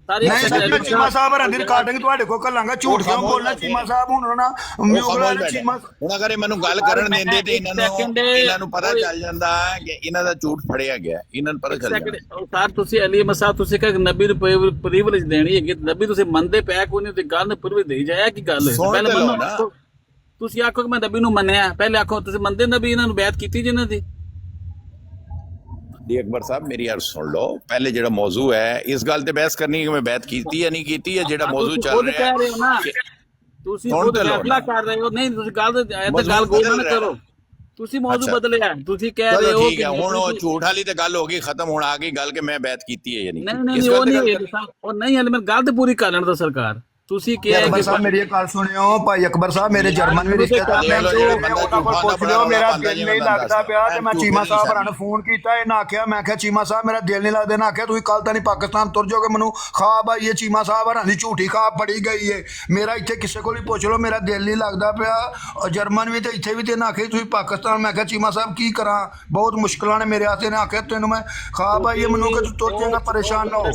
ਨਹੀਂ ਸਰ ਚੀਮਾ ਸਾਹਿਬ ਹਰਾਂ ਦੀ ਰਿਕਾਰਡਿੰਗ ਤੁਹਾਡੇ ਕੋਲ ਕਲਾਂਗਾ, ਝੂਠ ਕਿਉਂ ਬੋਲਣਾ ਚੀਮਾ ਸਾਹਿਬ? ਹੁਣ ਨਾ ਹੁਣ ਅਗਰ ਇਹ ਮੈਨੂੰ ਗੱਲ ਕਰਨ ਦਿੰਦੇ ਤੇ ਇਹਨਾਂ ਨੂੰ ਪਤਾ ਚੱਲ ਜਾਂਦਾ ਕਿ ਇਹਨਾਂ ਦਾ ਝੂਠ ਫੜਿਆ ਗਿਆ, ਇਹਨਾਂ ਨੂੰ ਪਤਾ ਚੱਲ ਜਾਂਦਾ। ਸਰ ਤੁਸੀਂ ਅਲੀ ਅਹਿਮਦ ਸਾਹਿਬ ਤੁਸੀਂ ਕਹੇ ਨਬੀ ਨੂੰ ਪ੍ਰਿਵਿਲੇਜ ਦੇਣੀ ਹੈਗੀ, ਨਬੀ ਤੁਸੀਂ ਮੰਨਦੇ ਪੈ ਕੋਈ ਨਹੀਂ ਤੇ ਗੱਲ ਨੂੰ ਪ੍ਰਿਵਿਲੇਜ ਦੇਈ ਜਾਇਆ ਕੀ ਗੱਲ ਹੈ? ਪਹਿਲੇ ਮੰਨੋ, ਤੁਸੀਂ ਆਖੋ ਕਿ ਮੈਂ ਨਬੀ ਨੂੰ ਮੰਨਿਆ, ਪਹਿਲੇ ਆਖੋ ਤੁਸੀਂ ਮੰਨਦੇ ਨਬੀ ਇਹਨਾਂ ਨੂੰ ਬੈਤ ਕੀਤੀ ਜਿਨ੍ਹਾਂ ਦੀ। ਅਕਬਰ ਸਾਹਿਬ ਮੇਰੀ अर्ज सुन लो, पहले ਜਿਹੜਾ ਮੌਜੂ ਹੈ ਇਸ ਗੱਲ ਤੇ ਬਹਿਸ ਕਰਨੀ ਕਿ ਮੈਂ ਬੈਤ ਕੀਤੀ ਜਾਂ ਨਹੀਂ ਕੀਤੀ ਹੈ, ਜਿਹੜਾ ਮੌਜੂ ਚੱਲ ਰਿਹਾ ਹੈ ਤੁਸੀਂ ਖੁਦ ਫੈਸਲਾ ਕਰ ਰਹੇ ਹੋ। ਨਹੀਂ ਤੁਸੀਂ ਗੱਲ ਗੋਲ ਨਾ ਕਰੋ, ਤੁਸੀਂ ਮੌਜੂ ਬਦਲਿਆ, ਤੁਸੀਂ ਕਹਿ ਰਹੇ ਹੋ ਠੀਕ ਹੈ ਹੁਣ ਉਹ ਝੂਠ ਵਾਲੀ ਤੇ ਗੱਲ ਹੋ ਗਈ ਖਤਮ, ਹੁਣ ਆ ਗਈ ਗੱਲ ਕਿ ਮੈਂ ਬੈਤ ਕੀਤੀ ਹੈ ਜਾਂ ਨਹੀਂ। ਨਹੀਂ ਉਹ ਨਹੀਂ ਹਲੇ ਮੈਂ ਗੱਲ ਤੇ ਪੂਰੀ ਕਰ ਲੈਣ ਦੋ ਸਰਕਾਰ। ਤੁਸੀਂ ਕਿਹਾ ਅਕਬਰ ਸਾਹਿਬ ਮੇਰੀ ਗੱਲ ਸੁਣਿਓ, ਭਾਈ ਅਕਬਰ ਸਾਹਿਬ ਮੇਰੇ ਜਰਮਨ ਵੀ ਰਿਸ਼ਤੇਦਾਰ ਨੇ, ਪੁੱਛ ਲਿਓ ਮੇਰਾ ਦਿਲ ਨਹੀਂ ਲੱਗਦਾ ਪਿਆ ਤੇ ਮੈਂ ਚੀਮਾ ਸਾਹਿਬ ਹਰਾਂ ਨੂੰ ਫੋਨ ਕੀਤਾ, ਇਹਨਾਂ ਆਖਿਆ, ਮੈਂ ਆਖਿਆ ਚੀਮਾ ਸਾਹਿਬ ਮੇਰਾ ਦਿਲ ਨਹੀਂ ਲੱਗਦਾ, ਇਹਨਾਂ ਆਖਿਆ ਤੁਸੀਂ ਕੱਲ ਤਾਂ ਨਹੀਂ ਪਾਕਿਸਤਾਨ ਤੁਰ ਜਾਓਗੇ, ਮੈਨੂੰ ਖਾਬ ਆਈ ਹੈ ਚੀਮਾ ਸਾਹਿਬ ਹਰਾਂ ਦੀ ਝੂਠੀ ਖਾਬ ਫੜੀ ਗਈ ਹੈ, ਮੇਰਾ ਇੱਥੇ ਕਿਸੇ ਕੋਲ ਹੀ ਪੁੱਛ ਲਓ ਮੇਰਾ ਦਿਲ ਨਹੀਂ ਲੱਗਦਾ ਪਿਆ। ਜਰਮਨ ਵੀ ਤੇ ਇੱਥੇ ਵੀ ਤੇ ਇਹਨਾਂ ਆਖਿਆ ਤੁਸੀਂ ਪਾਕਿਸਤਾਨ, ਮੈਂ ਆਖਿਆ ਚੀਮਾ ਸਾਹਿਬ ਕੀ ਕਰਾਂ, ਬਹੁਤ ਮੁਸ਼ਕਲਾਂ ਨੇ ਮੇਰੇ ਵਾਸਤੇ, ਇਹਨਾਂ ਆਖਿਆ ਤੈਨੂੰ ਮੈਂ ਖਾਬ ਆਈ ਹੈ ਮੈਨੂੰ ਕਿ ਤੂੰ ਤੁਰ ਜਾਏਗਾ, ਪਰੇਸ਼ਾਨ ਨਾ ਹੋ।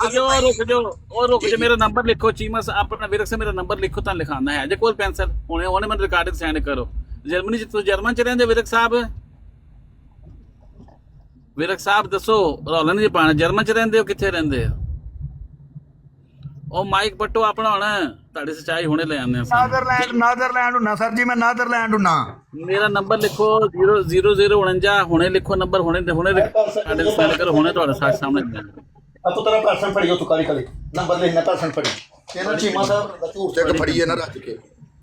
रुक जाओ मेरा नंबर लिखो चीमा अपना विरक से मेरा नंबर लिखो तुम लिखाना है जे कोल पेंसिल हुणे मैं रिकॉर्डिंग सेंड करो। जर्मनी च जर्मन च रहिंदे विरक साहब दसो रौला नहीं पाना, जर्मन च रहिंदे हो किथे रहिंदे हो? ओ माइक पट्टो अपना हुण तुहाडी सच्चाई हुणे ले आने नादरलैंड हुना सर जी, मैं नादरलैंड हुना। मेरा नंबर लिखो 0049 हुणे लिखो नंबर हुणे रिकॉर्डिंग सेंड करो, हुणे तुहाडे सामने अब तो तेरा पर्सन फड़ी हो, तू काली काली नंबर लिखना, पर्सन फड़ी तेरा चीमा साहब दा झूठ ते फड़ी है ना रज के,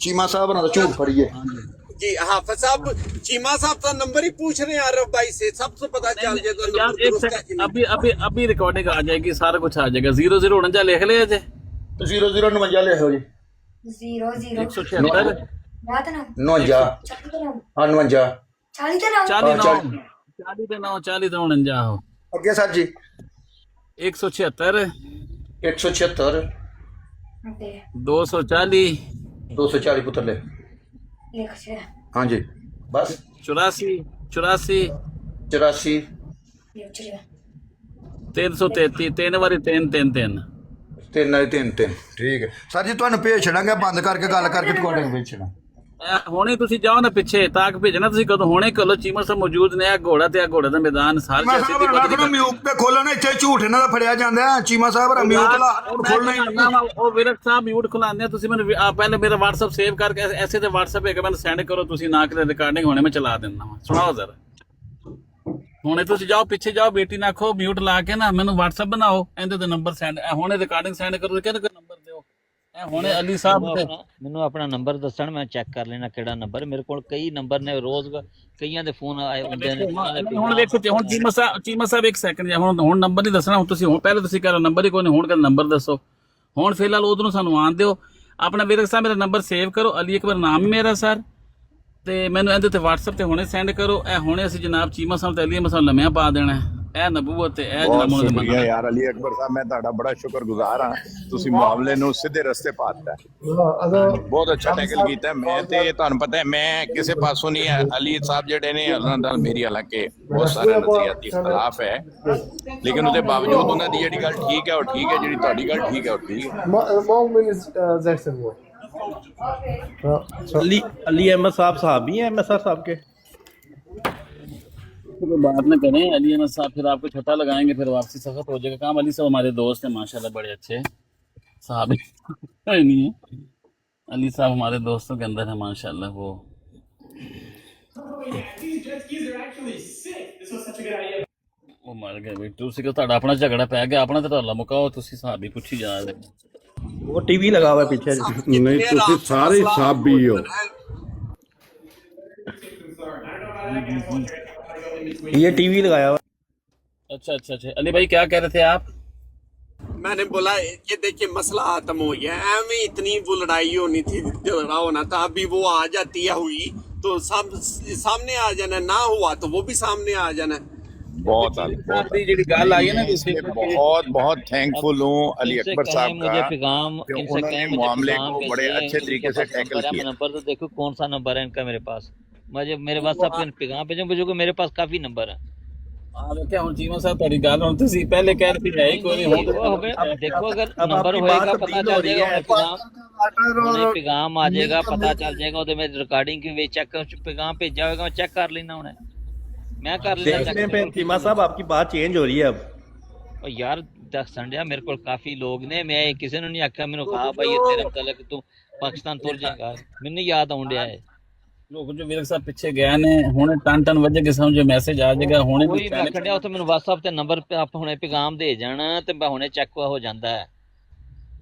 चीमा साहब ना झूठ फड़ी है जी। हाफिज साहब चीमा साहब का नंबर ही पूछ रहे हैं आरफ भाई से, सबसे पता चल जाए तो यार एक सेकंड, अभी रिकॉर्डिंग आ जाएगी, सारा कुछ आ जाएगा। 0049 लिख लिया जे, तो 0049 लिखो जी, 176 49 अगे सर जी 176 240 पुत्र ले हाँ जी बस 84 333 3 ਵਾਰੀ 3 3 ठीक है सर जी, ਤੁਹਾਨੂੰ ਭੇਜ ਛੜਾਂਗੇ ਬੰਦ ਕਰਕੇ ਗੱਲ ਕਰਕੇ ਤੁਹਾਡੇ ਭੇਜ ਛੜਾਂ। ਹੁਣੇ ਤੁਸੀਂ ਜਾਓ ਨਾ ਪਿੱਛੇ ਤਾਕ ਭੇਜਣਾ ਤੁਸੀਂ ਕਦੋਂ ਹੁਣੇ ਕੋਲੋਂ ਚੀਮਾ ਸਾਹਿਬ ਮੌਜੂਦ ਨੇ। ਆ ਘੋੜਾ ਤੇ ਆ ਘੋੜੇ ਦਾ ਮੈਦਾਨ ਸਾਰ ਚੀਮਾ ਸਾਹਿਬ ਰੱਖ ਨੂੰ ਮਿਊਟ ਤੇ ਖੋਲਣਾ, ਇੱਥੇ ਝੂਠ ਇਹਨਾਂ ਦਾ ਫੜਿਆ ਜਾਂਦਾ ਹੈ। ਚੀਮਾ ਸਾਹਿਬ ਰਾ ਮਿਊਟ ਲਾ ਖੋਲਣਾ ਹੀ। ਉਹ ਵਿਰਕ ਸਾਹਿਬ ਮਿਊਟ ਖੁਲਾਉਂਦੇ ਆ। ਤੁਸੀਂ ਮੈਨੂੰ ਪਹਿਲੇ ਮੇਰਾ WhatsApp ਸੇਵ ਕਰਕੇ ਐਸੇ ਤੇ WhatsApp ਇੱਕ ਮੈਨੂੰ ਸੈਂਡ ਕਰੋ ਤੁਸੀਂ, ਨਾ ਕਿ ਰਿਕਾਰਡਿੰਗ ਹੋਣੇ ਮੈਂ ਚਲਾ ਦਿੰਦਾ ਵਾਂ। ਸੁਣਾਓ ਜ਼ਰਾ ਹੁਣੇ ਤੁਸੀਂ ਜਾਓ ਪਿੱਛੇ ਜਾਓ, ਬੇਟੀ ਨਾ ਆਖੋ ਮਿਊਟ ਲਾ ਕੇ ਨਾ ਮੈਨੂੰ WhatsApp ਬਣਾਓ, ਇਹਦੇ ਤੇ ਨੰਬਰ ਸੈਂਡ ਹੁਣੇ ਰਿਕਾਰਡਿੰਗ ਸੈਂਡ ਕਰੋ। ਕਿਹੜਾ ਕੋਈ ਨੰਬਰ ਦਿਓ ਹੁਣੇ ਅਲੀ ਸਾਹਿਬ ਮੈਨੂੰ ਆਪਣਾ ਨੰਬਰ ਦੱਸਣ, ਮੈਂ ਚੈੱਕ ਕਰ ਲੈਣਾ ਕਿਹੜਾ ਨੰਬਰ। ਮੇਰੇ ਕੋਲ ਕਈ ਨੰਬਰ ਨੇ, ਰੋਜ਼ ਕਈਆਂ ਦੇ ਫੋਨ ਆਏ ਹੁੰਦੇ ਨੇ। ਹੁਣ ਵੇਖੋ ਹੁਣ ਚੀਮਾ ਸਾਹਿਬ ਇੱਕ ਸੈਕਿੰਡ ਜੀ, ਹੁਣ ਨੰਬਰ ਨਹੀਂ ਦੱਸਣਾ। ਹੁਣ ਤੁਸੀਂ ਹੁਣ ਪਹਿਲੇ ਤੁਸੀਂ ਕਹਿ ਰਹੇ ਨੰਬਰ ਹੀ ਕੋਈ ਨਹੀਂ, ਹੁਣ ਕਹਿੰਦੇ ਨੰਬਰ ਦੱਸੋ। ਹੁਣ ਫਿਲਹਾਲ ਉਧਰੋਂ ਸਾਨੂੰ ਆਣ ਦਿਓ। ਆਪਣਾ ਵਿਰਕ ਸਾਹਿਬ ਮੇਰਾ ਨੰਬਰ ਸੇਵ ਕਰੋ, ਅਲੀ ਅਕਬਰ ਨਾਮ ਮੇਰਾ ਸਰ, ਤੇ ਮੈਨੂੰ ਇਹਦੇ ਤੇ WhatsApp ਤੇ ਹੁਣੇ ਸੈਂਡ ਕਰੋ। ਇਹ ਹੁਣੇ ਅਸੀਂ ਜਨਾਬ ਚੀਮਾ ਸਾਹਿਬ ਤੇ ਅਲੀ ਮਸਾਲਾ ਲੰਮਿਆ ਪਾ ਦੇਣਾ। ਇਹ ਨਬੂਵਤ ਤੇ ਇਹ ਬਹੁਤ ਜਨਾਬ ਸ਼ੁਕਰੀਆ ਯਾਰ ਅਲੀ ਅਕਬਰ ਸਾਹਿਬ, ਮੈਂ ਤੁਹਾਡਾ ਬੜਾ ਸ਼ੁਕਰਗੁਜ਼ਾਰ ਹਾਂ। ਤੁਸੀਂ ਮਾਮਲੇ ਨੂੰ ਸਿੱਧੇ ਰਸਤੇ ਪਾਤਾ, ਬਹੁਤ ਅੱਛਾ ਟੈਕਲ ਕੀਤਾ। ਮੈਂ ਤੇ ਤੁਹਾਨੂੰ ਪਤਾ ਹੈ ਮੈਂ ਕਿਸੇ ਪਾਸੋਂ ਨਹੀਂ ਹੈ। ਅਲੀ ਸਾਹਿਬ ਜਿਹੜੇ ਨੇ ਉਹਨਾਂ ਨਾਲ ਮੇਰੀ ਹਾਲਾਂਕਿ ਬਹੁਤ ਸਾਰੇ ਨਜ਼ਰੀਆਤੀ ਇਖਤਲਾਫ ਹੈ, ਲੇਕਿਨ ਉਹਦੇ ਬਾਵਜੂਦ ਉਹਨਾਂ ਦੀ ਜਿਹੜੀ ਗੱਲ ਠੀਕ ਹੈ ਉਹ ਠੀਕ ਹੈ, ਜਿਹੜੀ ਤੁਹਾਡੀ ਗੱਲ ਠੀਕ ਹੈ ਉਹ ਠੀਕ ਹੈ। अली अहमद साहब साहबी हैं MSR साहब के? तो बात न करें अली अहमद साहब, फिर आपको छठा लगाएंगे, फिर वापसी सख्त हो जाएगा काम। अली साहब हमारे दोस्त हैं माशाल्लाह, बड़े अच्छे साहब नहीं है। अली साहब हमारे दोस्तों के अंदर है माशाल्लाह। वो मर गए बई। ਤੁਸੀਂ ਕਿ ਤੁਹਾਡਾ ਆਪਣਾ ਝਗੜਾ ਪੈ ਗਿਆ, ਆਪਣਾ ਤੇ ਢਾਲਾ ਮੁਕਾਓ। ਤੁਸੀਂ ਸਾਹਬੀ ਪੁੱਛੀ ਜਾ ਰਹੇ वो टीवी लगा हुआ है पीछे। नहीं तुसी सारे साबी हो। ये टीवी लगाया हुआ। अच्छा अच्छा अच्छा अली भाई क्या कह रहे थे आप? मैंने बोला ये देखिए मसला खत्म हो गया है, में इतनी वो लड़ाई होनी थी, झगड़ा होना था, अभी वो आ जाती है हुई तो सामने आ जाना, ना हुआ तो वो भी सामने आ जाना। बहुत बहुत बहुत थैंकफुल हूँ अली अकबर साहब का, उन्होंने मामले को बड़े अच्छे तरीके से टैकल किया। नंबर तो देखो कौन सा नंबर है इनका मेरे पास, मुझे मेरे WhatsApp पे पैगाम भेजो, मेरे पास काफी नंबर है। ਹੁਣ ਚੀਮਾ ਸਾਹਿਬ ਤੁਹਾਡੀ ਗੱਲ ਹੁਣ ਤੁਸੀਂ ਪਹਿਲੇ ਕਹਿ ਰਹੇ ਸੀ ਹੈ ਹੀ ਕੋਈ ਨਹੀਂ। देखो अगर नंबर होएगा पता चल जाएगा, पैगाम आ जाएगा, पता चल जाएगा। ਉਹਦੇ में रिकॉर्डिंग की चेक पैगाम भेजा होगा, मैं चेक कर लेना हुणे, मैं कर लेना। चीमा साहब आपकी बात चेंज हो रही है अब। और यार दसन दिया मेरे को काफी लोग ने, मैं किसी ने नहीं आख्या, मैंने कहा भाई तेरे मतलब तू पाकिस्तान तुर जाएगा, मैंने याद आउंड है ਲੋਕ ਜੋ ਵਿਰਕ ਸਾਹਿਬ ਪਿੱਛੇ ਗਏ ਨੇ ਹੁਣੇ ਟਨ ਵਜੇ ਕੇ ਸਮਝੋ ਮੈਸੇਜ ਆ ਜਾਏਗਾ ਹੁਣੇ ਕੋਈ ਮੈਂ ਖੜਿਆ ਉੱਥੇ ਮੈਨੂੰ WhatsApp ਤੇ ਨੰਬਰ ਤੇ ਆਪ ਹੁਣੇ ਪੈਗਾਮ ਦੇ ਜਾਣਾ ਤੇ ਮੈਂ ਹੁਣੇ ਚੈੱਕ ਹੋ ਜਾਂਦਾ ਹੈ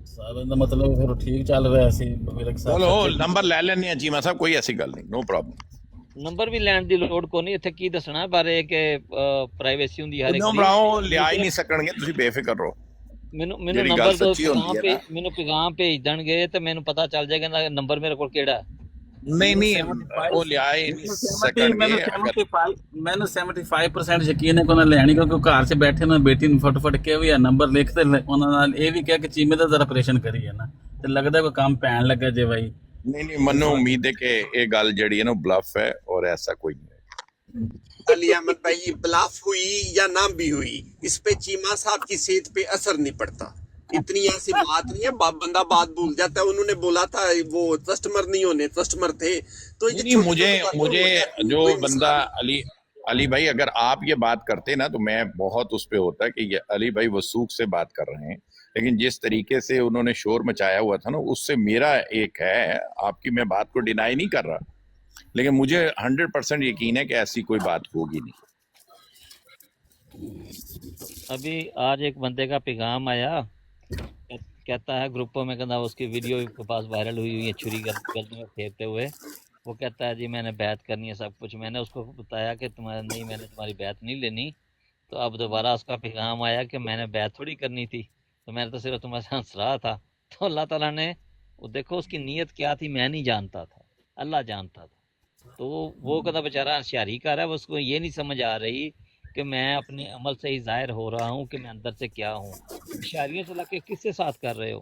ਸਾਰਾ ਦਾ ਮਤਲਬ ਫਿਰ ਠੀਕ ਚੱਲ ਰਿਹਾ ਸੀ ਵਿਰਕ ਸਾਹਿਬ। ਚਲੋ ਨੰਬਰ ਲੈ ਲੈਣੇ ਆ ਚੀਮਾ ਸਾਹਿਬ, ਕੋਈ ਐਸੀ ਗੱਲ ਨਹੀਂ, ਨੋ ਪ੍ਰੋਬਲਮ। ਨੰਬਰ ਵੀ ਲੈਣ ਦੀ ਲੋੜ ਕੋਈ ਨਹੀਂ, ਇੱਥੇ ਕੀ ਦੱਸਣਾ ਬਾਰੇ ਕਿ ਪ੍ਰਾਈਵੇਸੀ ਹੁੰਦੀ ਹਰ ਇੱਕ ਦੀ। ਨੰਬਰ ਲਿਆ ਹੀ ਨਹੀਂ ਸਕਣਗੇ, ਤੁਸੀਂ ਬੇਫਿਕਰ ਰਹੋ। ਮੈਨੂੰ ਨੰਬਰ ਦੋ, ਮੈਨੂੰ ਪੈਗਾਮ ਭੇਜ ਦੇਣਗੇ ਤੇ ਮੈਨੂੰ ਪਤਾ ਚੱਲ ਜਾਏਗਾ ਨੰਬਰ ਮੇਰੇ ਕੋਲ ਕਿਹੜਾ। ਨਹੀਂ ਉਹ ਲਿਆ ਹੀ ਨਹੀਂ ਸਕਣਗੇ। ਮੈਨੂੰ 75% ਯਕੀਨ ਹੈ ਕਿ ਉਹਨਾਂ ਲੈਣੀ, ਕਿਉਂਕਿ ਉਹ ਘਰ 'ਚ ਬੈਠੇ ਨਾ ਬੇਟੀ ਨੂੰ ਫਟਫਟ ਕੇ ਵੀ ਆ ਨੰਬਰ ਲਿਖ ਤੇ ਉਹਨਾਂ ਨਾਲ ਇਹ ਵੀ ਕਿਹਾ ਕਿ ਚੀਮੇ ਦਾ ਜ਼ਰਾ ਆਪਰੇਸ਼ਨ ਕਰੀਏ ਨਾ, ਤੇ ਲੱਗਦਾ ਕੋਈ ਕੰਮ ਪੈਣ ਲੱਗਾ ਜੇ ਬਾਈ। नहीं मनु उम्मीद है कि ये गल जड़ी है ना ब्लफ है और ऐसा कोई नहीं है। अली अहमद भाई ब्लफ हुई या ना भी हुई, इस पे चीमा साहब की सेहत पे असर नहीं पड़ता, इतनी ऐसी बात नहीं है। बंदा बात भूल जाता है, उन्होंने बोला था वो कस्टमर नहीं होने, कस्टमर थे तो नहीं। मुझे जो बंदा अली भाई अगर आप ये बात करते ना तो मैं बहुत उस पे होता कि ये अली भाई वसूख से बात कर रहे हैं, लेकिन जिस तरीके से उन्होंने शोर मचाया हुआ था ना उससे मेरा एक है, आपकी मैं बात को डिनाई नहीं कर रहा, लेकिन मुझे 100% यकीन है कि ऐसी कोई बात होगी नहीं। अभी आज एक बंदे का पैगाम आया, कहता है ग्रुपों में, कहता उसकी वीडियो के पास वायरल हुई है छुरी गर्दन में फेरते हुए। वो कहता है जी मैंने बैत करनी है सब कुछ। मैंने उसको बताया कि तुम्हारा नहीं, मैंने तुम्हारी बैत नहीं लेनी। तो अब दोबारा उसका पैगाम आया कि मैंने बैत थोड़ी करनी थी, तो मैंने तो सिर्फ तुम्हारे साथ हंस रहा था। तो अल्लाह ताला ने, वो देखो उसकी नीयत क्या थी मैं नहीं जानता था, अल्लाह जानता था। तो वो कहता बेचारा होशियारी कर रहा है, उसको ये नहीं समझ आ रही कि मैं अपने अमल से ही ज़ाहिर हो रहा हूँ कि मैं अंदर से क्या हूँ। होशियारियों से लगे किसके साथ कर रहे हो?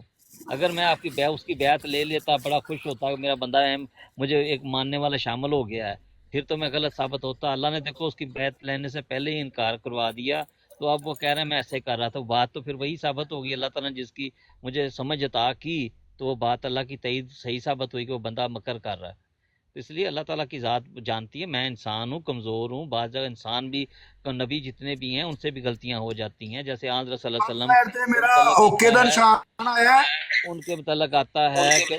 अगर मैं आपकी उसकी बैत ले लेता, बड़ा खुश होता कि मेरा बंदा है, मुझे एक मानने वाला शामिल हो गया है, फिर तो मैं गलत साबित होता। अल्लाह ने देखो उसकी बैत लेने से पहले ही इनकार करवा दिया, तो अब वो कह रहे हैं मैं ऐसे कर रहा था। बात तो फिर वही साबित होगी, अल्लाह ताला ने जिसकी मुझे समझ अता की तो वो बात अल्लाह की तईद सही साबित हुई कि वो बंदा मकर कर रहा है। तो इसलिए अल्लाह ताला की ज़ात जानती है। मैं इंसान हूँ, कमज़ोर हूँ, बाज़ जगह इंसान भी, नबी जितने भी हैं उनसे भी गलतियाँ हो जाती हैं। जैसे आज़ सल्लल्लाहु अलैहि साइड ते मेरा ओके दा निशान आया है। वसल्लम उनके मुतल्लक आता है कि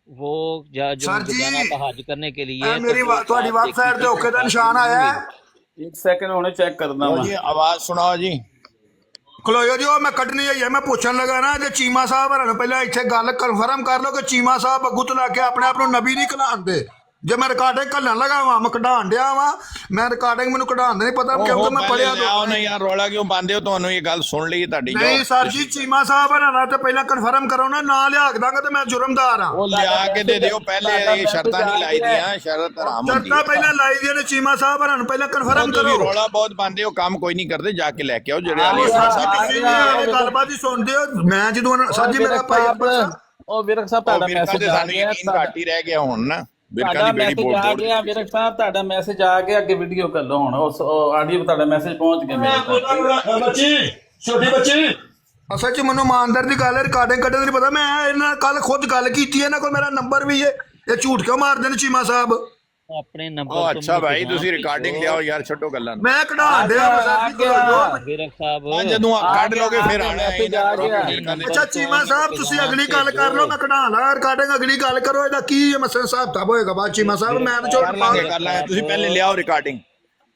वो जो सर जी जाना था हज करने के लिए, तो मेरी वो ਤੁਹਾਡੀ साथ ਵੈਬਸਾਈਟ ਤੇ देखी ਓਕੇ ਦਾ बात ਨਿशाਨ नहीं ਆਇਆ हुई। ਹੈ। एक सेकंड होने चेक करना लो मैं। जी आवाज सुनाओ जी। ਖਲੋਇਓ ਜੀ ਉਹ ਮੈਂ ਕੱਢਣੀ ਹੋਈ ਹੈ। ਮੈਂ ਪੁੱਛਣ ਲੱਗਾ ਨਾ ਜੇ ਚੀਮਾ ਸਾਹਿਬ ਹਰਾਂ ਨੂੰ ਪਹਿਲਾਂ ਇੱਥੇ ਗੱਲ ਕਨਫਰਮ ਕਰ ਲਓ ਕਿ ਚੀਮਾ ਸਾਹਿਬ ਅੱਗੂ ਤੋਂ ਲਾ ਕੇ ਆਪਣੇ ਆਪ ਨੂੰ ਨਬੀ ਨਹੀਂ ਕਹਾਉਂਦੇ। ਜੇ ਮੈਂ ਰਿਕਾਰਡਿੰਗ ਘੱਲਣ ਲਗਾ ਵਾਂ, ਮੈਂ ਕਢਾਣ ਡਿਆ ਵਾਂ, ਮੈਂ ਰਿਕਾਰਡਿੰਗ ਮੈਨੂੰ ਕਢਾਉਣ ਦਾ ਨਹੀਂ ਪਤਾ ਕਿਉਂਕਿ ਮੈਂ ਪੜਿਆ ਲਿਆਓ ਨਾ ਯਾਰ, ਰੌਲਾ ਕਿਉਂ ਪਾਉਂਦੇ ਹੋ? ਤੁਹਾਨੂੰ ਇਹ ਗੱਲ ਸੁਣ ਲਈ ਤੁਹਾਡੀ ਜੋ ਨਹੀਂ ਸਰ ਜੀ, ਚੀਮਾ ਸਾਹਿਬ ਹਰਾਂ ਨਾਲ ਤੇ ਪਹਿਲਾਂ ਕਨਫਰਮ ਕਰੋ ਨਾ, ਨਾ ਲਿਆ ਦਾਂਗਾ ਤੇ ਮੈਂ ਜੁਰਮਦਾਰ ਹਾਂ। ਉਹ ਲਿਆ ਕੇ ਦੇ ਦਿਓ ਪਹਿਲੇ, ਇਹ ਸ਼ਰਤਾਂ ਨਹੀਂ ਲਾਈ ਦੀਆਂ, ਸ਼ਰਤ ਹਰਾਮ ਹੁੰਦੀ ਸ਼ਰਤਾਂ ਪਹਿਲਾਂ ਲਾਈ ਦੀਆਂ ਨੇ। ਚੀਮਾ ਸਾਹਿਬ ਹਰਾਂ ਨੂੰ ਪਹਿਲਾਂ ਕਨਫਰਮ ਕਰੋ। ਤੁਸੀਂ ਰੌਲਾ ਬਹੁਤ ਪਾਉਂਦੇ ਹੋ, ਕੰਮ ਕੋਈ ਨਹੀਂ ਕਰਦੇ, ਜਾ ਕੇ ਲੈ ਕੇ ਆਓ ਜਿਹੜੇ ਵਾਲੇ ਤੁਸੀਂ ਵੀ ਗੱਲਬਾਤ ਹੀ ਸੁਣਦੇ ਹੋ। ਮੈਂ ਜਦੋਂ ਸਰ ਜੀ ਮੇਰਾ ਭਾਈ ਉਹ ਵਿਰਕ ਸਾਹਿਬ ਤੁਹਾਡਾ ਮੈਸੇਜ ਆ ਗਿਆ, ਘੱਟ ਹੀ ਰਹਿ ਗਿਆ ਹੁਣ ਨਾ। ਤੁਹਾਡਾ ਮੈਸੇਜ ਆ ਗਿਆ ਵਿਰਕ ਸਾਹਿਬ, ਤੁਹਾਡਾ ਮੈਸੇਜ ਆ ਗਿਆ, ਅੱਗੇ ਵੀਡੀਓ ਕਰ ਲਓ ਹੁਣ। ਉਸ ਆਡੀਓ ਤੁਹਾਡਾ ਮੈਸੇਜ ਪਹੁੰਚ ਗਿਆ ਮੇਰੇ ਤੱਕ। ਬੱਚੀ ਛੋਟੀ ਬੱਚੀ ਅਸਲ 'ਚ ਮੈਨੂੰ ਇਮਾਨਦਾਰ ਦੀ ਗੱਲ ਹੈ, ਰਿਕਾਰਡਿੰਗ ਕੱਢਣ ਦੀ ਪਤਾ। ਮੈਂ ਇਹਨਾਂ ਨਾਲ ਕੱਲ ਖੁਦ ਗੱਲ ਕੀਤੀ ਹੈ, ਇਹਨਾਂ ਕੋਲ ਮੇਰਾ ਨੰਬਰ ਵੀ ਹੈ। ਇਹ ਝੂਠ ਕਿਉਂ ਮਾਰਦੇ ਨੇ ਚੀਮਾ ਸਾਹਿਬ? अपने नंबर ਉਹ तो ਅੱਛਾ मुझे ਭਾਈ, जहाँ ਤੁਸੀਂ पे ਰਿਕਾਰਡਿੰਗ जो ਲਿਆਓ ਯਾਰ, ਛੱਡੋ ਗੱਲਾਂ ਨੂੰ। ਮੈਂ ਕਢਾ ਦਿਆ विरक साहब ਜਦੋਂ ਕੱਢ ਲੋਗੇ ਫਿਰ ਆਣਾ ਅੱਛਾ ਚੀਮਾ ਸਾਹਿਬ ਤੁਸੀਂ ਅਗਲੀ ਗੱਲ ਕਰ ਲਓ, ਮੈਂ ਕਢਾ ਲਾ ਰਿਕਾਰਡਿੰਗ। ਅਗਲੀ ਗੱਲ ਕਰੋ, ਇਹਦਾ ਕੀ ਮਸਲਾ ਹਿਸਾਬ ਕਿਤਾਬ ਹੋਏਗਾ ਬਾਅਦ। ਚੀਮਾ ਸਾਹਿਬ ਮੈਂ ਤਾਂ ਕਰ ਲਾਂਗੇ, ਤੁਸੀਂ ਪਹਿਲੇ ਲਿਆਓ ਰਿਕਾਰਡਿੰਗ।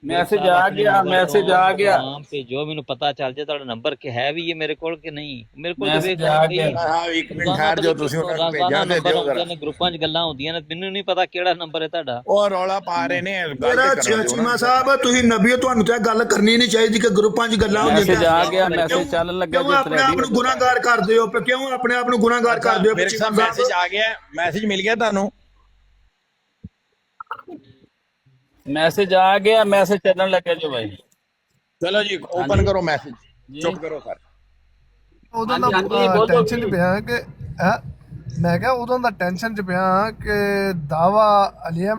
ਮੈਸੇਜ ਆ ਗਿਆ, ਮੈਸੇਜ ਆ ਗਿਆ। नाम पे जो मैंने पता चल जाए ਤੁਹਾਡਾ ਨੰਬਰ ਕਿ ਹੈ ਵੀ ਇਹ ਮੇਰੇ ਕੋਲ ਕਿ ਨਹੀਂ। ਮੇਰੇ ਕੋਲ ਮੈਸੇਜ ਆ ਗਿਆ। ਹਾਂ ਇੱਕ ਮਿੰਟ ਠਹਿਰ ਜਾਓ, ਤੁਸੀਂ ਉਹਨਾਂ ਨੂੰ ਭੇਜਾਂ ਦੇ ਦਿਓ ਜ਼ਰਾ। ਗਰੁੱਪਾਂ 'ਚ ਗੱਲਾਂ ਹੁੰਦੀਆਂ ਨੇ, ਮੈਨੂੰ ਨਹੀਂ ਪਤਾ ਕਿਹੜਾ ਨੰਬਰ ਹੈ ਤੁਹਾਡਾ। ਉਹ ਰੌਲਾ ਪਾ ਰਹੇ ਨੇ, ਗੱਲ ਮੇਰਾ ਤੇ ਕਰਨ ਦਿਓ ਚੀਮਾ ਨਾ। ਸਾਹਿਬ ਤੁਸੀਂ ਨਬੀ ਹੋ, ਤੁਹਾਨੂੰ ਤਾਂ ਇਹ ਗੱਲ ਕਰਨੀ ਨਹੀਂ ਚਾਹੀਦੀ ਕਿ ਗਰੁੱਪਾਂ 'ਚ ਗੱਲਾਂ ਹੁੰਦੀਆਂ। ਮੈਸੇਜ ਆ ਗਿਆ, ਮੈਸੇਜ ਚੱਲਣ ਲੱਗਾ ਕਿਉਂ ਆਪਣੇ ਆਪ ਨੂੰ ਗੁਨਾਹਗਾਰ ਕਰਦੇ ਹੋ? ਕਿਉਂ ਆਪਣੇ ਆਪ ਨੂੰ ਗੁਨਾਹਗਾਰ ਕਰਦੇ ਹੋ? ਮੇਰੇ ਸਾਹਿਬ ਮੈਸੇਜ ਆ ਗਿਆ, ਮੈਸੇਜ ਮਿਲ ਗਿਆ ਤੁਹਾਨੂੰ? ਮੈਸੇਜ ਆ ਗਿਆ, ਮੈਸੇਜ ਚੱਲਣ ਲੱਗਾ ਜੀ ਭਾਈ। ਚਲੋ ਜੀ ਓਪਨ ਕਰੋ ਮੈਸੇਜ, ਚੁੱਪ ਕਰੋ ਸਰ। ਉਦੋਂ ਦਾ ਟੈਨਸ਼ਨ 'ਚ ਪਿਆ ਕਿ ਮੈਂ ਕਿਹਾ ਉਦੋਂ ਦਾ ਟੈਨਸ਼ਨ 'ਚ ਪਿਆ ਕਿ ਦਾਵਾ ਅਲੀਮ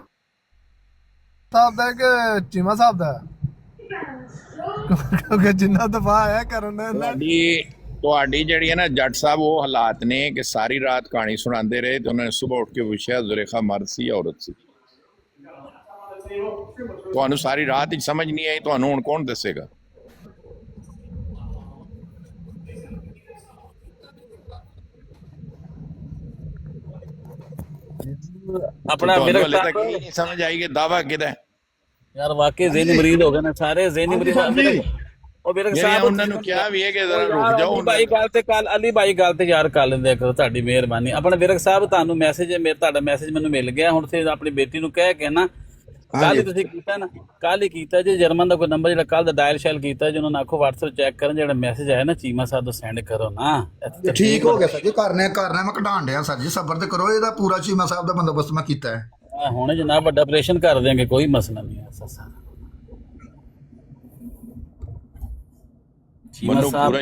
ਸਾਹਿਬ ਦਾ ਕਿ ਚੀਮਾ ਸਾਹਿਬ ਦਾ, ਕਿਉਂਕਿ ਜਿੰਨਾ ਦਫਾ ਆਇਆ ਕਰਨ ਤੁਹਾਡੀ ਜਿਹੜੀ ਹੈ ਨਾ ਜੱਟ ਸਾਹਿਬ, ਉਹ ਹਾਲਾਤ ਨੇ ਕਿ ਸਾਰੀ ਰਾਤ ਕਹਾਣੀ ਸੁਣਾਉਂਦੇ ਰਹੇ ਤੇ ਉਹਨਾਂ ਨੇ ਸਵੇਰ ਉੱਠ ਕੇ ਪੁੱਛਿਆ ਜ਼ੁਲੇਖਾ ਮਰਦ ਸੀ ਜਾਂ ਔਰਤ ਸੀ। ਤੁਹਾਨੂੰ ਸਾਰੀ ਰਾਤ ਹੀ ਸਮਝ ਨਹੀਂ ਆਈ, ਤੁਹਾਨੂੰ ਹੁਣ ਕੌਣ ਦੱਸੇਗਾ? ਆਪਣਾ ਮੇਰੇ ਤੱਕ ਨਹੀਂ ਸਮਝ ਆਈ ਕਿ ਦਾਵਾ ਕਿਹਦਾ ਹੈ। ਯਾਰ ਵਾਕਈ ਜ਼ਹਿਨੀ ਮਰੀਜ਼ ਹੋ ਗਏ ਨੇ ਸਾਰੇ, ਜ਼ਹਿਨੀ ਮਰੀਜ਼। ਉਹ ਵਿਰਕ ਸਾਹਿਬ ਉਹਨਾਂ ਨੂੰ ਕਿਹਾ ਵੀ ਹੈ ਕਿ ਜ਼ਰਾ ਰੁਕ ਜਾਓ। ਭਾਈ ਗੱਲ ਤੇ ਕੱਲ ਅਲੀ ਭਾਈ ਗੱਲ ਤੇ ਯਾਰ ਕਰ ਲੈਂਦੇ ਕਰੋ, ਤੁਹਾਡੀ ਮਿਹਰਬਾਨੀ। ਆਪਣਾ ਵਿਰਕ ਸਾਹਿਬ ਤੁਹਾਨੂੰ ਮੈਸੇਜ, ਤੁਹਾਡਾ ਮੈਸੇਜ ਮੈਨੂੰ ਮਿਲ ਗਿਆ। ਹੁਣ ਤੇ ਆਪਣੀ ਬੇਟੀ ਨੂੰ ਕਹਿ ਕੇ ਨਾ, ਕੱਲ ਹੀ ਤੁਸੀਂ ਕੀਤਾ ਨਾ, ਕੱਲ ਹੀ ਕੀਤਾ ਜੀ। ਜਰਮਨ ਦਾ ਕੋਈ ਨੰਬਰ ਜਿਹੜਾ ਕੱਲ ਦਾ ਡਾਇਲ ਸ਼ੈਲ ਕੀਤਾ ਜੀ, ਉਹਨਾਂ ਨੂੰ ਆਖੋ WhatsApp ਚੈੱਕ ਕਰਨ, ਜਿਹੜਾ ਮੈਸੇਜ ਆਇਆ ਨਾ ਚੀਮਾ ਸਾਹਿਬ ਤੋਂ ਸੈਂਡ ਕਰੋ ਨਾ। ਠੀਕ ਹੋ ਗਿਆ ਸਰ ਜੀ, ਕਰਨਾ ਮੈਂ ਕਢਾਣ ਡਿਆ ਸਰ ਜੀ, ਸਬਰ ਤੇ ਕਰੋ। ਇਹਦਾ ਪੂਰਾ ਚੀਮਾ ਸਾਹਿਬ ਦਾ ਬੰਦੋਬਸਤ ਮੈਂ ਕੀਤਾ ਹੈ। ਹੁਣ ਜਨਾਬ ਵੱਡਾ ਆਪਰੇਸ਼ਨ ਕਰ ਦੇਂਗੇ, ਕੋਈ ਮਸਲਾ ਨਹੀਂ ਹੈ। ਮੈਨੂੰ ਪੂਰਾ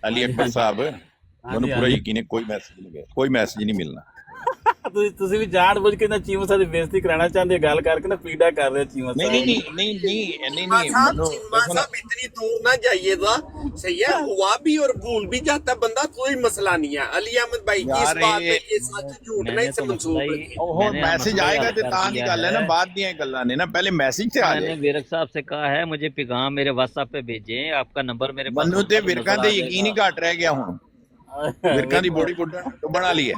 ਅਲੀ ਅਕਬਰ ਸਾਹਿਬ, ਮੈਨੂੰ ਪੂਰਾ ਯਕੀਨ ਹੈ ਕੋਈ ਮੈਸੇਜ ਨਹੀਂ ਗਿਆ, ਕੋਈ ਮੈਸੇਜ ਨਹੀਂ ਮਿਲਣਾ। ਤੁਸੀਂ ਵੀ ਜਾਣ ਬੁੱਝ ਕੇ ਨਾ ਚੀਮਾ ਸਾਹਿਬ ਦੀ ਬੇਇੱਜ਼ਤੀ ਕਰਾਉਣਾ ਚਾਹੁੰਦੇ ਹੋ, ਗੱਲ ਕਰਕੇ ਨਾ ਪੀੜਾ ਕਰ ਰਹੇ ਚੀਮਾ ਸਾਹਿਬ। नहीं साहब इतनी दूर ना जाइएगा, सही है। हुआ भी और भूल भी जाता बंदा, कोई मसला नहीं है। अली अहमद भाई की इस बात पे ये सच झूठ नहीं से मंसूब है। और मैसेज आएगा तो तां दी गल है ना, बाद दी गल्लां ने ना, पहले मैसेज से आ जाए। मैंने विरक साहब से कहा है मुझे पैगाम मेरे WhatsApp पे भेजें, आपका नंबर मेरे पास। मनु ते विरकां ते यकीन ही घट रह गया हुण। ਵਿਰਕਾਂ ਦੀ ਬੋਡੀ ਬਣਾ ਲਈ ਹੈ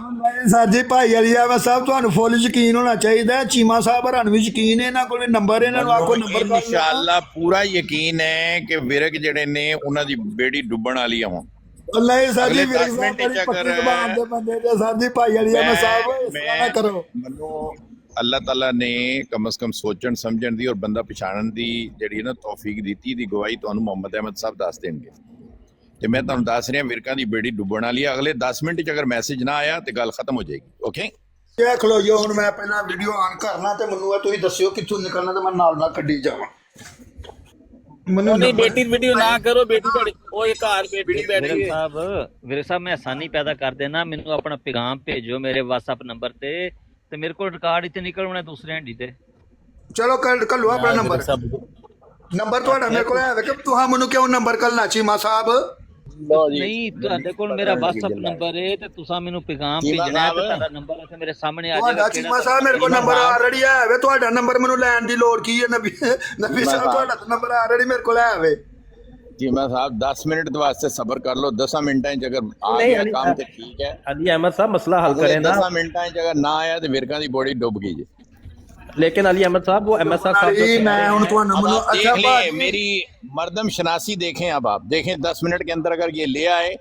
ਸਰ ਜੀ। ਭਾਈ ਅਲੀਆਵਾ ਸਾਹਿਬ ਤੁਹਾਨੂੰ ਫੁੱਲ ਯਕੀਨ ਹੋਣਾ ਚਾਹੀਦਾ। ਚੀਮਾ ਸਾਹਿਬ ਹਰਾਂ ਨੂੰ ਵੀ ਯਕੀਨ ਹੈ, ਇਹਨਾਂ ਕੋਲ ਨੰਬਰ, ਇਹਨਾਂ ਨੂੰ ਆਖੋ ਨੰਬਰ। ਇਨਸ਼ਾਅੱਲਾ ਪੂਰਾ ਯਕੀਨ ਹੈ ਕਿ ਵਿਰਕ ਜਿਹੜੇ ਨੇ ਉਹਨਾਂ ਦੀ ਬੇੜੀ ਡੁੱਬਣ ਵਾਲੀ ਆ ਹੁਣ। ਅੱਲਾ ਹੀ ਸਰ ਜੀ, ਵਿਰਕ ਸਾਹਿਬ ਬੜੀ ਪੱਕੀ ਜ਼ਬਾਨ ਦੇ ਬੰਦੇ ਤੇ ਸਰ ਜੀ। ਭਾਈ ਅਲੀਆਵਾ ਸਾਹਿਬ ਇਸ ਤਰ੍ਹਾਂ ਨਾ ਕਰੋ। ਮੈਨੂੰ ਅੱਲਾਹ ਤਾਲਾ ਨੇ ਕਮ ਸੇ ਕਮ ਸੋਚਣ ਸਮਝਣ ਦੀ ਔਰ ਬੰਦਾ ਪਛਾਣਨ ਦੀ ਜਿਹੜੀ ਨਾ ਤੌਫੀਕ ਦਿੱਤੀ, ਦੀ ਗਵਾਹੀ ਤੁਹਾਨੂੰ ਮੁਹੰਮਦ ਅਹਿਮਦ ਸਾਹਿਬ ਦੱਸ ਦੇਣਗੇ। ਤੇ ਮੈਂ ਤੁਹਾਨੂੰ ਦੱਸ ਰਿਹਾ ਵਿਰਕਾਂ ਦੀ ਬੇੜੀ ਡੁੱਬਣ ਵਾਲੀ ਹੈ। ਅਗਲੇ 10 ਮਿੰਟ ਚ ਅਗਰ ਮੈਸੇਜ ਨਾ ਆਇਆ ਤੇ ਗੱਲ ਖਤਮ ਹੋ ਜਾਏਗੀ। ਓਕੇ ਦੇਖ ਲਓ ਜੀ, ਹੁਣ ਮੈਂ ਪਹਿਲਾਂ ਵੀਡੀਓ ਆਨ ਕਰਨਾ ਤੇ ਮੈਨੂੰ ਤੁਸੀਂ ਦੱਸਿਓ ਕਿੱਥੋਂ ਨਿਕਲਣਾ ਤੇ ਮੈਂ ਨਾਲ ਕੱਢੀ ਜਾਵਾਂ। ਮੈਨੂੰ ਨਹੀਂ ਬੇਟੀ ਵੀਡੀਓ ਨਾ ਕਰੋ, ਬੇਟੀ ਤੁਹਾਡੀ ਉਹ ਇੱਕ ਘਰ ਬੇਟੀ ਬੈਠੀ ਹੈ। ਵਿਰਕ ਸਾਹਿਬ ਮੈਂ ਆਸਾਨੀ ਪੈਦਾ ਕਰ ਦੇਣਾ, ਮੈਨੂੰ ਆਪਣਾ ਪੈਗਾਮ ਭੇਜੋ ਮੇਰੇ WhatsApp ਨੰਬਰ ਤੇ ਮੇਰੇ ਕੋਲ ਰਿਕਾਰਡ ਇੱਥੇ ਨਿਕਲਣਾ ਦੂਸਰੇ ਹੈਂਡੀ ਤੇ। ਚਲੋ ਕੱਲੋ ਆਪਣਾ ਨੰਬਰ ਤੁਹਾਡਾ ਮੇਰੇ ਕੋਲ ਹੈ ਕਿ ਤੁਸੀਂ ਮੈਨੂੰ ਕਿਉਂ ਨੰਬਰ ਕੱਲਣਾ ਚੀਮਾ ਸਾਹਿਬ? ਲਓ ਜੀ ਨਹੀਂ ਤੁਹਾਡੇ ਕੋਲ ਮੇਰਾ WhatsApp ਨੰਬਰ ਹੈ ਤੇ ਤੁਸੀਂ ਮੈਨੂੰ ਪੈਗਾਮ ਭੇਜਣਾ ਹੈ ਤੇ ਤੁਹਾਡਾ ਨੰਬਰ ਇੱਥੇ ਮੇਰੇ ਸਾਹਮਣੇ ਆ ਤੁਹਾਡਾ ਜਾਏਗਾ ਚੀਮਾ ਸਾਹਿਬ ਮੇਰੇ ਕੋਲ ਨੰਬਰ ਆਲਰੇਡੀ ਹੈ ਵੇ ਤੁਹਾਡਾ ਨੰਬਰ ਮੈਨੂੰ ਲੈਣ ਦੀ ਲੋੜ ਕੀ ਹੈ ਨਬੀ ਸਾਹਿਬ ਤੁਹਾਡਾ ਨੰਬਰ ਆਲਰੇਡੀ ਮੇਰੇ ਕੋਲ ਹੈ ਵੇ चीमा साहब 10 मिनट वास्ते सबर कर लो 10 मिनट अगर आ नहीं, गया अली काम तो ठीक है अली अहमद साहब मसला हल करें ना 10 मिनट अगर ना आया तो विरका दी बॉडी डूब गई जी लेकिन अली अहमद साहब वो MSR साहब जो मैं ਹੁਣ ਤੁਹਾਨੂੰ अब ਮੈਨੂੰ आप अच्छा देख लें मेरी मर्दम शनासी देखें अब आप देखें 10 मिनट के अंदर अगर ये ले आए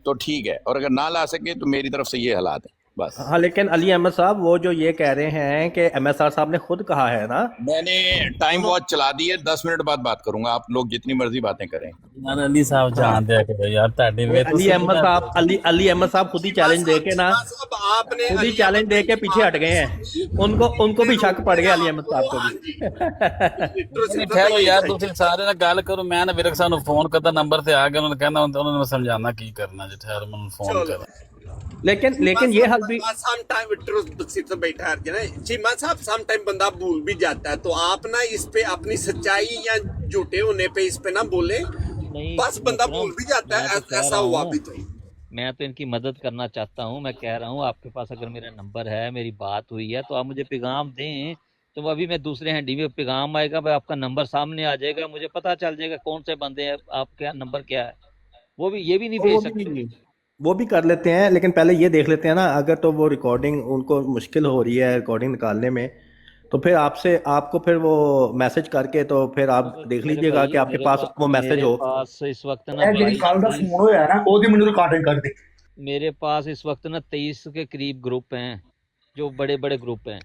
तो ठीक है और अगर ना ला सके तो मेरी तरफ से ये हालात है बस। हाँ लेकिन अली अहमद साहब वो जो ये कह रहे हैं कि MSR साहब ने खुद कहा है ना, मैंने टाइम वॉच चला दी है 10 मिनट बाद बात करूंगा आप लोग जितनी मर्जी बातें करें। यार अली साहब जान दिया करो यार ताड़े वे अली अहमद साहब अली अहमद साहब खुद ही चैलेंज दे के ना आपने खुद ही चैलेंज दे के पीछे हट गए हैं, उनको भी शक पड़ गया अली अहमद साहब को भी। ठहरो यार तुम सारे ना गल करो मैं ना विरक साहब ਨੂੰ ਫੋਨ ਕਰਦਾ ਨੰਬਰ ਤੇ ਆ ਗਿਆ ਉਹਨਾਂ ਨੇ ਕਹਿਣਾ ਉਹਨਾਂ ਨੂੰ ਸਮਝਾਉਣਾ ਕੀ ਕਰਨਾ ਜੇ ਠਹਿਰ ਮੈਨੂੰ ਫੋਨ ਕਰ लेकिन ये हल भी सम टाइम तो बैठा है ना चीमा साहब सम टाइम बंदा भूल भी जाता है तो आप ना इस पे अपनी सच्चाई या झूठे होने पे इस पे ना बोले बस बंदा भूल भी जाता है ऐसा हुआ भी तो मैं तो इनकी मदद करना चाहता हूँ। मैं कह रहा हूँ आपके पास अगर मेरा नंबर है मेरी बात हुई है तो आप मुझे पैगाम दें तो अभी मैं दूसरे हैंडी में पैगाम आएगा भाई आपका नंबर सामने आ जाएगा मुझे पता चल जाएगा कौन से बंदे हैं आपका नंबर क्या है। वो भी ये भी नहीं भेज सकते वो भी कर लेते हैं लेकिन पहले ये देख लेते हैं ना अगर तो वो रिकॉर्डिंग उनको मुश्किल हो रही है रिकॉर्डिंग निकालने में तो फिर आपको फिर वो मैसेज करके तो फिर आप देख लीजिएगा कि आपके पास वो मैसेज हो। इस वक्त ना मेरे पास इस वक्त ना 23 के करीब ग्रुप हैं जो बड़े बड़े ग्रुप हैं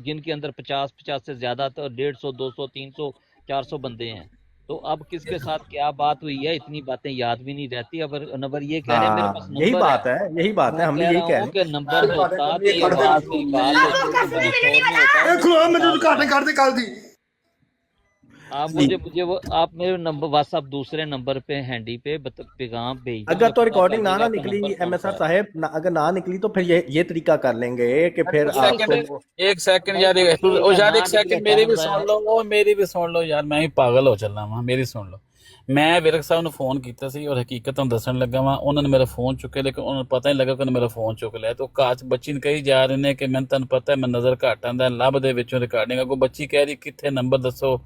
जिनके अंदर 50 से ज्यादा तो 150 200 300 400 बंदे हैं। तो अब किसके साथ क्या बात हुई है इतनी बातें याद भी नहीं रहती। अब नंबर ये कह रहे हैं मेरे पास नंबर यही बात है हम यही कह रहे हैं कि नंबर होता तो ये बात में बात होती आप मुझे वो आप मेरे नंबर WhatsApp दूसरे नंबर पे हैंडी पे पैगाम भेज अगर तो रिकॉर्डिंग ना निकली MSR साहब अगर ना निकली तो फिर ये तरीका कर लेंगे कि फिर आपको एक सेकंड यार यार एक सेकंड मेरी भी सुन लो वो मेरी भी सुन लो यार मैं भी पागल हो चलना वा मेरी सुन लो। मैं विरक साहब ਨੂੰ ਫੋਨ ਕੀਤਾ ਸੀ ਔਰ ਹਕੀਕਤ ਤੁਹਾਨੂੰ ਦੱਸਣ ਲੱਗਾ ਵਾਂ ਉਹਨਾਂ ਨੇ ਮੇਰਾ ਫੋਨ ਚੁੱਕਿਆ ਲੇਕਿਨ ਉਹਨਾਂ ਨੂੰ ਪਤਾ ਨਹੀਂ ਲੱਗਾ ਕਿ ਉਹਨੇ ਮੇਰਾ ਫੋਨ ਚੁੱਕ ਲਿਆ ਤੇ ਉਹ ਕਾਚ ਬੱਚੀ ਨੂੰ ਕਹੀ ਜਾ ਰਹੇ ਨੇ ਕਿ ਮੈਨੂੰ ਤੁਹਾਨੂੰ ਪਤਾ ਹੈ ਮੈਂ ਨਜ਼ਰ ਘੱਟ ਆਂਦਾ ਲੱਭ ਦੇ ਵਿੱਚੋਂ ਰਿਕਾਰਡਿੰਗ ਅੱਗੋਂ ਬੱਚੀ ਕਹਿ ਰਹੀ ਕਿੱਥੇ ਨੰਬਰ ਦੱਸੋ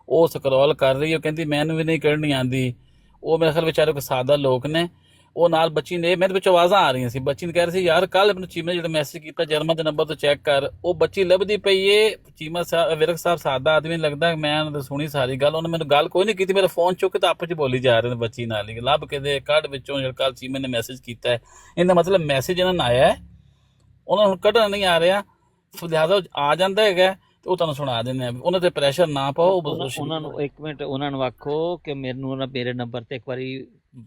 ਉਹ ਸਕਰੋਲ ਕਰ ਰਹੀ ਉਹ ਕਹਿੰਦੀ ਮੈਨੂੰ ਵੀ ਨਹੀਂ ਕਰਨੀ ਆਂਦੀ ਉਹ ਮੇਰੇ ਖਿਆਲ ਵਿਚਾਰੇ ਕੋ ਸਾਦਾ ਲੋਕ ਨੇ ਉਹ ਨਾਲ ਬੱਚੀ ਨੇ ਮੇਰੇ ਵਿੱਚ ਆਵਾਜ਼ਾਂ ਆ ਰਹੀਆਂ ਸੀ ਬੱਚੀ ਨੇ ਕਹਿ ਰਹੀ ਸੀ ਯਾਰ ਕੱਲ ਮੈਨੂੰ ਚੀਮਾ ਜਿਹੜਾ ਮੈਸੇਜ ਕੀਤਾ ਜਰਮਨ ਦੇ ਨੰਬਰ ਤੋਂ ਚੈੱਕ ਕਰ ਉਹ ਬੱਚੀ ਲੱਭਦੀ ਪਈ ਏ ਚੀਮਾ ਸਾਹਿਬ ਵਿਰਕ ਸਾਹਿਬ ਸਾਦਾ ਆਦਮੀ ਲੱਗਦਾ ਮੈਂ ਸੁਣੀ ਸਾਰੀ ਗੱਲ ਉਹਨੇ ਮੈਨੂੰ ਗੱਲ ਕੋਈ ਨਹੀਂ ਕੀਤੀ ਮੇਰਾ ਫੋਨ ਚੁੱਕ ਕੇ ਤਾਂ ਆਪਸ ਚ ਬੋਲੀ ਜਾ ਰਹੇ ਨੇ ਬੱਚੀ ਨਾਲ ਹੀ ਲੱਭ ਕੇ ਦੇ ਕੱਢ ਵਿੱਚੋਂ ਜਿਹੜਾ ਕੱਲ ਚੀਮਾ ਨੇ ਮੈਸੇਜ ਕੀਤਾ ਹੈ ਇਹਦਾ ਮਤਲਬ ਮੈਸੇਜ ਇਹਨਾਂ ਨੂੰ ਆਇਆ ਹੈ ਉਹਨਾਂ ਨੂੰ ਕੱਢਣਾ ਨਹੀਂ ਆ ਰਿਹਾ ਲਿਹਾਜ਼ਾ ਆ ਜਾਂਦਾ ਹੈਗਾ ਉਹ ਤੁਹਾਨੂੰ ਸੁਣਾ ਦਿੰਦੇ ਆ ਉਹਨਾਂ ਤੇ ਪ੍ਰੈਸ਼ਰ ਨਾ ਪਾਓ ਉਹਨਾਂ ਨੂੰ ਇੱਕ ਮਿੰਟ ਉਹਨਾਂ ਨੂੰ ਆਖੋ ਕਿ ਮੈਨੂੰ ਨਾ ਮੇਰੇ ਨੰਬਰ ਤੇ ਇੱਕ ਵਾਰੀ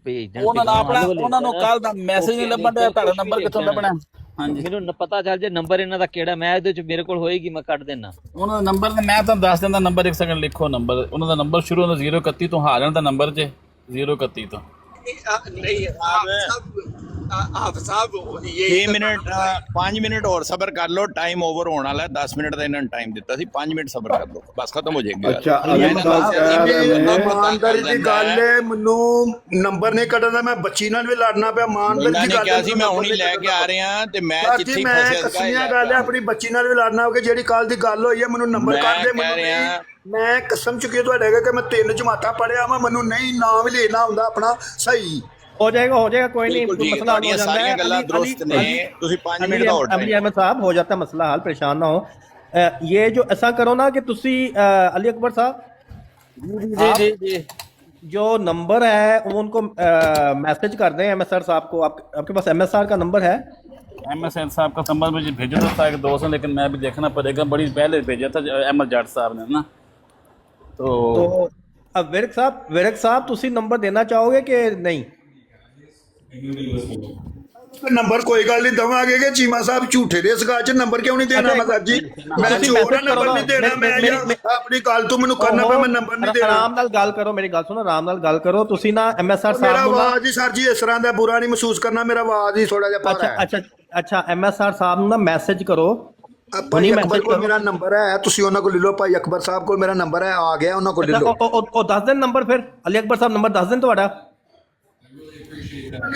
ਭੇਜ ਦੇਣ ਉਹਨਾਂ ਨਾਲ ਆਪਣਾ ਉਹਨਾਂ ਨੂੰ ਕੱਲ ਦਾ ਮੈਸੇਜ ਨਹੀਂ ਲੱਭਣ ਦਾ ਤੁਹਾਡਾ ਨੰਬਰ ਕਿੱਥੋਂ ਲੱਭਣਾ ਹਾਂਜੀ ਮੈਨੂੰ ਪਤਾ ਚੱਲ ਜੇ ਨੰਬਰ ਇਹਨਾਂ ਦਾ ਕਿਹੜਾ ਮੈਂ ਇਹਦੇ ਚ ਮੇਰੇ ਕੋਲ ਹੋਏਗੀ ਮੈਂ ਕੱਢ ਦੇਣਾ ਉਹਨਾਂ ਦਾ ਨੰਬਰ ਮੈਂ ਤੁਹਾਨੂੰ ਦੱਸ ਦਿੰਦਾ ਨੰਬਰ 1 ਸੈਕਿੰਡ ਲਿਖੋ ਨੰਬਰ ਉਹਨਾਂ ਦਾ ਨੰਬਰ ਸ਼ੁਰੂ ਹੁੰਦਾ 031 ਤੋਂ ਹਾਰਨ ਦਾ ਨੰਬਰ ਜੇ 031 ਤੋਂ नहीं आप साहब ये 6 ਮਿੰਟ 5 ਮਿੰਟ ਹੋਰ ਸਬਰ ਕਰ ਲਓ ਟਾਈਮ ਓਵਰ ਹੋਣ ਵਾਲਾ 10 ਮਿੰਟ ਦਾ ਇਹਨਾਂ ਨੇ ਟਾਈਮ ਦਿੱਤਾ ਸੀ 5 ਮਿੰਟ ਸਬਰ ਕਰ ਲਓ ਬਸ ਖਤਮ ਹੋ ਜਾਏਗੀ ਅੱਛਾ ਇਮਾਨਦਾਰੀ ਦੀ ਗੱਲ ਹੈ ਮੈਨੂੰ ਨੰਬਰ ਨਹੀਂ ਕੱਢਦਾ ਮੈਂ ਬੱਚੀ ਨਾਲ ਵੀ ਲੜਨਾ ਪਿਆ ਇਮਾਨਦਾਰੀ ਦੀ ਗੱਲ ਕਿਹਾ ਸੀ ਮੈਂ ਹੁਣੀ ਲੈ ਕੇ ਆ ਰਿਹਾ ਤੇ ਮੈਂ ਚਿੱਠੀ ਮੈਂ ਕਸੀਆਂ ਗੱਲ ਹੈ ਆਪਣੀ ਬੱਚੀ ਨਾਲ ਵੀ ਲੜਨਾ ਹੋ ਕਿ ਜਿਹੜੀ ਕੱਲ ਦੀ ਗੱਲ ਹੋਈ ਹੈ ਮੈਨੂੰ ਨੰਬਰ ਕੱਢ ਦੇ ਮੈਨੂੰ ਮੈਂ ਕਸਮ ਚੁੱਕੀ ਤੁਹਾਡੇ ਅੱਗੇ ਕਿ ਮੈਂ 3 ਜਮਾਤਾਂ ਪੜਿਆ ਵਾ ਮੈਨੂੰ ਨਹੀਂ ਨਾਮ ਵੀ ਲੈਣਾ ਹੁੰਦਾ ਆਪਣਾ ਸਹੀ हो जाएगा कोई नहीं मसला हल हो जाता है अली अहमद साहब हो जाता है मसला हल परेशान ना हो ये जो ऐसा करो ना कि तुसी अली अकबर साहब जी जो नंबर है वो उनको मैसेज कर दें MSR साहब को आपके पास MSR का नंबर है MSR साहब का नंबर मुझे भेजा था एक दोस्त ने लेकिन मैं भी देखना पड़ेगा बड़ी पहले भेजा था अहमद जाट साहब ने ना तो अब विरक साहब तुसी नंबर देना चाहोगे कि नहीं ਨੰਬਰ ਕੋਈ ਗੱਲ ਨਹੀਂ ਦਵਾਂਗੇ ਕਿ ਚੀਮਾ ਸਾਹਿਬ ਝੂਠੇ ਦੇ ਸਗਾ ਚ ਨੰਬਰ ਕਿਉਂ ਨਹੀਂ ਦੇਣਾ ਮਤਲਬ ਜੀ ਮੈਂ ਚੋਰਾ ਨੰਬਰ ਨਹੀਂ ਦੇਣਾ ਮੈਂ ਆਪਣੀ ਗੱਲ ਤੋਂ ਮੈਨੂੰ ਕਰਨਾ ਪਿਆ ਮੈਂ ਨੰਬਰ ਨਹੀਂ ਦੇਣਾ ਆਰਾਮ ਨਾਲ ਗੱਲ ਕਰੋ ਮੇਰੀ ਗੱਲ ਸੁਣੋ ਆਰਾਮ ਨਾਲ ਗੱਲ ਕਰੋ ਤੁਸੀਂ ਨਾ MSR ਸਾਹਿਬ ਮੇਰਾ ਆਵਾਜ਼ ਜੀ ਸਰ ਜੀ ਇਸ ਤਰ੍ਹਾਂ ਦਾ ਬੁਰਾ ਨਹੀਂ ਮਹਿਸੂਸ ਕਰਨਾ ਮੇਰਾ ਆਵਾਜ਼ ਹੀ ਥੋੜਾ ਜਿਹਾ ਭਾਰਾ ਹੈ ਅੱਛਾ MSR ਸਾਹਿਬ ਨੂੰ ਨਾ ਮੈਸੇਜ ਕਰੋ ਭਾਈ ਅਕਬਰ ਕੋਲ ਮੇਰਾ ਨੰਬਰ ਹੈ ਤੁਸੀਂ ਉਹਨਾਂ ਕੋਲ ਲੈ ਲਓ ਭਾਈ ਅਕਬਰ ਸਾਹਿਬ ਕੋਲ ਮੇਰਾ ਨੰਬਰ ਹੈ ਆ ਗਿਆ ਉਹਨਾਂ ਕੋਲ ਲੈ ਲਓ ਉਹ ਦੱਸ ਦੇਣ ਨੰਬਰ ਫਿਰ ਅਲੀ ਅਕਬਰ ਸਾਹਿਬ ਨੰਬਰ ਦੱਸ ਦੇਣ ਤੁਹਾਡਾ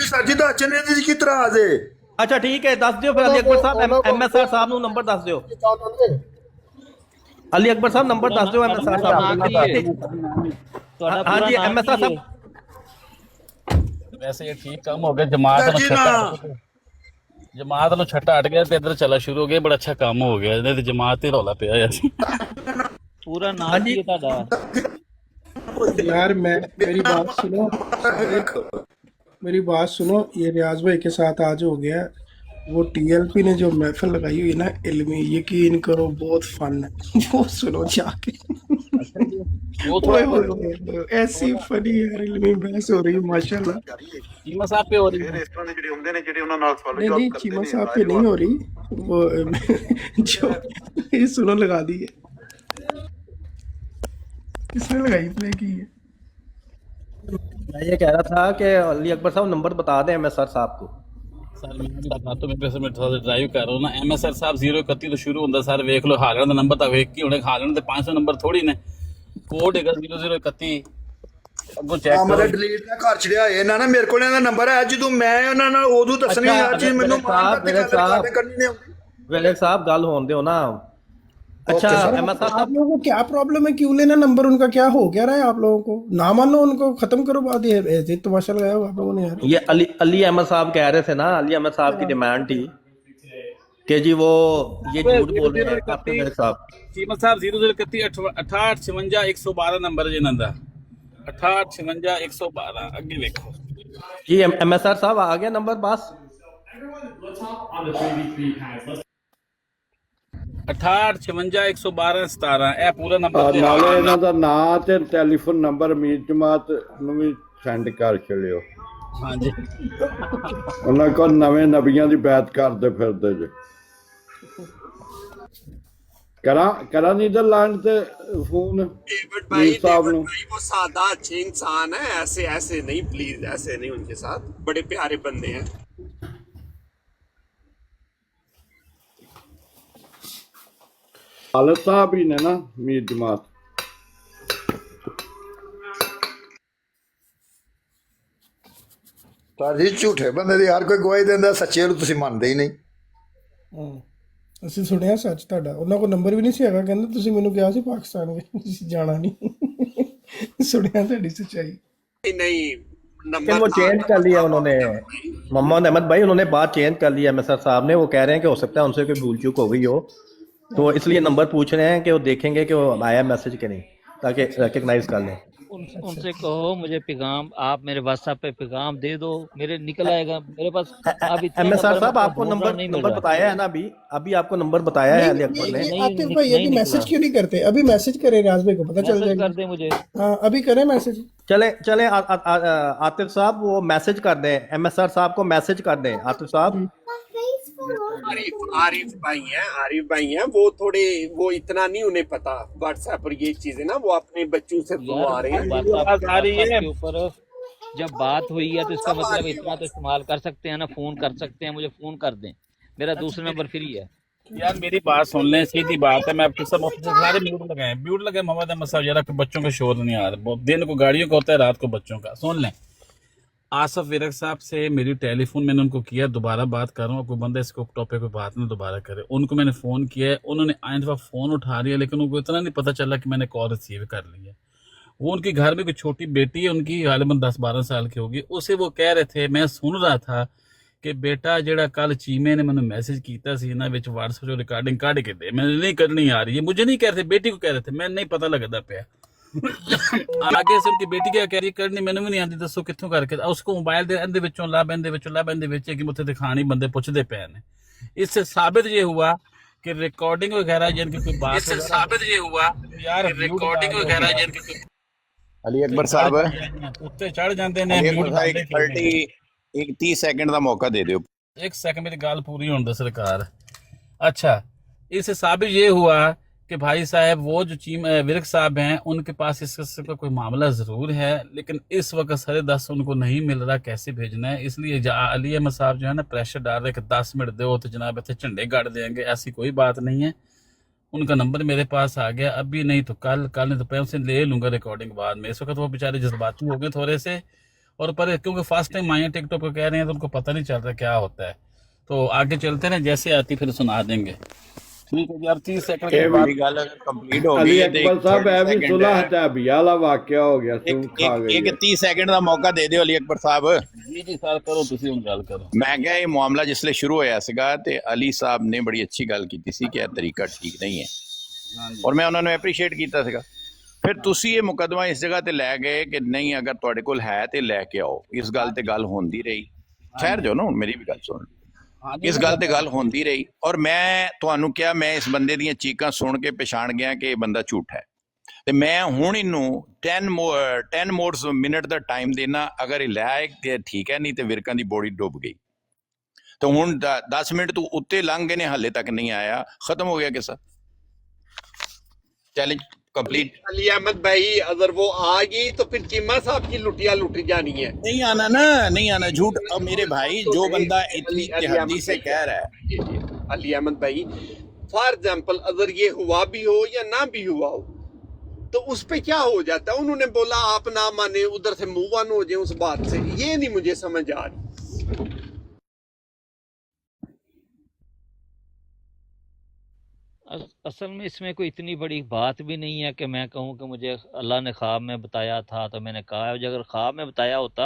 ਸਰ ਜੀ ਦੱਸ ਚੰਨੇ ਦੀ ਕੀ ਇਤਰਾਜ਼ ਹੈ? ਅੱਛਾ ਠੀਕ ਹੈ, ਦੱਸ ਦਿਓ ਫਿਰ ਅਲੀ ਅਕਬਰ ਸਾਹਿਬ, MSR ਸਾਹਿਬ ਨੂੰ ਨੰਬਰ ਦੱਸ ਦਿਓ। ਅਲੀ ਅਕਬਰ ਸਾਹਿਬ ਨੰਬਰ ਦੱਸ ਦਿਓ MSR ਸਾਹਿਬ ਨੂੰ। ਹਾਂਜੀ MSR ਸਾਹਿਬ, ਵੈਸੇ ਇਹ ਠੀਕ ਕੰਮ ਹੋ ਗਿਆ, ਜਮਾਤ ਨੂੰ ਛੱਟਾ ਹਟ ਗਿਆ ਤੇ ਇੱਧਰ ਚੱਲਾ ਸ਼ੁਰੂ ਹੋ ਗਿਆ, ਬੜਾ ਅੱਛਾ ਕੰਮ ਹੋ ਗਿਆ, ਇਹਨੇ ਤੇ ਜਮਾਤ ਤੇ ਰੌਲਾ ਪਿਆ ਹੋਇਆ ਸੀ। पूरा नाम ही है ਤੁਹਾਡਾ? यार मैं मेरी बात सुनो, ये रियाज भाई के साथ आज हो गया। वो TLP ने जो महफिल लगाई हुई है ना इल्मी, यकीन करो बहुत फन है, वो सुनो जाके। ओए होए, ऐसी फनी यार इल्मी बहस हो रही है माशाल्लाह। चीमा साहब पे हो रही है, नहीं चीमा साहब पे नहीं हो रही, वो जो ये सुनो लगा दी है, किसने लगाई प्ले की है? मैं ये कह रहा था कि अली अकबर साहब नंबर बता दें MSR साहब को। सर मैं भी बताता हूँ, मैं थोड़ा सा ड्राइव कर रहा हूँ ना। MSR साहब 031 तो शुरू होता सर, वेख लो हालन का नंबर तो वेख के होने, हालन ते 500 नंबर थोड़ी ने, कोड है 0031 ਅੱਗੋਂ ਚੈੱਕ ਕਰੋ। ਮੇਰੇ ਡਿਲੀਟ ਨਾ ਕਰ ਛੜਿਆ ਇਹਨਾਂ ਨੇ, ਮੇਰੇ ਕੋਲ ਇਹਦਾ ਨੰਬਰ ਹੈ, ਜਦੋਂ ਮੈਂ ਉਹਨਾਂ ਨਾਲ ਉਦੋਂ ਦੱਸਣੀ ਯਾਰ ਚੀਜ਼ ਮੈਨੂੰ ਕਰਨੀ ਨਹੀਂ ਆਉਂਦੀ। वेलेक साहब गल होने दो ना। अच्छा MSR आप लोगों को क्या प्रॉब्लम है, क्यों लेना नंबर उनका, क्या हो क्या रहा है आप लोगों को? ना मान लो उनको, खत्म करो बात। ये ऐसे तमाशा लगाया हुआ आप लोगों ने यार। ये अली अहमद साहब कह रहे थे ना, अली अहमद साहब की डिमांड थी कि जी वो ये झूठ बोल रहे हैं आपके मेरे साहब। चीमा साहब 0031 68 56 112 नंबर है जिन्हां दा, 68 56 112। अगे देखो जी MSR साहब आ गया नंबर बस। 68 56 112 17 ਇਹ ਪੂਰਾ ਨੰਬਰ ਤੇ ਨਾਲੇ ਇਹਨਾਂ ਦਾ ਨਾਂ ਤੇ ਟੈਲੀਫੋਨ ਨੰਬਰ ਮੀਰ ਜਮਾਤ ਨੂੰ ਵੀ ਸੈਂਡ ਕਰ ਛਲਿਓ। ਹਾਂਜੀ ਉਹਨਾਂ ਕੋਲ ਨਵੇਂ ਨਬੀਆਂ ਦੀ ਬੈਤ ਕਰਦੇ ਫਿਰਦੇ ਜੇ। करा नीदरलैंड से फोन भाई साहब ने। वो सादा अच्छे इंसान है, ऐसे ऐसे नहीं, प्लीज ऐसे नहीं, उनके साथ बड़े प्यारे बंदे हैं। खालिद साहब ही ने ना मीर जमात। ਜੀ ਝੂਠੇ ਬੰਦੇ ਦੀ ਹਰ ਕੋਈ ਗਵਾਹੀ ਦਿੰਦਾ, ਸੱਚੇ ਨੂੰ ਤੁਸੀਂ ਮੰਨਦੇ ਹੀ ਨਹੀਂ। ਅਸੀਂ ਸੁਣਿਆ ਸੱਚ ਤੁਹਾਡਾ, ਉਹਨਾਂ ਕੋਲ ਨੰਬਰ ਵੀ ਨਹੀਂ ਸੀ ਹੈਗਾ, ਕਹਿੰਦੇ ਤੁਸੀਂ ਮੈਨੂੰ ਕਿਹਾ ਸੀ ਪਾਕਿਸਤਾਨ ਵਿੱਚ ਤੁਸੀਂ ਜਾਣਾ ਨਹੀਂ। ਸੁਣਿਆ ਤੁਹਾਡੀ ਸੱਚਾਈ। नहीं लेकिन वो चेंज कर लिया उन्होंने, मोहम्मद अहमद भाई उन्होंने बात चेंज कर लिया MSR साहब ने। वो कह रहे हैं कि हो सकता है उनसे कोई भूल चूक हो गई हो, तो इसलिए नंबर पूछ रहे हैं कि वो देखेंगे कि वो आया मैसेज के नहीं, ताकि रिकग्नाइज कर लें। उनसे कहो मुझे पैगाम, आप मेरे व्हाट्सएप पे पैगाम दे दो, मेरे निकल आएगा मेरे पास। अब MSR साहब आपको नंबर बताया है ना, अभी आपको नंबर बताया है अली अकबर ने। आतिफ भाई अभी मैसेज क्यों नहीं करते? अभी मैसेज करें रियाज भाई को, पता चल जाएगा। कर दे मुझे, हाँ अभी करें मैसेज। चले आतिफ साहब वो मैसेज कर दें, MSR साहब को मैसेज कर दें। आतिफ साहब आरिफ भाई हैं, वो थोड़े, वो इतना नहीं उन्हें पता व्हाट्सएप पर ये चीजें ना, वो अपने बच्चों से आ रहे हैं। WhatsApp के ऊपर जब बात हुई है तो इसका मतलब इतना तो इस्तेमाल कर सकते हैं ना, फोन कर सकते हैं, मुझे फोन कर दें, मेरा दूसरा नंबर फ्री है। यार मेरी बात सुन लें, सीधी बात है, मैं आपके सब सारे म्यूट लगे मोहम्मद अहमद साहब, जरा बच्चों का शोर नहीं आ रहा, दिन को गाड़ियों का होता है, रात को बच्चों का। सुन लें, आसफ विरक साहब से मेरी टेलीफोन मैंने उनको किया, दोबारा बात कर रहा हूँ, कोई बंदा इसको टॉपिक पे बात नहीं दोबारा करे। उनको मैंने फ़ोन किया है, उन्होंने आइन दफ़ा फ़ोन उठा लिया, लेकिन उनको इतना नहीं पता चला कि मैंने कॉल रिसीव कर लिया। वो उनके घर में कोई छोटी बेटी है उनकी, गालिबन 10-12 साल की होगी, उसे वो कह रहे थे, मैं सुन रहा था कि बेटा जेड़ा कल चीमे ने मैंने मैसेज किया सी ना विच व्हाट्सएप जो रिकॉर्डिंग काट के दे, मैंने नहीं करनी आ रही है, मुझे नहीं कह रहे थे, बेटी को कह रहे थे, मैं नहीं पता लगता पाया। आगे से उनकी बेटी क्या कह रही करनी मैंने भी नहीं आती, दसो कित्थों करके उसको मोबाइल दे इंदे विचों लभ इंदे विच कि मुझे दिखानी बंदे पुछदे पे ने। इससे साबित ये हुआ कि रिकॉर्डिंग वगैरह जिनकी कोई बात, इससे साबित ये हुआ यार रिकॉर्डिंग वगैरह जिनकी कोई अली अकबर साहब उत्ते चढ़ जाते ने। 30 सेकंड का मौका दे दो। एक सेकंड मेरी गाल पूरी होने दो सरकार। अच्छा, इससे साबित ये हुआ कि भाई साहब वो जो विरक साहब हैं उनके पास इस किस्म का कोई मामला ज़रूर है, लेकिन इस वक्त 10:30 उनको नहीं मिल रहा, कैसे भेजना है। इसलिए अली अहमद साहब जो है ना प्रेशर डाल रहे कि 10 मिनट दो तो जनाब इतने झंडे गाड़ देंगे, ऐसी कोई बात नहीं है। उनका नंबर मेरे पास आ गया, अभी नहीं तो कल नहीं तो मैं उनसे ले लूँगा रिकॉर्डिंग बाद में। इस वक्त वो बेचारे जज्बाती हो गए थोड़े से, और पर क्योंकि फर्स्ट टाइम आए हैं टिकटॉक पे कह रहे हैं तो उनको पता नहीं चल रहा क्या होता है, तो आगे चलते हैं, जैसे आती फिर सुना देंगे। ठीक है जी, अब 30 सेकंड के बाद मेरी गल अगर कंप्लीट हो अली गई है तो अकबर एक साहब 30 ਇਹ ਵੀ सेकंड ਸੁਲह है, ਹਦੈਬੀਆ ਵਾਲਾ ਵਾਕਿਆ ਹੋ ਗਿਆ, ਸੁਣ एक ਖਾ एक ਗਈ एक ਹੈ। 30 सेकंड ਦਾ ਮੌਕਾ ਦੇ ਦਿਓ ਅਲੀ ਅਕਬਰ ਸਾਹਿਬ। जी जी सर करो, ਤੁਸੀਂ ਹੁਣ ਗੱਲ ਕਰੋ। ਮੈਂ ਕਿਹਾ ਇਹ ਮਾਮਲਾ ਜਿਸਲੇ ਸ਼ੁਰੂ ਹੋਇਆ ਸੀਗਾ ਤੇ ਅਲੀ ਸਾਹਿਬ ਨੇ ਬੜੀ ਅੱਛੀ ਗੱਲ ਕੀਤੀ ਸੀ ਕਿ ਇਹ ਤਰੀਕਾ ਠੀਕ ਨਹੀਂ ਹੈ, ਹਾਂਜੀ ਔਰ ਮੈਂ ਉਹਨਾਂ ਨੂੰ ਐਪਰੀਸ਼ੀਏਟ ਕੀਤਾ ਸੀਗਾ। ਫਿਰ ਤੁਸੀਂ ਇਹ ਮੁਕੱਦਮਾ ਇਸ ਜਗ੍ਹਾ ਤੇ ਲੈ ਗਏ ਕਿ ਨਹੀਂ ਅਗਰ ਤੁਹਾਡੇ ਕੋਲ ਹੈ ਤੇ ਲੈ ਕੇ ਆਓ। ਇਸ ਗੱਲ ਤੇ ਗੱਲ ਹੁੰਦੀ ਰਹੀ, ਠਹਿਰ ਜਾਓ ਨਾ, ਹੁਣ ਮੇਰੀ ਵੀ ਗੱਲ ਸੁਣ। ਹਾਂਜੀ ਇਸ ਗੱਲ ਤੇ ਗੱਲ ਹੁੰਦੀ ਰਹੀ ਔਰ ਮੈਂ ਤੁਹਾਨੂੰ ਕਿਹਾ ਮੈਂ ਇਸ ਬੰਦੇ ਦੀਆਂ ਚੀਕਾਂ ਸੁਣ ਕੇ ਪਛਾਣ ਗਿਆ ਕਿ ਇਹ ਬੰਦਾ ਝੂਠ ਹੈ, ਤੇ ਮੈਂ ਹੁਣ ਇਹਨੂੰ 10 ਮੋਰ ਮਿੰਟ ਦਾ ਟਾਈਮ ਦੇਣਾ। ਅਗਰ ਇਹ ਲੈ ਆਏ ਤੇ ਠੀਕ ਹੈ, ਨਹੀਂ ਤੇ ਵਿਰਕਾਂ ਦੀ ਬੋਡੀ ਡੁੱਬ ਗਈ। तो हूँ 10 मिनट तो उत्ते लंघ गए ने, हाले तक नहीं आया, खत्म हो गया किस्सा, चैलेंज कंप्लीट। अली अहमद भाई अगर वो आ गई तो फिर चीमा साहब की लुटिया लुट जानी है। नहीं आना ना, नहीं आना झूठ। अब मेरे भाई जो बंदा इतनी तिहादी से कह रहा है, अली अहमद भाई फॉर एग्जाम्पल अगर ये हुआ भी हो या ना भी हुआ हो तो उस पे क्या हो जाता है? उन्होंने बोला आप ना माने, उधर से मूव ऑन हो जाए उस बात से, ये नहीं मुझे समझ आ रही। असल में इसमें कोई इतनी बड़ी बात भी नहीं है कि मैं कहूँ कि मुझे अल्लाह ने ख्वाब में बताया था तो मैंने कहा है। अगर ख्वाब में बताया होता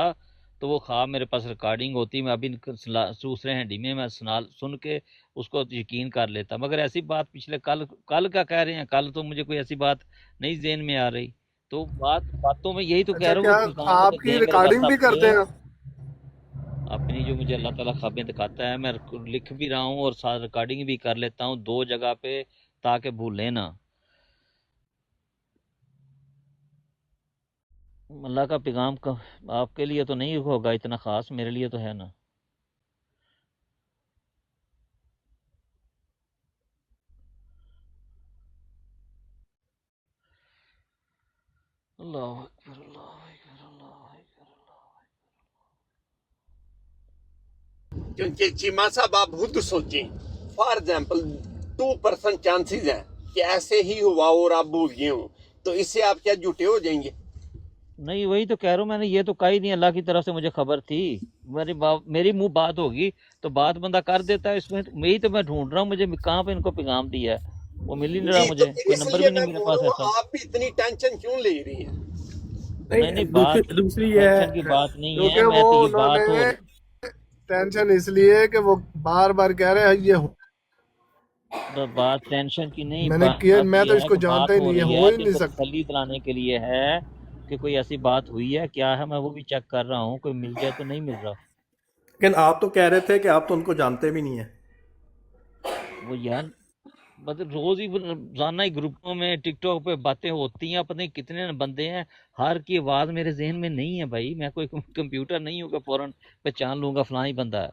तो वो ख्वाब मेरे पास रिकॉर्डिंग होती, मैं अभी दूसरे हैंडी में मैं सुन के उसको यकीन कर लेता। मगर ऐसी बात पिछले कल का कह रहे हैं, कल तो मुझे कोई ऐसी बात नहीं ज़हन में आ रही। तो बातों में यही तो कह रहा हूँ, आपकी रिकॉर्डिंग भी करते हैं? अपनी जो मुझे अल्लाह ताला ख्वाबें दिखाता है मैं लिख भी रहा हूँ और साथ रिकॉर्डिंग भी कर लेता हूँ 2 जगह पे, ताकि भूलें ना। अल्लाह का पैगाम का आपके लिए तो नहीं होगा इतना ख़ास, मेरे लिए तो है ना। अल्लाह अकबर, अल्लाह अकबर, अल्लाह अकबर, अल्लाह। क्योंकि चीमा साहब आप खुद सोचें, फॉर एग्जाम्पल 2% चांसेस हैं कि ऐसे ही हुआ और आप भूल गए हो, तो इससे आप क्या झूठे हो जाएंगे? नहीं, वही तो कह रहा हूँ मैंने, ये तो कही नहीं, अल्लाह की तरफ से मुझे खबर थी। मेरी मुंह बात होगी तो बात बंदा कर देता है। इसमें यही तो मैं ढूंढ रहा हूँ, मुझे कहाँ पे इनको पैगाम दिया है, वो मिल ही नहीं रहा जी, मुझे, तो कोई नंबर इसलिए भी नहीं मैं मेरे बोल पास रहा ऐसा। हूँ आप भी इतनी टेंशन क्यों ले रही हैं? नहीं बात दूसरी ये है टेंशन की बात नहीं क्योंकि है, मैं वो तो ये बात हो उन्होंने टेंशन इसलिए कि वो बार बार कह रहे हैं ये बात टेंशन की नहीं, मैंने बात किया, मैं ये तो है इसको कि जानता बात ही हो नहीं, ये रही हो है ही कि नहीं इसको सकता। तसल्ली दिलाने के लिए है कि कोई ऐसी बात हुई है क्या है, मैं वो भी चेक कर रहा हूँ, कोई मिल जाए तो नहीं मिल रहा। लेकिन आप तो कह रहे थे कि आप तो उनको जानते भी नहीं है। वो यार मतलब रोज ही रोजाना ही ग्रुपों में टिकटॉक पे बातें होती हैं, पता नहीं कितने बंदे हैं, हर की आवाज मेरे जहन में नहीं है भाई, मैं कोई कंप्यूटर नहीं हूँ कि फौरन पहचान लूंगा फलां ही बंदा है।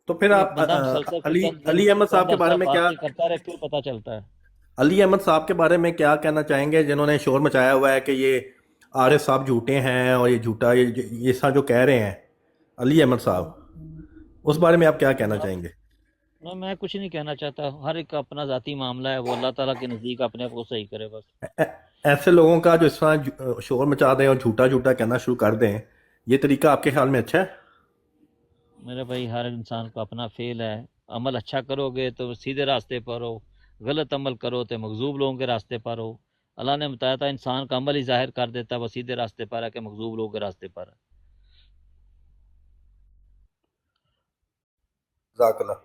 तो फिर एक आप बंदा मुसलसल अली चंद अली अहमद साहब के चंद बारे अरसा में क्या बातें करता रहे फिर पता चलता है। अली अहमद साहब के बारे में क्या कहना चाहेंगे, जिन्होंने शोर मचाया हुआ है कि ये आरिफ साहब झूठे हैं और ये झूठा ये सब जो कह रहे हैं अली अहमद साहब, उस बारे में आप क्या कहना चाहेंगे? मैं कुछ नहीं कहना चाहता, हर एक का अपना ज़ाती मामला है, वो अल्लाह ताला के नज़दीक अपने आप को सही करे बस। ऐसे लोगों का जो इस तरह शोर मचा दें और झूठा झूठा कहना शुरू कर दें, ये तरीका आपके ख्याल में अच्छा है? मेरे भाई हर इंसान का अपना फेल है, अमल अच्छा करोगे तो सीधे रास्ते पर हो, गलत अमल करो तो मकजूब लोगों के रास्ते पर हो। अल्लाह ने बताया था इंसान का अमल ही जाहिर कर देता है वो सीधे रास्ते पर है कि मकजूब लोगों के रास्ते पर है। जज़ाकल्लाह।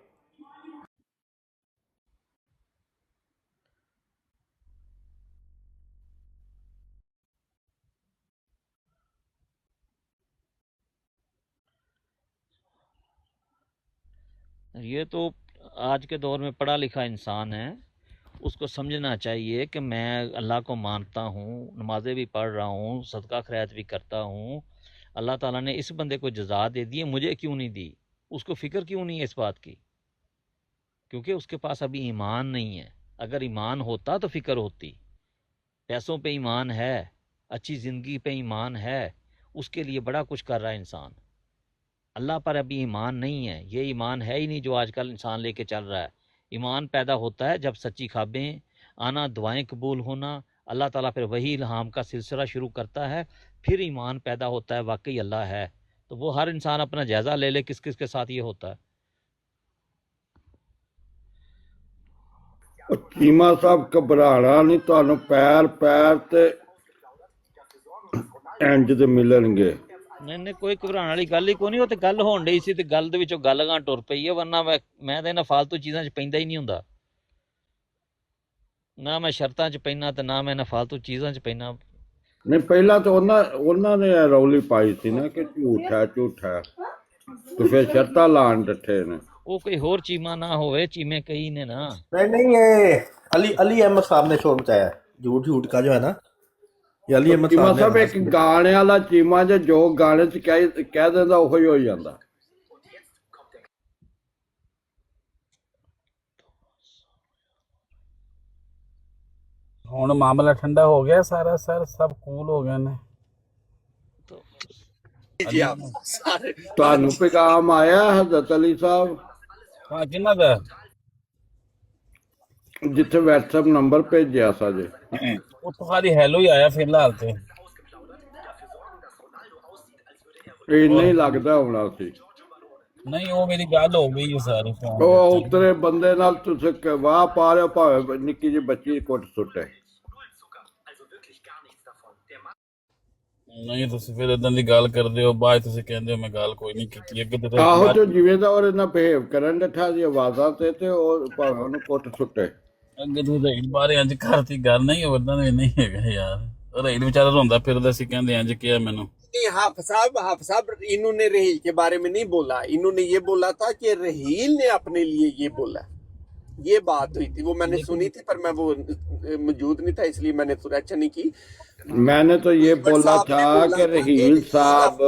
ये तो आज के दौर में पढ़ा लिखा इंसान है, उसको समझना चाहिए कि मैं अल्लाह को मानता हूँ, नमाज़ें भी पढ़ रहा हूँ, सदका खैरात भी करता हूँ। अल्लाह ताला ने इस बंदे को जज़ा दे दी है, मुझे क्यों नहीं दी? उसको फ़िक्र क्यों नहीं है इस बात की? क्योंकि उसके पास अभी ईमान नहीं है। अगर ईमान होता तो फ़िक्र होती। पैसों पे ईमान है, अच्छी ज़िंदगी पे ईमान है, उसके लिए बड़ा कुछ कर रहा है इंसान। अल्लाह पर अभी ईमान नहीं है, ये ईमान है ही नहीं जो आजकल इंसान लेके चल रहा है। ईमान पैदा होता है जब सच्ची ख्वाबें आना, दुआएं कबूल होना, अल्लाह ताला फिर वही इल्हाम का सिलसिला शुरू करता है, फिर ईमान पैदा होता है वाकई अल्लाह है। तो वो हर इंसान अपना जायज़ा ले ले किस किस के साथ ये होता है। ਚੀਮਾ ਸਾਹਿਬ ਘਬਰਾਣਾ ਨਹੀਂ, ਤੁਹਾਨੂੰ ਪੈਰ ਪੈਰ ਤੇ ਇੰਜ ਦੇ ਮਿਲਣਗੇ। नहीं कोई घबराने वाली गल ही कोई नहीं, वो तो गल होण डई सी ते गल दे विचों गल गां टुर पई है, वरना मैं तो इन्हां फालतू चीज़ां च पैंदा ही नहीं हुंदा, ना मैं शर्तां च पैना ते ना मैं इन्हां फालतू चीज़ां च पैना। ਨਹੀਂ ਪਹਿਲਾਂ ਤਾਂ ਉਹਨਾਂ ਨੇ ਰੌਲੀ ਪਾਈ ਸੀ ਨਾ ਕਿ ਝੂਠ ਹੈ ਤੇ ਫਿਰ ਸ਼ਰਤਾਂ ਲਾਣ ਡੱਠੇ ਨੇ। वो कोई होर चीमा ना होवे, चीमे कई ने ना। नहीं ये अली अहमद साहब ने शोर मचाया है, झूठ का जो है ना, ये अली अहमद ਚੀਮਾ साहब ਸਾਹਿਬ ने। ਇੱਕ ਗਾਣੇ ਵਾਲਾ ਚੀਮਾ ਜੋ ਗਾਣੇ 'ਚ ਕਹਿ ਦਿੰਦਾ ਉਹੀ ਹੋ ਜਾਂਦਾ। ਹੁਣ ਮਾਮਲਾ ਠੰਡਾ ਹੋ ਗਿਆ ਸਾਰਾ ਸਰ, ਸਭ ਕੂਲ ਹੋ ਗਏ ਨੇ। जी आप सारे ਤੁਹਾਨੂੰ ਪੈਗਾਮ ਆਇਆ ਹਜ਼ਰਤ ਅਲੀ ਸਾਹਿਬ? ਹਾਂ ਕਿੰਨਾ ਦਾ? ਜਿੱਥੇ WhatsApp ਨੰਬਰ ਭੇਜਿਆ ਸਾਜੇ ਉਹ ਤਾਂ ਖਾਲੀ ਹੈਲੋ ਹੀ ਆਇਆ ਫਿਲਹਾਲ ਤੇ। ਇਹ ਨਹੀਂ ਲੱਗਦਾ ਹੋਣਾ ਸੀ। ਨਹੀਂ ਉਹ ਮੇਰੀ ਗੱਲ ਹੋ ਗਈ ਹੈ ਸਾਰੀ ਫੋਨ। ਉਹ ਉਤਰੇ ਬੰਦੇ ਨਾਲ ਤੁਸੀਂ ਵਾਹ ਪਾ ਲਿਓ, ਭਾਵੇਂ ਨਿੱਕੀ ਜਿਹੀ ਬੱਚੀ ਕੁੱਟ ਸੁੱਟੇ। ਨਹੀਂ ਤੁਸੀਂ ਫਿਰ ਇਦਾਂ ਦੀ ਗੱਲ ਕਰਦੇ ਹੋ, ਬਾਅਦ ਤੁਸੀਂ ਕਹਿੰਦੇ ਹੋ ਮੈਂ ਗੱਲ ਕੋਈ ਨਹੀਂ ਕੀਤੀ। ਅੱਗੇ ਤੇ ਆਹੋ ਜੋ ਜਿਵੇਂ ਦਾ ਉਹਦੇ ਨਾਲ ਬਿਹੇਵ ਕਰਨ ਡੱਠਾ ਦੀ ਆਵਾਜ਼ਾਂ ਤੇ ਉਹ ਭਾਵੇਂ ਉਹਨੂੰ ਕੁੱਟ ਸੁੱਟੇ। ਅੱਗੇ ਤੁਸੀਂ ਰੇਡ ਬਾਰੇ ਇੰਜ ਕਰਤੀ ਗੱਲ, ਨਹੀਂ ਉਦਾਂ ਦੇ ਨਹੀਂ ਹੈਗਾ ਯਾਰ। ਰੇਡ ਵਿਚਾਰਾ ਰੋਂਦਾ ਫਿਰਦਾ ਸੀ, ਕਹਿੰਦੇ ਇੰਜ ਕਿਹਾ ਮੈਨੂੰ। हाफ साहब इन्होंने रहील के बारे में नहीं बोला, इन्होंने ये बोला था कि रहील ने अपने लिए ये बोला, ये बात हुई थी, वो मैंने सुनी थी पर मैं वो मौजूद नहीं था इसलिए मैंने अच्छा नहीं की। मैंने तो ये बोला था कि रहील साहब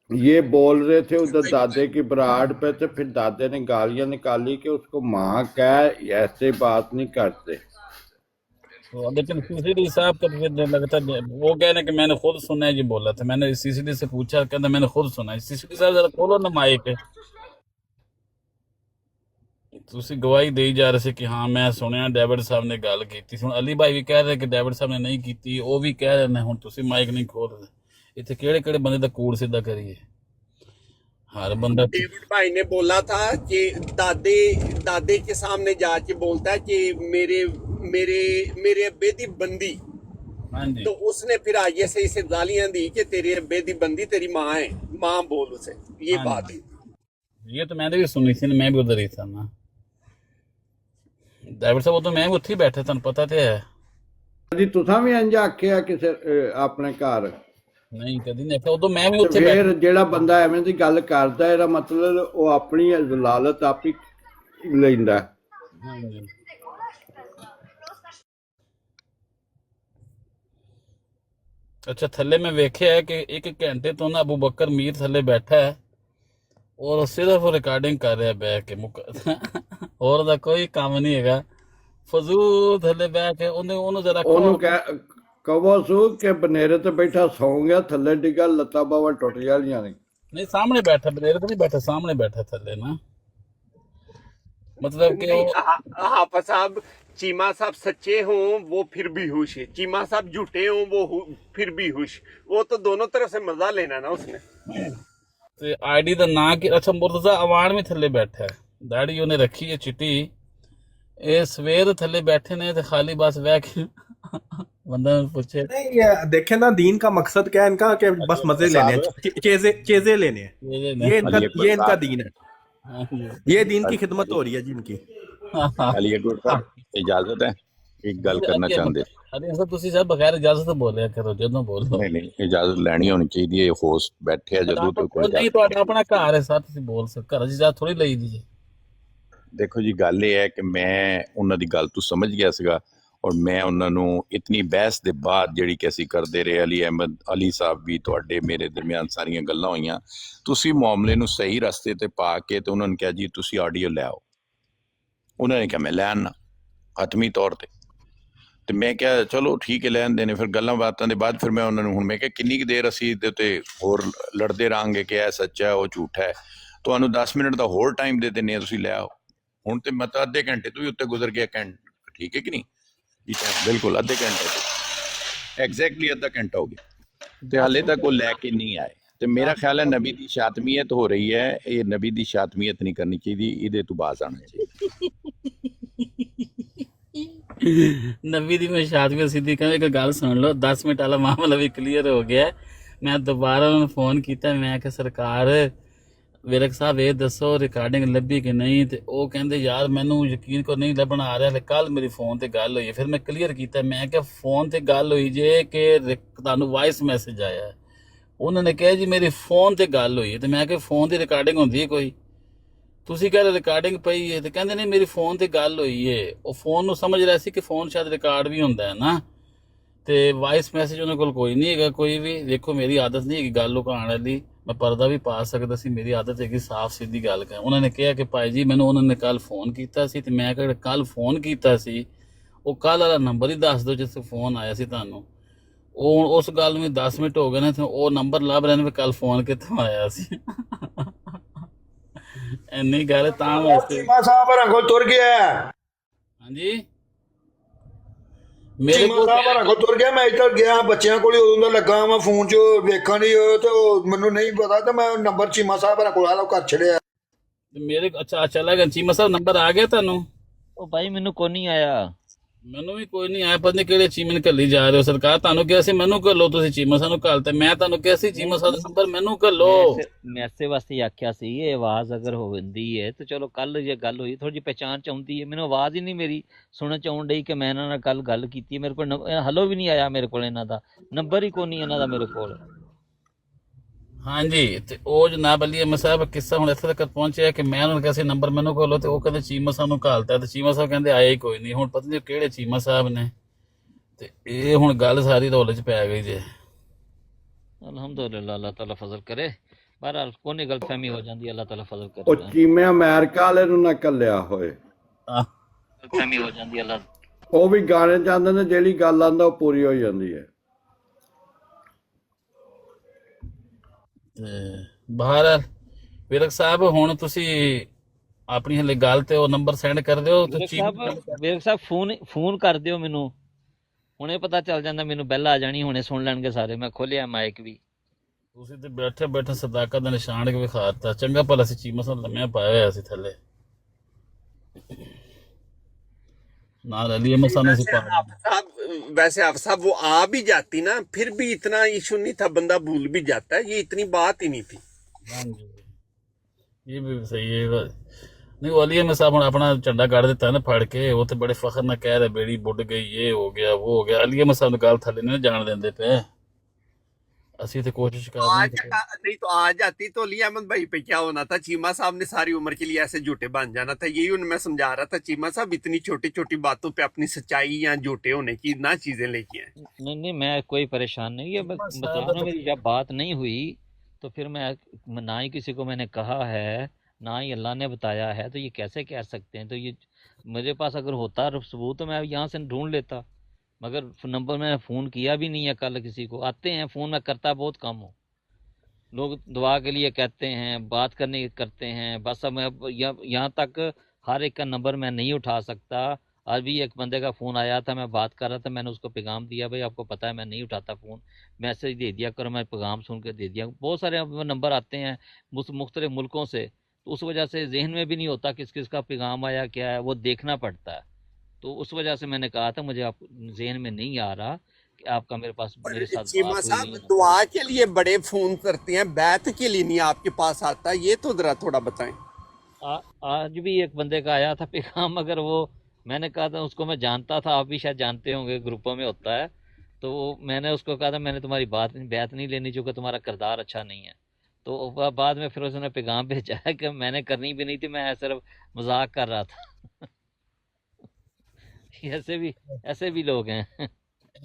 ये बोल रहे थे उधर दादे की बराड़ पे, तो फिर दादे ने गालियां निकाली कि उसको माँ कह, ऐसे बात नहीं करते। लेकिन सीसीडी साहब का लगता है वो कह रहे हैं कि मैंने खुद सुना है, ये बोला था। मैंने सीसीडी से पूछा, कहता मैंने खुद सुना है। सीसीडी साहब जरा खोलो ना माइक, ਤੁਸੀਂ ਗਵਾਹੀ ਦੇਈ ਜਾ ਰਹੇ ਸੀ ਕਿ ਹਾਂ ਮੈਂ ਸੁਣਿਆ ਡੇਵਿਡ ਸਾਹਿਬ ਨੇ ਗੱਲ ਕੀਤੀ ਸੀ। ਹੁਣ ਅਲੀ ਭਾਈ ਵੀ ਕਹਿ ਰਹੇ ਕਿ ਡੇਵਿਡ ਸਾਹਿਬ ਨੇ ਨਹੀਂ ਕੀਤੀ, ਉਹ ਵੀ ਕਹਿ ਰਹੇ ਨੇ। ਹੁਣ ਤੁਸੀਂ ਮਾਈਕ ਨਹੀਂ ਖੋਲ ਰਹੇ, ਇੱਥੇ ਕਿਹੜੇ ਕਿਹੜੇ ਬੰਦੇ ਦਾ ਕੂੜ ਸਿੱਧਾ ਕਰੀਏ। हर बंदा डेविड भाई ने बोला था कि दादे के सामने जाके बोलता है कि मेरे अब्बे दी बंदी, तो उसने फिर आगे से इसे गालियां दी कि तेरे अब्बे दी बंदी तेरी माँ है, माँ बोल उसे, ये बात है। ये तो मैंने भी सुनी थी, मैं भी उधर ही था ना डेविड साहब, वो तो मैं भी उत्थे बैठा, तुहानू पता तो है जी। तुसां भी इंज आखिया किसे अपने घर? नहीं कदी नहीं, उदों मैं भी उत्थे फिर ਜਿਹੜਾ ਬੰਦਾ ਐਵੇਂ ਦੀ ਗੱਲ ਕਰਦਾ ਇਹਦਾ ਮਤਲਬ ਉਹ ਆਪਣੀ ਜ਼ਲਾਲਤ ਆਪ ਹੀ ਲੈਂਦਾ। अच्छा थल्ले मैं वेख्या है कि 1 घंटे तो ना अबू बकर मीर थल्ले बैठा है और सिर्फ रिकॉर्डिंग कर रहा है बैठ के, और दा कोई काम नहीं हैगा, फजूल थल्ले बैठ के ਉਹਨੂੰ जरा ਉਹਨੂੰ ਕਹੋ ਸੂ ਕਿ ਬਨੇਰੇ ਤੇ ਬੈਠਾ ਸੌਂ ਗਿਆ, ਥੱਲੇ ਡਿੱਗਾ ਲੱਤਾਂ ਬਾਹਾਂ ਟੁੱਟ ਜਾਣੀਆਂ ਨੇ। नहीं सामने बैठा, बनेरे तो नहीं बैठा, सामने बैठा थल्ले ना, मतलब कि हाफिज साहब चीमा साहब सच्चे हों वो फिर भी हुश है, चीमा साहब झूठे हों वो फिर भी हुश, वो तो दोनों तरफ से मजा लेना ना उसने। ਤੇ ਆਈਡੀ ਦਾ ਨਾਂ ਕੀ? ਅੱਛਾ ਮੁਰਤਜ਼ਾ ਅਵਾਨ ਵੀ ਥੱਲੇ ਬੈਠਾ ਹੈ, ਦਾੜੀ ਉਹਨੇ ਰੱਖੀ ਹੈ ਚਿੱਟੀ, ਇਹ ਸਵੇਰ ਥੱਲੇ ਬੈਠੇ ਨੇ ਤੇ ਖਾਲੀ ਬਸ ਬਹਿ ਕੇ बंदा पूछे। नहीं ये देखें ना दीन का मकसद क्या है इनका, कि बस मजे लेने हैं, चेज़े लेने हैं, ये इनका दीन है, ये दीन की खिदमत हो रही है जिनकी। अली अकबर साहब इजाजत है, एक गल करना चाहते। अरे सर ਤੁਸੀਂ ਸਭ ਬਗੈਰ ਇਜਾਜ਼ਤ ਤੋਂ ਬੋਲਿਆ ਕਰੋ, ਜਦੋਂ ਬੋਲੋ। नहीं इजाजत ਲੈਣੀ ਹੋਣੀ ਚਾਹੀਦੀ ਹੈ, ਹੋਸਟ ਬੈਠੇ ਆ ਜਦੋਂ ਤੋਂ ਕੋਈ ਨਹੀਂ, ਤੁਹਾਡਾ ਆਪਣਾ ਘਰ ਹੈ ਸਰ, ਤੁਸੀਂ ਬੋਲ ਸਕਦੇ, ਘਰ ਦੀ ਇਜਾਜ਼ਤ ਥੋੜੀ ਲਈ ਦੀ ਹੈ। ਦੇਖੋ ਜੀ ਗੱਲ ਇਹ ਹੈ ਕਿ ਮੈਂ ਉਹਨਾਂ ਦੀ ਗੱਲ ਤੋਂ ਸਮਝ ਗਿਆ ਸੀਗਾ, ਔਰ ਮੈਂ ਉਹਨਾਂ ਨੂੰ ਇਤਨੀ ਬਹਿਸ ਦੇ ਬਾਅਦ ਜਿਹੜੀ ਕਿ ਅਸੀਂ ਕਰਦੇ ਰਹੇ, ਅਲੀ ਸਾਹਿਬ ਵੀ ਤੁਹਾਡੇ ਮੇਰੇ ਦਰਮਿਆਨ ਸਾਰੀਆਂ ਗੱਲਾਂ ਹੋਈਆਂ, ਤੁਸੀਂ ਮਾਮਲੇ ਨੂੰ ਸਹੀ ਰਸਤੇ ਤੇ ਪਾ ਕੇ ਤੇ ਉਹਨਾਂ ਨੂੰ ਕਿਹਾ ਜੀ ਤੁਸੀਂ ਆਡੀਓ ਲੈ ਆਓ। ਉਹਨਾਂ ਨੇ ਕਿਹਾ ਮੈਂ ਲੈ ਆਉਣਾ ਹਤਮੀ ਤੌਰ ਤੇ ਮੈਂ ਕਿਹਾ ਚਲੋ ਠੀਕ ਹੈ ਲੈ ਆਉਂਦੇ ਨੇ। ਫਿਰ ਗੱਲਾਂ ਬਾਤਾਂ ਦੇ ਬਾਅਦ ਫਿਰ ਮੈਂ ਉਹਨਾਂ ਨੂੰ ਹੁਣ ਮੈਂ ਕਿਹਾ ਕਿੰਨੀ ਕੁ ਦੇਰ ਅਸੀਂ ਇਹਦੇ ਉੱਤੇ ਹੋਰ ਲੜਦੇ ਰਹਾਂਗੇ ਕਿ ਇਹ ਸੱਚਾ ਹੈ ਉਹ ਝੂਠਾ ਹੈ, ਤੁਹਾਨੂੰ 10 ਮਿੰਟ ਦਾ ਹੋਰ ਟਾਈਮ ਦੇ ਦਿੰਦੇ ਹਾਂ, ਤੁਸੀਂ ਲੈ ਆਓ। ਹੁਣ ਤੇ ਮਤਲਬ ਅੱਧੇ ਘੰਟੇ ਤੋਂ ਵੀ ਉੱਤੇ ਗੁਜ਼ਰ ਗਿਆ, ਠੀਕ ਹੈ ਕਿ ਨਹੀਂ? बिल्कुल अद्धे घंटे एग्जैक्टली अद्धा घंटा हो गया ते हाले तक वो लैके नहीं आए। ते मेरा ख्याल है नबी दी शातमियत हो रही है, ये नबी दी शातमियत नहीं करनी चाहिए, इहदे तो बाज आना चाहिए। नबी दी मैं शादी सीधी कहूँ एक गल सुन लो, 10 मिनट वाला मामला भी क्लीयर हो गया। मैं दोबारा उन्होंने फोन किया, मैं कि सरकार विरक साहब ये दसो रिकॉर्डिंग लभी कि नहीं, तो वो कहते यार मैनू यकीन को नहीं लभन आ रहा, कल मेरी फोन ते गल हुई। फिर मैं क्लीयर किया, मैं क्या फोन ते गल हुई जे कि तुहानू वॉइस मैसेज आया है। उन्होंने कहा जी मेरी फोन ते गल हुई, तो मैं क्या फोन की रिकॉर्डिंग होंदी है कोई, ਤੁਸੀਂ कह रहे रिकॉर्डिंग पई है, तो कहते नहीं मेरी फोन ते गल हुई है। वो फोन ਨੂੰ समझ रहा सी कि फोन शायद रिकॉर्ड भी ਹੁੰਦਾ है ना, ਤੇ वॉइस मैसेज ਉਹਨਾਂ ਕੋਲ ਕੋਈ ਨਹੀਂ ਹੈਗਾ ਕੋਈ ਵੀ। ਦੇਖੋ ਮੇਰੀ ਆਦਤ ਨਹੀਂ ਹੈਗੀ ਗੱਲ ਲੁਕਾਉਣ ਵਾਲੀ, ਮੈਂ ਪਰਦਾ ਵੀ ਪਾ ਸਕਦਾ ਸੀ, ਮੇਰੀ ਆਦਤ ਹੈਗੀ ਸਾਫ਼ ਸਿੱਧੀ ਗੱਲ ਕਰ। ਉਹਨਾਂ ਨੇ ਕਿਹਾ ਕਿ ਭਾਈ ਜੀ ਮੈਨੂੰ ਉਹਨਾਂ ਨੇ ਕੱਲ ਫੋਨ ਕੀਤਾ ਸੀ, ਤੇ ਮੈਂ ਕਿਹਾ ਕੱਲ ਫੋਨ ਕੀਤਾ ਸੀ ਉਹ ਕੱਲ ਵਾਲਾ ਨੰਬਰ ਹੀ ਦੱਸ ਦਿਓ ਜਿਸ ਤੋਂ ਫੋਨ ਆਇਆ ਸੀ ਤੁਹਾਨੂੰ। ਉਹ ਉਸ ਗੱਲ ਨੂੰ 10 ਮਿੰਟ ਹੋ ਗਏ ਨੇ, ਤੇ ਉਹ ਨੰਬਰ ਲੱਭ ਰਹੇ ਨੇ ਵੀ ਕੱਲ ਫੋਨ ਕਿੱਥੋਂ ਆਇਆ ਸੀ। ਇੰਨੀ ਗੱਲ ਤਾਂ ਵਾਸਤੇ ਚੀਮਾ ਸਾਹਿਬ ਹਰਾਂ ਕੋਲ ਤੁਰ ਗਿਆ। ਹਾਂਜੀ ਮੇਰੇ ਚੀਮਾ ਕੋਲ ਸਾਹਿਬ ਹਰਾਂ ਕੋਲ ਤੁਰ ਗਿਆ। ਮੈਂ ਇੱਧਰ ਗਿਆ ਬੱਚਿਆਂ ਕੋਲ, ਉਦੋਂ ਦਾ ਲੱਗਾ ਮੈਂ ਫੋਨ 'ਚ ਵੇਖਣ ਲਈ, ਤੇ ਉਹ ਮੈਨੂੰ ਨਹੀਂ ਪਤਾ, ਤੇ ਮੈਂ ਨੰਬਰ ਚੀਮਾ ਸਾਹਿਬ ਹਰਾਂ ਕੋਲ ਆਲਾ ਕਰ ਛੜਿਆ। ਮੇਰੇ ਅੱਛਾ ਚਲਾ ਗਿਆ ਚੀਮਾ ਸਾਹਿਬ ਨੰਬਰ ਆ ਗਿਆ ਤੁਹਾਨੂੰ? ਉਹ ਭਾਈ ਮੈਨੂੰ ਕੋਈ ਨਹੀਂ ਆਇਆ। ਮੈਨੂੰ ਵੀ ਕੋਈ ਨਹੀਂ ਆਇਆ, ਪਤਾ ਨਹੀਂ ਕਿਹੜੇ ਚੀਮੇ ਘੱਲੀ ਜਾ ਰਹੇ ਹੋ। ਸਰਕਾਰ ਤੁਹਾਨੂੰ ਕਿਹਾ ਸੀ ਮੈਨੂੰ ਘੱਲੋ, ਤੁਸੀਂ ਚੀਮਾ ਸਾਹਿਬ ਨੂੰ ਘੱਲਤੇ। ਮੈਂ ਤੁਹਾਨੂੰ ਕਿਹਾ ਸੀ ਚੀਮਾ ਸਾਹਿਬ ਦਾ ਨੰਬਰ ਮੈਨੂੰ ਘੱਲੋ। ਮੈਂ ਇਸੇ ਵਾਸਤੇ ਆਖਿਆ ਸੀ ਇਹ ਆਵਾਜ਼ ਅਗਰ ਹੁੰਦੀ ਹੈ ਤਾਂ ਚਲੋ ਕੱਲ ਜੇ ਗੱਲ ਹੋਈ ਥੋੜੀ ਜਿਹੀ ਪਹਿਚਾਣ ਚ ਆਉਂਦੀ ਹੈ। ਮੈਨੂੰ ਆਵਾਜ਼ ਹੀ ਨਹੀਂ ਮੇਰੀ ਸੁਣਨ ਚ ਆਉਣ ਡਈ ਕਿ ਮੈਂ ਇਹਨਾਂ ਨਾਲ ਕੱਲ ਗੱਲ ਕੀਤੀ। ਮੇਰੇ ਕੋਲ ਹਲੋ ਵੀ ਨਹੀਂ ਆਇਆ, ਮੇਰੇ ਕੋਲ ਇਹਨਾਂ ਦਾ ਨੰਬਰ ਹੀ ਕੋਈ ਨਹੀਂ ਇਹਨਾਂ ਦਾ ਮੇਰੇ ਕੋਲ। ਹਾਂਜੀ ਤੇ ਉਹ ਜਨਾਬ ਅਲੀ ਅਹਿਮਦ ਸਾਹਿਬ ਕਿੱਸਾ ਹੁਣ ਇੱਥੇ ਤੱਕ ਪਹੁੰਚਿਆ ਕਿ ਮੈਂ ਉਹਨਾਂ ਨੂੰ ਕਿਹਾ ਸੀ ਨੰਬਰ ਮੈਨੂੰ ਘੱਲੋ, ਤੇ ਉਹ ਕਹਿੰਦੇ ਚੀਮਾ ਸਾਹਿਬ ਨੂੰ ਘੱਲਤਾ, ਤੇ ਚੀਮਾ ਸਾਹਿਬ ਕਹਿੰਦੇ ਆਇਆ ਹੀ ਕੋਈ ਨਹੀਂ। ਹੁਣ ਪਤਾ ਨਹੀਂ ਕਿਹੜੇ ਚੀਮਾ ਸਾਹਿਬ ਨੇ, ਤੇ ਇਹ ਹੁਣ ਗੱਲ ਸਾਰੀ ਰੌਲੇ 'ਚ ਪੈ ਗਈ ਜੇ। ਅਲਹਮਦੁਲਿਲਾ, ਅੱਲਾਹ ਤਾਲਾ ਫਜ਼ਲ ਕਰੇ। ਬਹਰਾਲ ਕੋਨੀ ਗਲਤਫਹਿਮੀ ਹੋ ਜਾਂਦੀ, ਅੱਲਾਹ ਤਾਲਾ ਫਜ਼ਲ ਕਰੇ। ਉਹ ਚੀਮੇ ਅਮਰੀਕਾ ਵਾਲੇ ਨੂੰ ਨਾ ਕੱਲਿਆ ਹੋਏ, ਗਲਤਫਹਿਮੀ ਹੋ ਜਾਂਦੀ ਅੱਲਾਹ। ਉਹ ਵੀ ਗਾਣੇ ਚਾਹੁੰਦੇ ਨੇ, ਜਿਹੜੀ ਗੱਲ ਆਂਦਾ ਉਹ ਪੂਰੀ ਹੋ ਜਾਂਦੀ ਹੈ। ਬਹਰਾਲ ਵਿਰਕ ਸਾਹਿਬ ਹੁਣ ਤੁਸੀਂ ਆਪਣੀ ਹਲੇ ਗੱਲ ਤੇ ਉਹ ਨੰਬਰ ਸੈਂਡ ਕਰ ਦਿਓ। ਵਿਰਕ ਸਾਹਿਬ ਫੋਨ ਕਰ ਦਿਓ ਮੈਨੂੰ, ਹੁਣੇ ਪਤਾ ਚੱਲ ਜਾਂਦਾ ਮੈਨੂੰ, ਬੈਲ ਆ ਜਾਣੀ, ਹੁਣੇ ਸੁਣ ਲੈਣਗੇ ਸਾਰੇ। ਮੈਂ ਖੋਲਿਆ ਮਾਈਕ ਵੀ। ਤੁਸੀਂ ਤੇ ਬੈਠੇ ਬੈਠੇ ਸਦਾਕਤ ਦਾ ਨਿਸ਼ਾਨ ਕੇ ਵਿਖਾਤਾ। ਚੰਗਾ ਭਲਾ ਸੀ ਚੀਮਾ ਸਾਹਿਬ ਲੰਮਿਆ ਪਾਇਆ ਹੋਇਆ ਸੀ ਥੱਲੇ ਨਾਲ अली अहमद साहब ने सिपा। वैसे आप साहब वो आ भी जाती ना, फिर भी इतना इशू नहीं था, बंदा भूल भी जाता है, ये इतनी बात ही नहीं थी। ये भी सही है। नहीं वो अली अहमद साहब ने अपना झंडा गाड़ दिता ना फाड़ के, वो तो बड़े फखर ना कह रहे बेड़ी बुड़ गई, ये हो गया वो हो गया। अली अहमद साहब ने गल थले नहीं जान देंदे पे, ਅਸੀਂ ਤੇ ਕੋਸ਼ਿਸ਼ कर रहे हैं। नहीं तो आ जाती तो अली अहमद भाई पे क्या होना था, चीमा साहब ने सारी उम्र के लिए ऐसे झूठे बन जाना था। यही उन्हें मैं समझा रहा था, चीमा साहब इतनी छोटी छोटी बातों पे अपनी सच्चाई या झूठे होने की ना चीजें लेके आए। नहीं मैं कोई परेशान नहीं है, बता रहा हूं, मेरी जब बात नहीं हुई तो फिर मैं ना ही किसी को मैंने कहा है, ना ही अल्लाह ने बताया है, तो ये कैसे कह सकते हैं। तो ये मेरे पास अगर होता सबूत तो मैं यहाँ से ढूंढ लेता, मगर नंबर मैंने फ़ोन किया भी नहीं है कल किसी को। आते हैं फ़ोन में करता बहुत कम हूँ, लोग दुआ के लिए कहते हैं, बात करने करते हैं, बस अब मैं यहाँ तक हर एक का नंबर मैं नहीं उठा सकता। आज भी एक बंदे का फ़ोन आया था, मैं बात कर रहा था, मैंने उसको पैगाम दिया, भाई आपको पता है मैं नहीं उठाता फ़ोन, मैसेज दे दिया करो, मैं पैगाम सुन के दे दिया। बहुत सारे नंबर आते हैं मुख्तलिफ मुल्कों से, तो उस वजह से जहन में भी नहीं होता किस किस का पैगाम आया क्या है, वो देखना पड़ता है। तो उस वजह से मैंने कहा था मुझे आप ज़हन में नहीं आ रहा कि आपका मेरे पास मेरे साथ चीमा बात साहब हुई है। दुआ के लिए बड़े फोन करते हैं, बैत के लिए नहीं आपके पास आता, ये तो जरा थोड़ा बताएं। आज भी एक बंदे का आया था पैगाम, मगर वो मैंने कहा था उसको, मैं जानता था, आप भी शायद जानते होंगे, ग्रुपों में होता है, तो मैंने उसको कहा था मैंने तुम्हारी बात नहीं लेनी क्योंकि तुम्हारा किरदार अच्छा नहीं है। तो बाद में फिर उसने पैगाम भेजा है कि मैंने करनी भी नहीं थी, मैं सिर्फ मजाक कर रहा था। ऐसे भी लोग हैं।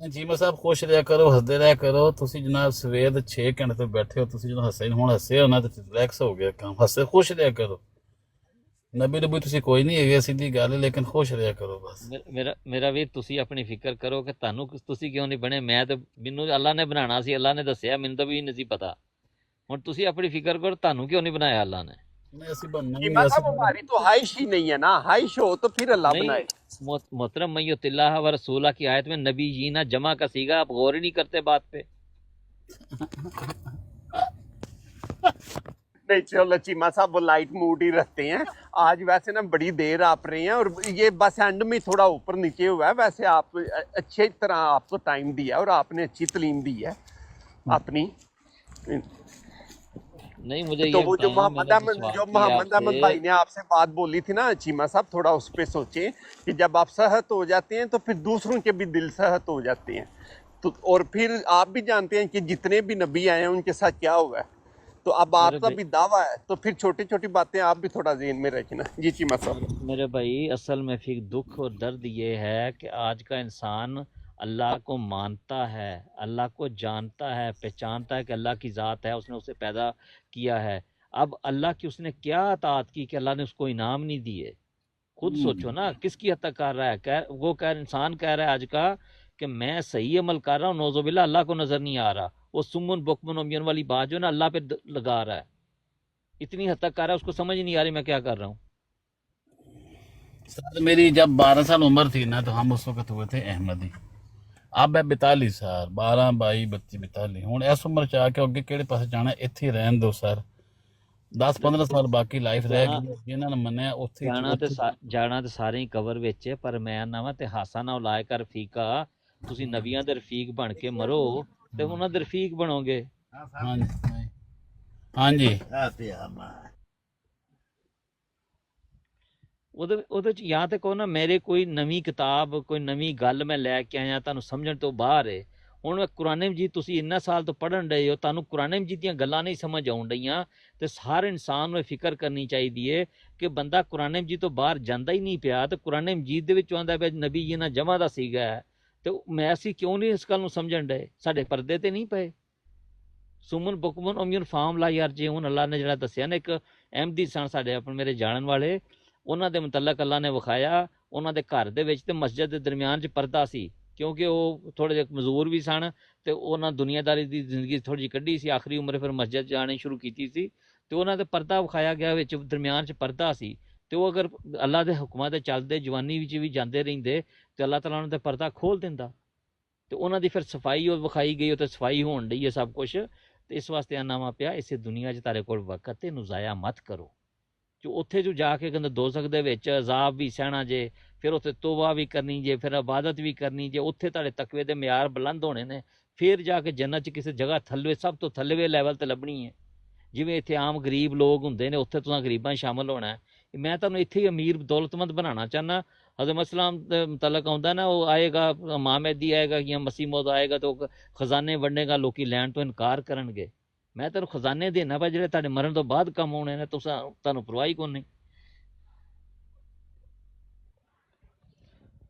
ਚੀਮਾ ਸਾਹਿਬ ਖੁਸ਼ ਰਿਹਾ ਕਰੋ, ਹੱਸਦੇ ਰਿਹਾ ਕਰੋ। ਤੁਸੀਂ ਜਨਾਬ ਸਵੇਰ ਦੇ 6 ਘੰਟੇ ਤੋਂ ਬੈਠੇ ਹੋ, ਤੁਸੀਂ ਜਦੋਂ ਹੱਸੇ ਹੁਣ ਹੱਸੇ ਹੋ ਨਾ ਤੇ ਰਿਲੈਕਸ ਹੋ ਗਿਆ ਕੰਮ। ਹੱਸੇ ਖੁਸ਼ ਰਿਹਾ ਕਰੋ। ਨਬੀ ਨਬੀ ਤੁਸੀਂ ਕੋਈ ਨਹੀਂ ਹੈਗੇ, ਸਿੱਧੀ ਗੱਲ ਹੈ, ਲੇਕਿਨ ਖੁਸ਼ ਰਿਹਾ ਕਰੋ ਬਸ। ਮੇਰਾ ਵੀ ਤੁਸੀਂ ਆਪਣੀ ਫਿਕਰ ਕਰੋ ਕਿ ਤੁਹਾਨੂੰ ਤੁਸੀਂ ਕਿਉਂ ਨਹੀਂ ਬਣੇ। ਮੈਂ ਤਾਂ ਮੈਨੂੰ ਅੱਲਾ ਨੇ ਬਣਾਉਣਾ ਸੀ, ਅੱਲਾ ਨੇ ਦੱਸਿਆ, ਮੈਨੂੰ ਤਾਂ ਵੀ ਨਹੀਂ ਸੀ ਪਤਾ। ਹੁਣ ਤੁਸੀਂ ਆਪਣੀ ਫਿਕਰ ਕਰੋ, ਤੁਹਾਨੂੰ ਕਿਉਂ ਨਹੀਂ ਬਣਾਇਆ ਅੱਲਾ ਨੇ। हमारी तो हाइश ही नहीं है ना, हाइश हो तो फिर अल्लाह बनाए। मोहतरम मैयतिल्लाह व रसूला की आयत में नबी जीना जमा का सीगा, आप गौर ही नहीं करते बात पे। नहीं चलो चीमा साहब वो लाइट मूड ही रहते हैं आज, वैसे ना बड़ी देर आप रहे हैं और ये बस एंड में थोड़ा ऊपर नीचे हुआ है। वैसे आप अच्छी तरह आपको टाइम दिया और आपने अच्छी तालीम दी है अपनी। नहीं मुझे तो ये वो जो बताएं, मोहम्मद मैंने अहमद सवाल जो किया मोहम्मद अहमद आपसे। भाई ने आपसे बात बोली थी ना चीमा साहब, थोड़ा उस पर सोचें कि जब आप सहत हो जाते हैं तो फिर दूसरों के भी दिल सहत हो जाते हैं। तो और फिर आप भी जानते हैं कि जितने भी नबी आए हैं उनके साथ क्या हुआ है। तो अब मेरे आपका भाई भी दावा है, तो फिर छोटी छोटी बातें आप भी थोड़ा ज़हन में रखना। जी चीमा साहब। मेरे भाई असल में फिर दुख और दर्द ये है कि आज का इंसान अल्लाह को मानता है, अल्लाह को जानता है, पहचानता है कि अल्लाह की ज़ात है, उसने उसे पैदा किया है। अब अल्लाह की उसने क्या अताअत की कि अल्लाह ने उसको इनाम नहीं दिए। खुद सोचो ना किसकी हद तक कर रहा है। वो इंसान कह रहा है आज का कि मैं सही अमल कर रहा हूँ, नौजुबिल्ला अल्लाह को नजर नहीं आ रहा। वो सुमन बुकमन उमियन वाली बात जो है ना अल्लाह पे लगा रहा है, इतनी हद तक कर रहा है, उसको समझ ही नहीं आ रही मैं क्या कर रहा हूँ। सर मेरी जब 12 साल उम्र थी ना तो हम उस वक्त हुए थे अहमदी। अब है 42 साल, 12 22 32 42। ਹੁਣ ਇਸ ਉਮਰ ਚ ਆ ਕੇ ਅੱਗੇ ਕਿਹੜੇ ਪਾਸੇ ਜਾਣਾ, ਇੱਥੇ ਹੀ ਰਹਿਣ ਦਿਓ ਸਰ। 10 15 ਸਾਲ ਬਾਕੀ ਲਾਈਫ ਰਹਿ ਜਾਣਾ ਗਈ, ਜਿਨ੍ਹਾਂ ਨੇ ਮੰਨਿਆ ਉੱਥੇ ਜਾਣਾ ਤੇ ਸਾਰੇ ਹੀ ਕਵਰ ਵਿੱਚ ਹੈ, ਪਰ ਮੈਂ ਨਾ ਤੇ ਹਾਸਾ ਨਾ ਉਲਾਇ ਕਰ ਫੀਕਾ। ਤੁਸੀਂ ਨਬੀਆਂ ਦੇ ਰਫੀਕ ਬਣ ਕੇ ਮਰੋ ਤੇ ਉਹਨਾਂ ਦੇ ਰਫੀਕ ਬਣੋਗੇ। ਹਾਂਜੀ ਹਾਂਜੀ ਉਹਦੇ ਚ ਜਾਂ ਤੇ ਕਹੋ ਨਾ ਮੇਰੇ ਕੋਈ ਨਵੀਂ ਕਿਤਾਬ ਕੋਈ ਨਵੀਂ ਗੱਲ ਮੈਂ ਲੈ ਕੇ ਆਇਆ ਤੁਹਾਨੂੰ ਸਮਝਣ ਤੋਂ ਬਾਹਰ ਹੈ। ਹੁਣ ਕੁਰਾਨ ਮਜੀਦ ਤੁਸੀਂ ਇੰਨਾ ਸਾਲ ਤੋਂ ਪੜ੍ਹਨ ਰਹੇ ਹੋ, ਤੁਹਾਨੂੰ ਕੁਰਾਨ ਮਜੀਦ ਦੀਆਂ ਗੱਲਾਂ ਨਹੀਂ ਸਮਝ ਆਉਣ ਡਈਆਂ ਤੇ ਹਰ ਇਨਸਾਨ ਨੂੰ ਇਹ ਫਿਕਰ ਕਰਨੀ ਚਾਹੀਦੀ ਹੈ ਕਿ ਬੰਦਾ ਕੁਰਾਨ ਮਜੀਦ ਤੋਂ ਬਾਹਰ ਜਾਂਦਾ ਹੀ ਨਹੀਂ ਪਿਆ ਤੇ ਕੁਰਾਨ ਮਜੀਦ ਦੇ ਵਿੱਚ ਆਉਂਦਾ ਪਿਆ ਨਬੀ ਜੀ ਨਾਲ ਜਮਾ ਦਾ ਸੀਗਾ ਤੇ ਮੈਂ ਅਸੀਂ ਕਿਉਂ ਨਹੀਂ ਇਸ ਗੱਲ ਨੂੰ ਸਮਝਣ ਡਏ? ਸਾਡੇ ਪਰਦੇ ਤੇ ਨਹੀਂ ਪਏ। ਸੁਮਨ ਬੁਕਮਨ ਉਮਯਨ ਫਾਮ ਲਾ ਯਾਰ ਜੇ ਹੁਣ ਅੱਲਾ ਨੇ ਜਿਹੜਾ ਦੱਸਿਆ ਨਾ ਇੱਕ ਅਹਿਮਦੀ ਸਨ ਸਾਡੇ ਆਪਣੇ ਮੇਰੇ ਜਾਣਨ ਵਾਲੇ, ਉਹਨਾਂ ਦੇ ਮੁਤਲਕ ਅੱਲਾ ਨੇ ਵਿਖਾਇਆ ਉਹਨਾਂ ਦੇ ਘਰ ਦੇ ਵਿੱਚ ਤੇ ਮਸਜਿਦ ਦੇ ਦਰਮਿਆਨ 'ਚ ਪਰਦਾ ਸੀ, ਕਿਉਂਕਿ ਉਹ ਥੋੜ੍ਹੇ ਜਿਹੇ ਮਜ਼ਦੂਰ ਵੀ ਸਨ ਤੇ ਉਹਨਾਂ ਦੁਨੀਆਦਾਰੀ ਦੀ ਜ਼ਿੰਦਗੀ ਥੋੜ੍ਹੀ ਜਿਹੀ ਕੱਢੀ ਸੀ, ਆਖਰੀ ਉਮਰ ਫਿਰ ਮਸਜਿਦ ਜਾਣੀ ਸ਼ੁਰੂ ਕੀਤੀ ਸੀ ਤੇ ਉਹਨਾਂ ਦੇ ਪਰਦਾ ਵਿਖਾਇਆ ਗਿਆ, ਵਿੱਚ ਦਰਮਿਆਨ 'ਚ ਪਰਦਾ ਸੀ ਤੇ ਉਹ ਅਗਰ ਅੱਲਾ ਦੇ ਹੁਕਮਾਂ ਦੇ ਚੱਲਦੇ ਜਵਾਨੀ ਵਿੱਚ ਵੀ ਜਾਂਦੇ ਰਹਿੰਦੇ ਤੇ ਅੱਲਾਹ ਤਾਲਾ ਉਹਨਾਂ ਦਾ ਪਰਦਾ ਖੋਲ੍ਹ ਦਿੰਦਾ ਤੇ ਉਹਨਾਂ ਦੀ ਫਿਰ ਸਫਾਈ ਉਹ ਵਿਖਾਈ ਗਈ, ਉੱਥੇ ਸਫਾਈ ਹੋਣ ਡਈ ਹੈ ਸਭ ਕੁਛ। ਤੇ ਇਸ ਵਾਸਤੇ ਆਨਾਮਾ ਪਿਆ ਇਸੇ ਦੁਨੀਆ 'ਚ ਤਾਰੇ ਕੋਲ ਵਕਤ ਤੇ ਇਹਨੂੰ ਜ਼ਾਇਆ ਮਤ ਕਰੋ। ਜੋ ਉੱਥੇ ਜੋ ਜਾ ਕੇ ਕਹਿੰਦੇ ਦੋਜ਼ਖ ਦੇ ਵਿੱਚ ਅਜ਼ਾਬ ਵੀ ਸਹਿਣਾ ਜੇ, ਫਿਰ ਉੱਥੇ ਤੋਬਾ ਵੀ ਕਰਨੀ ਜੇ, ਫਿਰ ਇਬਾਦਤ ਵੀ ਕਰਨੀ ਜੇ, ਉੱਥੇ ਤੁਹਾਡੇ ਤਕਵੇ ਦੇ ਮਿਆਰ ਬੁਲੰਦ ਹੋਣੇ ਨੇ, ਫਿਰ ਜਾ ਕੇ ਜੰਨਤ 'ਚ ਕਿਸੇ ਜਗ੍ਹਾ ਥੱਲੇ ਸਭ ਤੋਂ ਥੱਲੇਵੇ ਲੈਵਲ ਤੇ ਲੱਭਣੀ ਹੈ। ਜਿਵੇਂ ਇੱਥੇ ਆਮ ਗਰੀਬ ਲੋਕ ਹੁੰਦੇ ਨੇ ਉੱਥੇ ਤੁਸੀਂ ਗਰੀਬਾਂ ਸ਼ਾਮਲ ਹੋਣਾ ਹੈ। ਮੈਂ ਤੁਹਾਨੂੰ ਇੱਥੇ ਹੀ ਅਮੀਰ ਦੌਲਤਮੰਦ ਬਣਾਉਣਾ ਚਾਹੁੰਦਾ। ਹਜ਼ਰਤ ਇਸਲਾਮ ਦੇ ਮੁਤਲਕ ਆਉਂਦਾ ਨਾ ਉਹ ਆਏਗਾ ਇਮਾਮ ਮਹਿਦੀ ਆਏਗਾ ਜਾਂ ਮਸੀਹ ਮੌਦ ਆਏਗਾ ਤਾਂ ਉਹ ਖਜ਼ਾਨੇ ਵੰਡੇਗਾ, ਲੋਕੀ ਲੈਣ ਤੋਂ ਇਨਕਾਰ ਕਰਨਗੇ। ਮੈਂ ਤੁਹਾਨੂੰ ਖਜ਼ਾਨੇ ਦੇਣਾ ਪਾ ਜਿਹੜੇ ਤੁਹਾਡੇ ਮਰਨ ਤੋਂ ਬਾਅਦ ਕੰਮ ਆਉਣੇ ਨੇ, ਤੁਹਾਨੂੰ ਪਰਵਾਹ ਹੀ ਕੋਈ ਨਹੀਂ।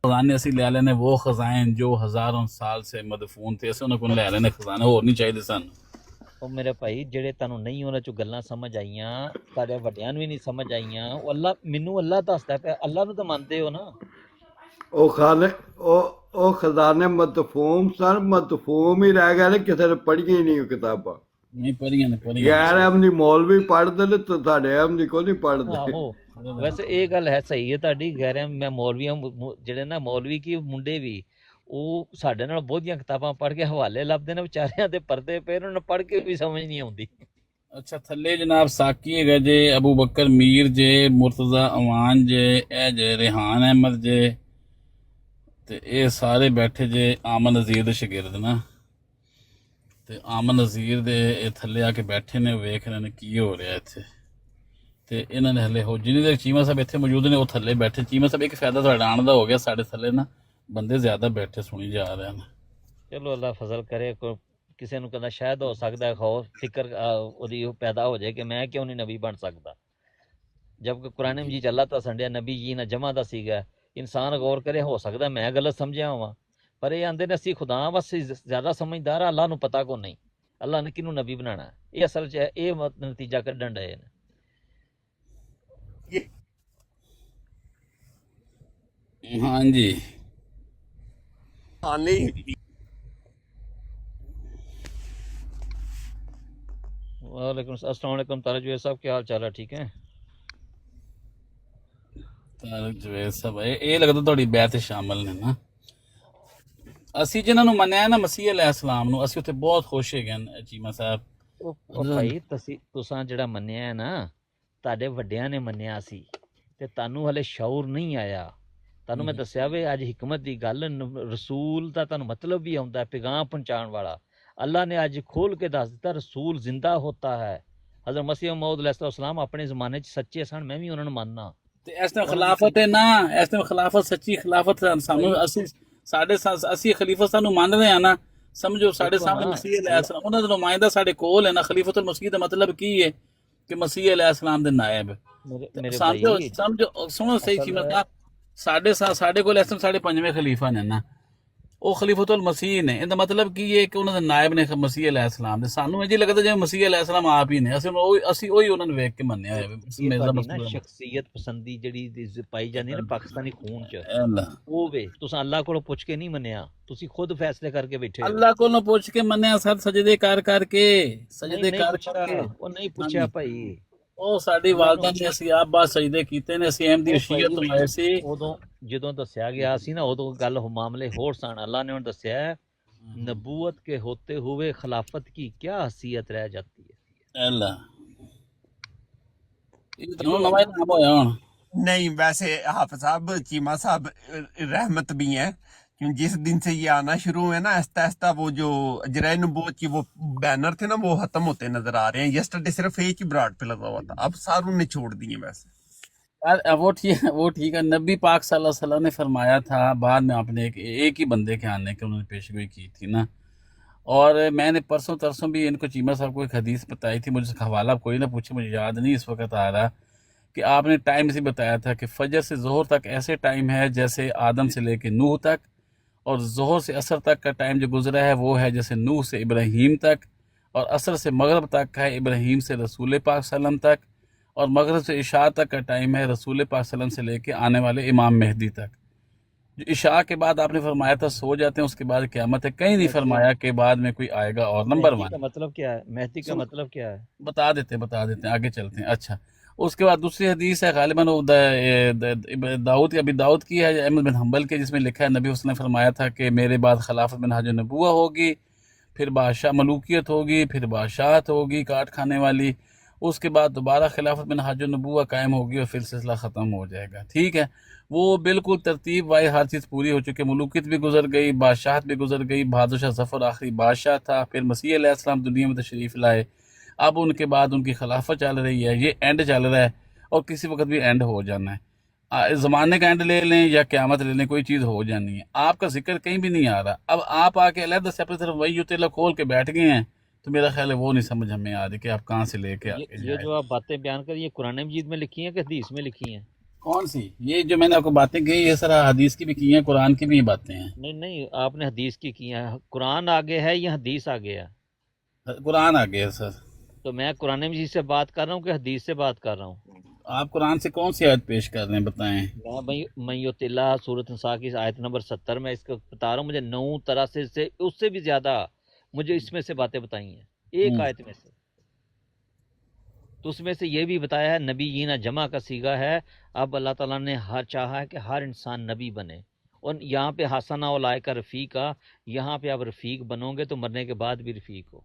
खजाने ਅਸੀਂ ਲੈ ਲੈਣੇ ਉਹ ਖਜ਼ਾਨ ਜੋ ਹਜ਼ਾਰਾਂ ਸਾਲ ਸੇ ਮਦਫੂਨ ਥੇ, ਅਸੀਂ ਉਹਨਾਂ ਕੋਲ ਲੈ ਲੈਣੇ ਖਜ਼ਾਨੇ, ਹੋਰ ਨਹੀਂ ਚਾਹੀਦੇ ਸਾਨੂੰ। ਉਹ ਮੇਰੇ ਭਾਈ ਜਿਹੜੇ ਤੁਹਾਨੂੰ ਨਹੀਂ ਉਹਨਾਂ ਚੋਂ ਗੱਲਾਂ ਸਮਝ ਆਈਆਂ, ਤੁਹਾਡੇ ਵੱਡਿਆਂ ਨੂੰ ਵੀ ਨਹੀਂ ਸਮਝ ਆਈਆਂ, ਉਹ ਅੱਲਾ ਮੈਨੂੰ ਅੱਲਾ ਦੱਸਦਾ ਪਿਆ, ਅੱਲਾ ਨੂੰ ਤਾਂ ਮੰਨਦੇ ਹੋ ਨਾ। ਉਹ ਖਜ਼ਾਨੇ ਮਦਫੂਮ ਸਨ, ਮਦਫੂਮ ਹੀ ਰਹਿ ਗਏ ਨੇ, ਕਿਸੇ ਨੇ ਪੜ੍ਹੀਆਂ ਹੀ ਨਹੀਂ ਕਿਤਾਬਾਂ। ਨਹੀਂ ਪੜ੍ਹੀਆਂ ਨੇ ਗੈਰ ਅਹਿਮਦੀ ਮੌਲਵੀ ਪੜ੍ਹਦੇ ਨੇ ਤੇ ਸਾਡੇ ਅਹਿਮਦੀ ਕੋਈ ਨਹੀਂ ਪੜ੍ਹਦੇ। ਆਹੋ ਵੈਸੇ ਇਹ ਗੱਲ ਹੈ ਸਹੀ ਹੈ ਤੁਹਾਡੀ। ਗੈਰ ਮੈਂ ਮੌਲਵੀਆਂ ਜਿਹੜੇ ਨਾ ਮੌਲਵੀ ਕੀ ਮੁੰਡੇ ਵੀ ਉਹ ਸਾਡੇ ਨਾਲ ਬਹੁਤੀਆਂ ਕਿਤਾਬਾਂ ਪੜ੍ਹ ਕੇ ਹਵਾਲੇ ਲੱਭਦੇ ਨੇ, ਵਿਚਾਰਿਆਂ ਦੇ ਪਰਦੇ ਪਏ ਉਹਨਾਂ ਨੂੰ ਪੜ੍ਹ ਕੇ ਵੀ ਸਮਝ ਨਹੀਂ ਆਉਂਦੀ। ਅੱਛਾ ਥੱਲੇ ਜਨਾਬ ਸਾਕੀ ਹੈਗਾ ਜੇ, ਅਬੂ ਬਕਰ ਮੀਰ ਜੇ, ਮੁਰਤਜ਼ਾ ਅਵਾਨ ਜੇ, ਇਹ ਜੇ ਰਿਹਾਨ ਅਹਿਮਦ ਜੇ ਤੇ ਇਹ ਸਾਰੇ ਬੈਠੇ ਜੇ ਆਮਨ ਨਜ਼ੀਰ ਦੇ ਸ਼ਾਗਿਰਦ ਨਾ। ਤੇ ਆਮਨ ਨਜ਼ੀਰ ਦੇ ਇਹ ਥੱਲੇ ਆ ਕੇ ਬੈਠੇ ਨੇ, ਵੇਖ ਰਹੇ ਨੇ ਕੀ ਹੋ ਰਿਹਾ ਇੱਥੇ। ਤੇ ਇਹਨਾਂ ਨੇ ਹਲੇ ਹੋ ਜਿੰਨੀ ਦੇਰ ਚੀਮਾ ਸਾਹਿਬ ਇੱਥੇ ਮੌਜੂਦ ਨੇ ਉਹ ਥੱਲੇ ਬੈਠੇ। ਚੀਮਾ ਸਾਹਿਬ ਇੱਕ ਫਾਇਦਾ ਤੁਹਾਡਾ ਆਉਣ ਦਾ ਹੋ ਗਿਆ, ਸਾਡੇ ਥੱਲੇ ਨਾ ਬੰਦੇ ਜ਼ਿਆਦਾ ਬੈਠੇ ਸੁਣੀ ਜਾ ਰਹੇ ਨੇ। ਚਲੋ ਅੱਲਾ ਫਜ਼ਲ ਕਰੇ। ਕਿਸੇ ਨੂੰ ਕਹਿੰਦਾ ਸ਼ਾਇਦ ਹੋ ਸਕਦਾ ਖੌਫ ਫਿਕਰ ਉਹਦੀ ਉਹ ਪੈਦਾ ਹੋ ਜਾਏ ਕਿ ਮੈਂ ਕਿਉਂ ਨਹੀਂ ਨਬੀ ਬਣ ਸਕਦਾ, ਜਦਕਿ ਕੁਰਾਨ ਮਜੀਦ ਅੱਲਾ ਤਾਂ ਸੰਡਿਆ ਨਬੀ ਜੀ ਨਾਲ ਜਮਾ ਦਾ ਸੀਗਾ। ਇਨਸਾਨ ਗੌਰ ਕਰੇ ਹੋ ਸਕਦਾ ਮੈਂ ਗਲਤ ਸਮਝਿਆ ਹੋਵਾਂ, ਪਰ ਇਹ ਆਂਦੇ ਨੇ ਅਸੀਂ ਖੁਦਾ ਬਸ ਜ਼ਿਆਦਾ ਸਮਝਦਾਰ ਆ, ਅੱਲਾ ਨੂੰ ਪਤਾ ਕੋ ਨਹੀਂ ਅੱਲਾ ਨੇ ਕਿਹਨੂੰ ਨਬੀ ਬਣਾਉਣਾ। ਇਹ ਅਸਲ 'ਚ ਇਹ ਨਤੀਜਾ ਕੱਢਣ ਡਏ ਨੇ। ਹਾਂਜੀ वालेकुम अस्सलाम वालेकुम तारा जुए साहब, क्या हाल चाल है? ठीक है। ਤਾਰਕ ਜਵੇਦ ਸਾਹਿਬ ਇਹ ਲੱਗਦਾ ਤੁਹਾਡੀ ਬੈਤ ਸ਼ਾਮਲ ਨੇ ਨਾ। ਅਸੀਂ ਜਿਨ੍ਹਾਂ ਨੂੰ ਮੰਨਿਆ ਨਾ ਮਸੀਹ ਅਲੈਹਿਸਲਾਮ ਨੂੰ, ਅਸੀਂ ਉੱਥੇ ਬਹੁਤ ਖੁਸ਼ ਹੈਗੇ ਨੇ ਚੀਮਾ ਸਾਹਿਬ। ਉਹ ਭਾਈ ਤੁਸਾਂ ਜਿਹੜਾ ਮੰਨਿਆ ਹੈ ਨਾ, ਤੁਹਾਡੇ ਵੱਡਿਆਂ ਨੇ ਮੰਨਿਆ ਸੀ ਤੇ ਤੁਹਾਨੂੰ ਹਲੇ ਸ਼ਊਰ ਨਹੀਂ ਆਇਆ। ਤੁਹਾਨੂੰ ਮੈਂ ਦੱਸਿਆ ਵੇ ਅੱਜ ਹਕਮਤ ਦੀ ਗੱਲ, ਰਸੂਲ ਦਾ ਤੁਹਾਨੂੰ ਮਤਲਬ ਵੀ ਆਉਂਦਾ ਹੈ ਪੈਗਾਮ ਪਹੁੰਚਾਉਣ ਵਾਲਾ। اللہ نے آج کھول کے دس دیتا رسول زندہ ہوتا ہے۔ حضرت مسیح موعود علیہ السلام اپنے زمانے چ سچے سن، میں بھی انہوں نے ماننا۔ ਤੇ ਇਸ ਟਾਈਮ ਖਿਲਾਫਤ ਹੈ ਨਾ, ਇਸ ਟਾਈਮ ਖਿਲਾਫਤ ਸੱਚੀ ਖਿਲਾਫਤ ਸਾਨੂੰ ਅਸੀਂ ਖਲੀਫਾ ਸਾਨੂੰ ਮੰਨ ਰਹੇ ਆ ਨਾ। ਸਮਝੋ ਸਾਡੇ ਸਾਹਮਣੇ ਮਸੀਹ ਅਲੈਹਿਸਲਾਮ, ਉਹਨਾਂ ਦਾ ਨੁਮਾਇੰਦਾ ਸਾਡੇ ਕੋਲ ਹੈ ਨਾ। ਖਲੀਫਤੁਲ ਮਸੀਹ ਦਾ ਮਤਲਬ ਕੀ ਹੈ ਕਿ ਮਸੀਹ ਅਲੈਹਿਸਲਾਮ ਦੇ ਨਾਇਬ। ਸਮਝੋ ਸੁਣੋ ਸਹੀ ਚੀਜ਼ ਮਤਲਬ ਸਾਡੇ ਕੋਲ ਇਸ ਟਾਈਮ ਸਾਡੇ ਪੰਜਵੇਂ ਖਲੀਫਾ ਨੇ ਨਾ, ਉਹ ਖਲੀਫਤੁਲ ਮਸੀਹ ਨੇ। ਇਹਦਾ ਮਤਲਬ ਕੀ ਹੈ ਕਿ ਉਹਨਾਂ ਦੇ ਨਾਇਬ ਨੇ ਮਸੀਹ ਅਲੈਹਿਸਲਾਮ ਦੇ। ਸਾਨੂੰ ਇੰਝ ਲੱਗਦਾ ਜਿਵੇਂ ਮਸੀਹ ਅਲੈਹਿਸਲਾਮ ਆਪ ਹੀ ਨੇ, ਅਸੀਂ ਉਹੀ ਉਹਨਾਂ ਨੂੰ ਵੇਖ ਕੇ ਮੰਨਿਆ ਹੋਇਆ। ਸ਼ਖਸੀਅਤ ਪਸੰਦੀ ਜਿਹੜੀ ਪਾਈ ਜਾਂਦੀ ਹੈ ਨਾ ਪਾਕਿਸਤਾਨੀ ਖੂਨ ਚ, ਉਹ ਵੇ ਤੁਸੀਂ ਅੱਲਾਹ ਕੋਲੋਂ ਪੁੱਛ ਕੇ ਨਹੀਂ ਮੰਨਿਆ, ਤੁਸੀਂ ਖੁਦ ਫੈਸਲੇ ਕਰਕੇ ਬੈਠੇ। ਅੱਲਾਹ ਕੋਲੋਂ ਪੁੱਛ ਕੇ ਮੰਨਿਆ ਸਰ, ਸਜਦੇ ਕਰ ਕਰਕੇ, ਸਜਦੇ ਕਰ ਕਰਕੇ। ਉਹ ਨਹੀਂ ਪੁੱਛਿਆ ਭਾਈ, ਉਹ ਸਾਡੀ ਵਾਲਦਾ ਨੇ ਅਸੀਂ ਆਪ ਬਾਤ ਸਜਦੇ ਕੀਤੇ ਨੇ। ਅਸੀਂ ਅਹਿਮਦੀ ਸ਼ੀਅਤ ਤੋਂ ਆਏ ਸੀ। ਉਦੋਂ ਜਦੋਂ ਦੱਸਿਆ ਗਿਆ ਸੀ ਨਾ, ਉਦੋਂ ਗੱਲ ਮਾਮਲੇ ਹੋਰ ਸਨ। ਅੱਲਾਹ ਨੇ ਹੁਣ ਦੱਸਿਆ ਨਬੂਵਤ ਕੇ ਹੋਤੇ ਹੋਏ ਖਿਲਾਫਤ ਕੀ ਕਿਆ ਹਸੀਅਤ ਰਹਿ ਜਾਤੀ ਹੈ। ਅੱਲਾਹ ਇਹ ਤਾਂ ਨਵਾਂ ਨਾਮ ਹੋਇਆ ਹੁਣ। नहीं वैसे हाफिज साहब चीमा साहब रहमत भी हैं, क्योंकि जिस दिन से ये आना शुरू हुए ना आहिस्ता आहिस्ता वो जो अजराय नबूवत की वो बैनर थे ना वो खत्म होते नजर आ रहे हैं। यस्टरडे सिर्फ एक ही ब्राड पे लगा हुआ था, अब सारों ने छोड़ दिए। वैसे यार वो ठीक है। नबी पाक सल्लल्लाहु अलैहि वसल्लम ने फरमाया था, बाद में आपने एक ही बंदे के आने की उन्होंने पेशगोई की थी ना। और मैंने परसों तरसों भी इनको चीमा साहब को एक हदीस बताई थी, मुझे हवाला कोई ना पूछे, मुझे याद नहीं इस वक्त आ रहा, کہ آپ نے ٹائم سے بتایا تھا کہ فجر سے ظہر تک ایسے ٹائم ہے جیسے آدم سے لے کے نوح تک، اور ظہر سے عصر تک کا ٹائم جو گزرا ہے وہ ہے جیسے نوح سے ابراہیم تک، اور عصر سے مغرب تک کا ہے ابراہیم سے رسول پاک صلی اللہ علیہ وسلم تک، اور مغرب سے عشاء تک کا ٹائم ہے رسول پاک صلی اللہ علیہ وسلم سے لے کے آنے والے امام مہدی تک۔ جو عشاء کے بعد آپ نے فرمایا تھا سو جاتے ہیں، اس کے بعد قیامت ہے، کہیں نہیں فرمایا کہ بعد میں کوئی آئے گا۔ اور نمبر 1 مطلب کیا ہے مہدی کا مطلب کیا ہے؟ بتا دیتے ہیں، آگے چلتے ہیں۔ اچھا، اس کے بعد دوسری حدیث ہے غالباً ابی داؤد کی ہے، احمد بن حنبل کے، جس میں لکھا ہے نبی نے فرمایا تھا کہ میرے بعد خلافت منہاج النبوہ ہوگی، پھر بادشاہ ملوکیت ہوگی، پھر بادشاہت ہوگی کاٹ کھانے والی، اس کے بعد دوبارہ خلافت منہاج النبوہ قائم ہوگی اور پھر سلسلہ ختم ہو جائے گا۔ ٹھیک ہے، وہ بالکل ترتیب وائی ہر چیز پوری ہو چکی، ملوکیت بھی گزر گئی، بادشاہت بھی گزر گئی، بہادر شاہ ظفر آخری بادشاہ تھا، پھر مسیح علیہ السلام دنیا میں تشریف لائے، اب ان کے بعد ان کی خلافت چل رہی ہے، یہ اینڈ چل رہا ہے اور کسی وقت بھی اینڈ ہو جانا ہے۔ زمانے کا اینڈ لے لیں یا قیامت لے لیں، کوئی چیز ہو جانی ہے۔ آپ کا ذکر کہیں بھی نہیں آ رہا۔ اب آپ آ کے علیحدہ سے اپنی طرف وہی تیلا کھول کے بیٹھ گئے ہیں، تو میرا خیال ہے وہ نہیں سمجھ ہمیں آ رہی کہ آپ کہاں سے لے کے یہ جو آپ باتیں بیان کر یہ قرآن مجید میں لکھی ہیں کہ حدیث میں لکھی ہیں؟ کون سی؟ یہ جو میں نے آپ کو باتیں کہی یہ سر حدیث کی بھی کی ہیں، قرآن کی بھی یہ باتیں ہیں۔ نہیں آپ نے حدیث کی ہیں۔ قرآن آگے ہے یا حدیث آگے ہے؟ قرآن آگے ہے سر۔ تو میں قرآن مجید سے بات کر رہا ہوں کہ حدیث سے بات کر رہا ہوں؟ آپ قرآن سے کون سی آیت پیش کر رہے ہیں بتائیں؟ میں یوت اللہ سورۃ نساء کی آیت نمبر 70 میں اس کو بتا رہا ہوں۔ مجھے 9 طرح سے اس سے بھی زیادہ مجھے اس میں سے باتیں بتائی ہیں، ایک آیت میں سے۔ تو اس میں سے یہ بھی بتایا ہے نبیین جمع کا صیغہ ہے۔ اب اللہ تعالیٰ نے چاہا ہے کہ ہر انسان نبی بنے، اور یہاں پہ حسنہ اولئک رفیقا، یہاں پہ آپ رفیق بنو گے تو مرنے کے بعد بھی رفیق ہو۔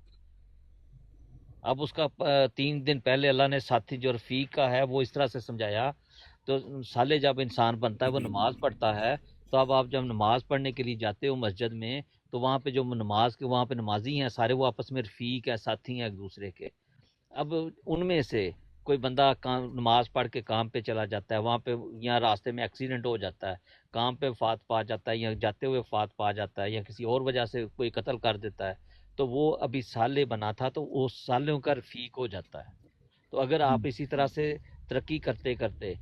اب اس کا 3 دن پہلے اللہ نے ساتھی جو رفیق کا ہے وہ اس طرح سے سمجھایا۔ تو سالے جب انسان بنتا ہے وہ نماز پڑھتا ہے، تو اب آپ جب نماز پڑھنے کے لیے جاتے ہو مسجد میں، تو وہاں پہ جو نماز کے وہاں پہ نمازی ہیں سارے، وہ آپس میں رفیق ہے، ساتھی ہیں ایک دوسرے کے۔ اب ان میں سے کوئی بندہ نماز پڑھ کے کام پہ چلا جاتا ہے، وہاں پہ یا راستے میں ایکسیڈنٹ ہو جاتا ہے، کام پہ وفات پا جاتا ہے، یا جاتے ہوئے وفات پا جاتا ہے، یا کسی اور وجہ سے کوئی قتل کر دیتا ہے، تو وہ ابھی سالے بنا تھا تو وہ سالوں کا رفیق ہو جاتا ہے۔ تو اگر آپ اسی طرح سے ترقی کرتے کرتے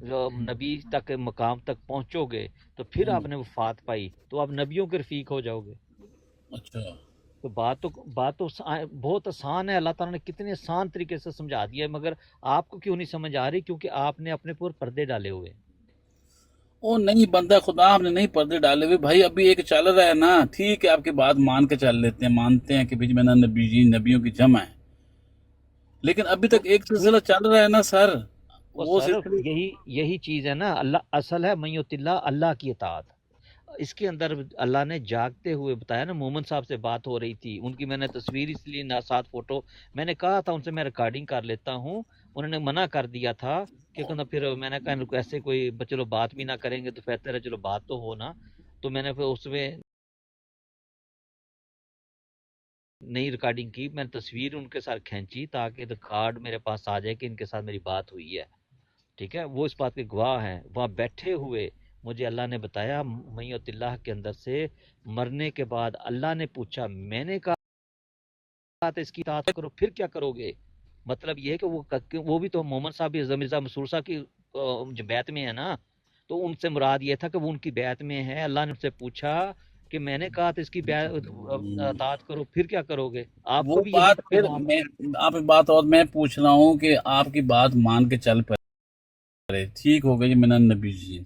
جو نبی تک مقام تک پہنچو گے تو پھر آپ نے وفات پائی تو آپ نبیوں کے رفیق ہو جاؤ گے۔ اچھا، تو بات تو بہت آسان ہے، اللہ تعالیٰ نے کتنے آسان طریقے سے سمجھا دیا ہے، مگر آپ کو کیوں نہیں سمجھ آ رہی؟ کیونکہ آپ نے اپنے پر پردے ڈالے ہوئے۔ وہ نہیں بندہ خدا ہم نے نہیں پردے ڈالے ہوئے بھائی، ابھی ایک چل رہا ہے نا۔ ٹھیک ہے، آپ کی بات مان کے چل لیتے ہیں، مانتے ہیں کہ بیچ میں نا نبیوں کی جمع ہے، لیکن ابھی تک ایک سلسلہ چل رہا ہے نا سر۔ वो सर सिलसिले यही चीज़ है ना, अल्लाह असल है मय्युतिल्ला, अल्लाह की इताअत। इसके अंदर अल्लाह ने जागते हुए बताया ना, मोमन साहब से बात हो रही थी, उनकी मैंने तस्वीर इसलिए ना साथ फोटो, मैंने कहा था उनसे मैं रिकॉर्डिंग कर लेता हूँ, उन्होंने मना कर दिया था कि कहना, फिर मैंने कहा इनको ऐसे कोई चलो बात भी ना करेंगे तो बेहतर है चलो बात तो हो ना, तो मैंने फिर उसमें नई रिकॉर्डिंग की, मैंने तस्वीर उनके साथ खींची ताकि रिकॉर्ड मेरे पास आ जाए कि इनके साथ मेरी बात हुई है, ठीक है, वो इस बात के गवाह हैं। वहाँ बैठे हुए मुझे अल्लाह ने बताया मय्युतिल्लाह के अंदर से मरने के बाद अल्लाह ने पूछा, मैंने कहा था इसकी इताअत करो, फिर क्या करोगे? मतलब ये है कि वो भी तो मोहम्मद साहब भी मिर्जा मसूर साहब की जो बैत में है ना, तो उनसे मुराद ये था कि वो उनकी बैत में है। अल्लाह ने उनसे पूछा कि मैंने कहा था इसकी इताअत करो, फिर क्या करोगे? वो आपको भी यही बात फिर जवाब मैं आप एक बात और मैं पूछ रहा हूँ कि आपकी बात मान के चल पड़े, ठीक हो गई मिनन नबी जी।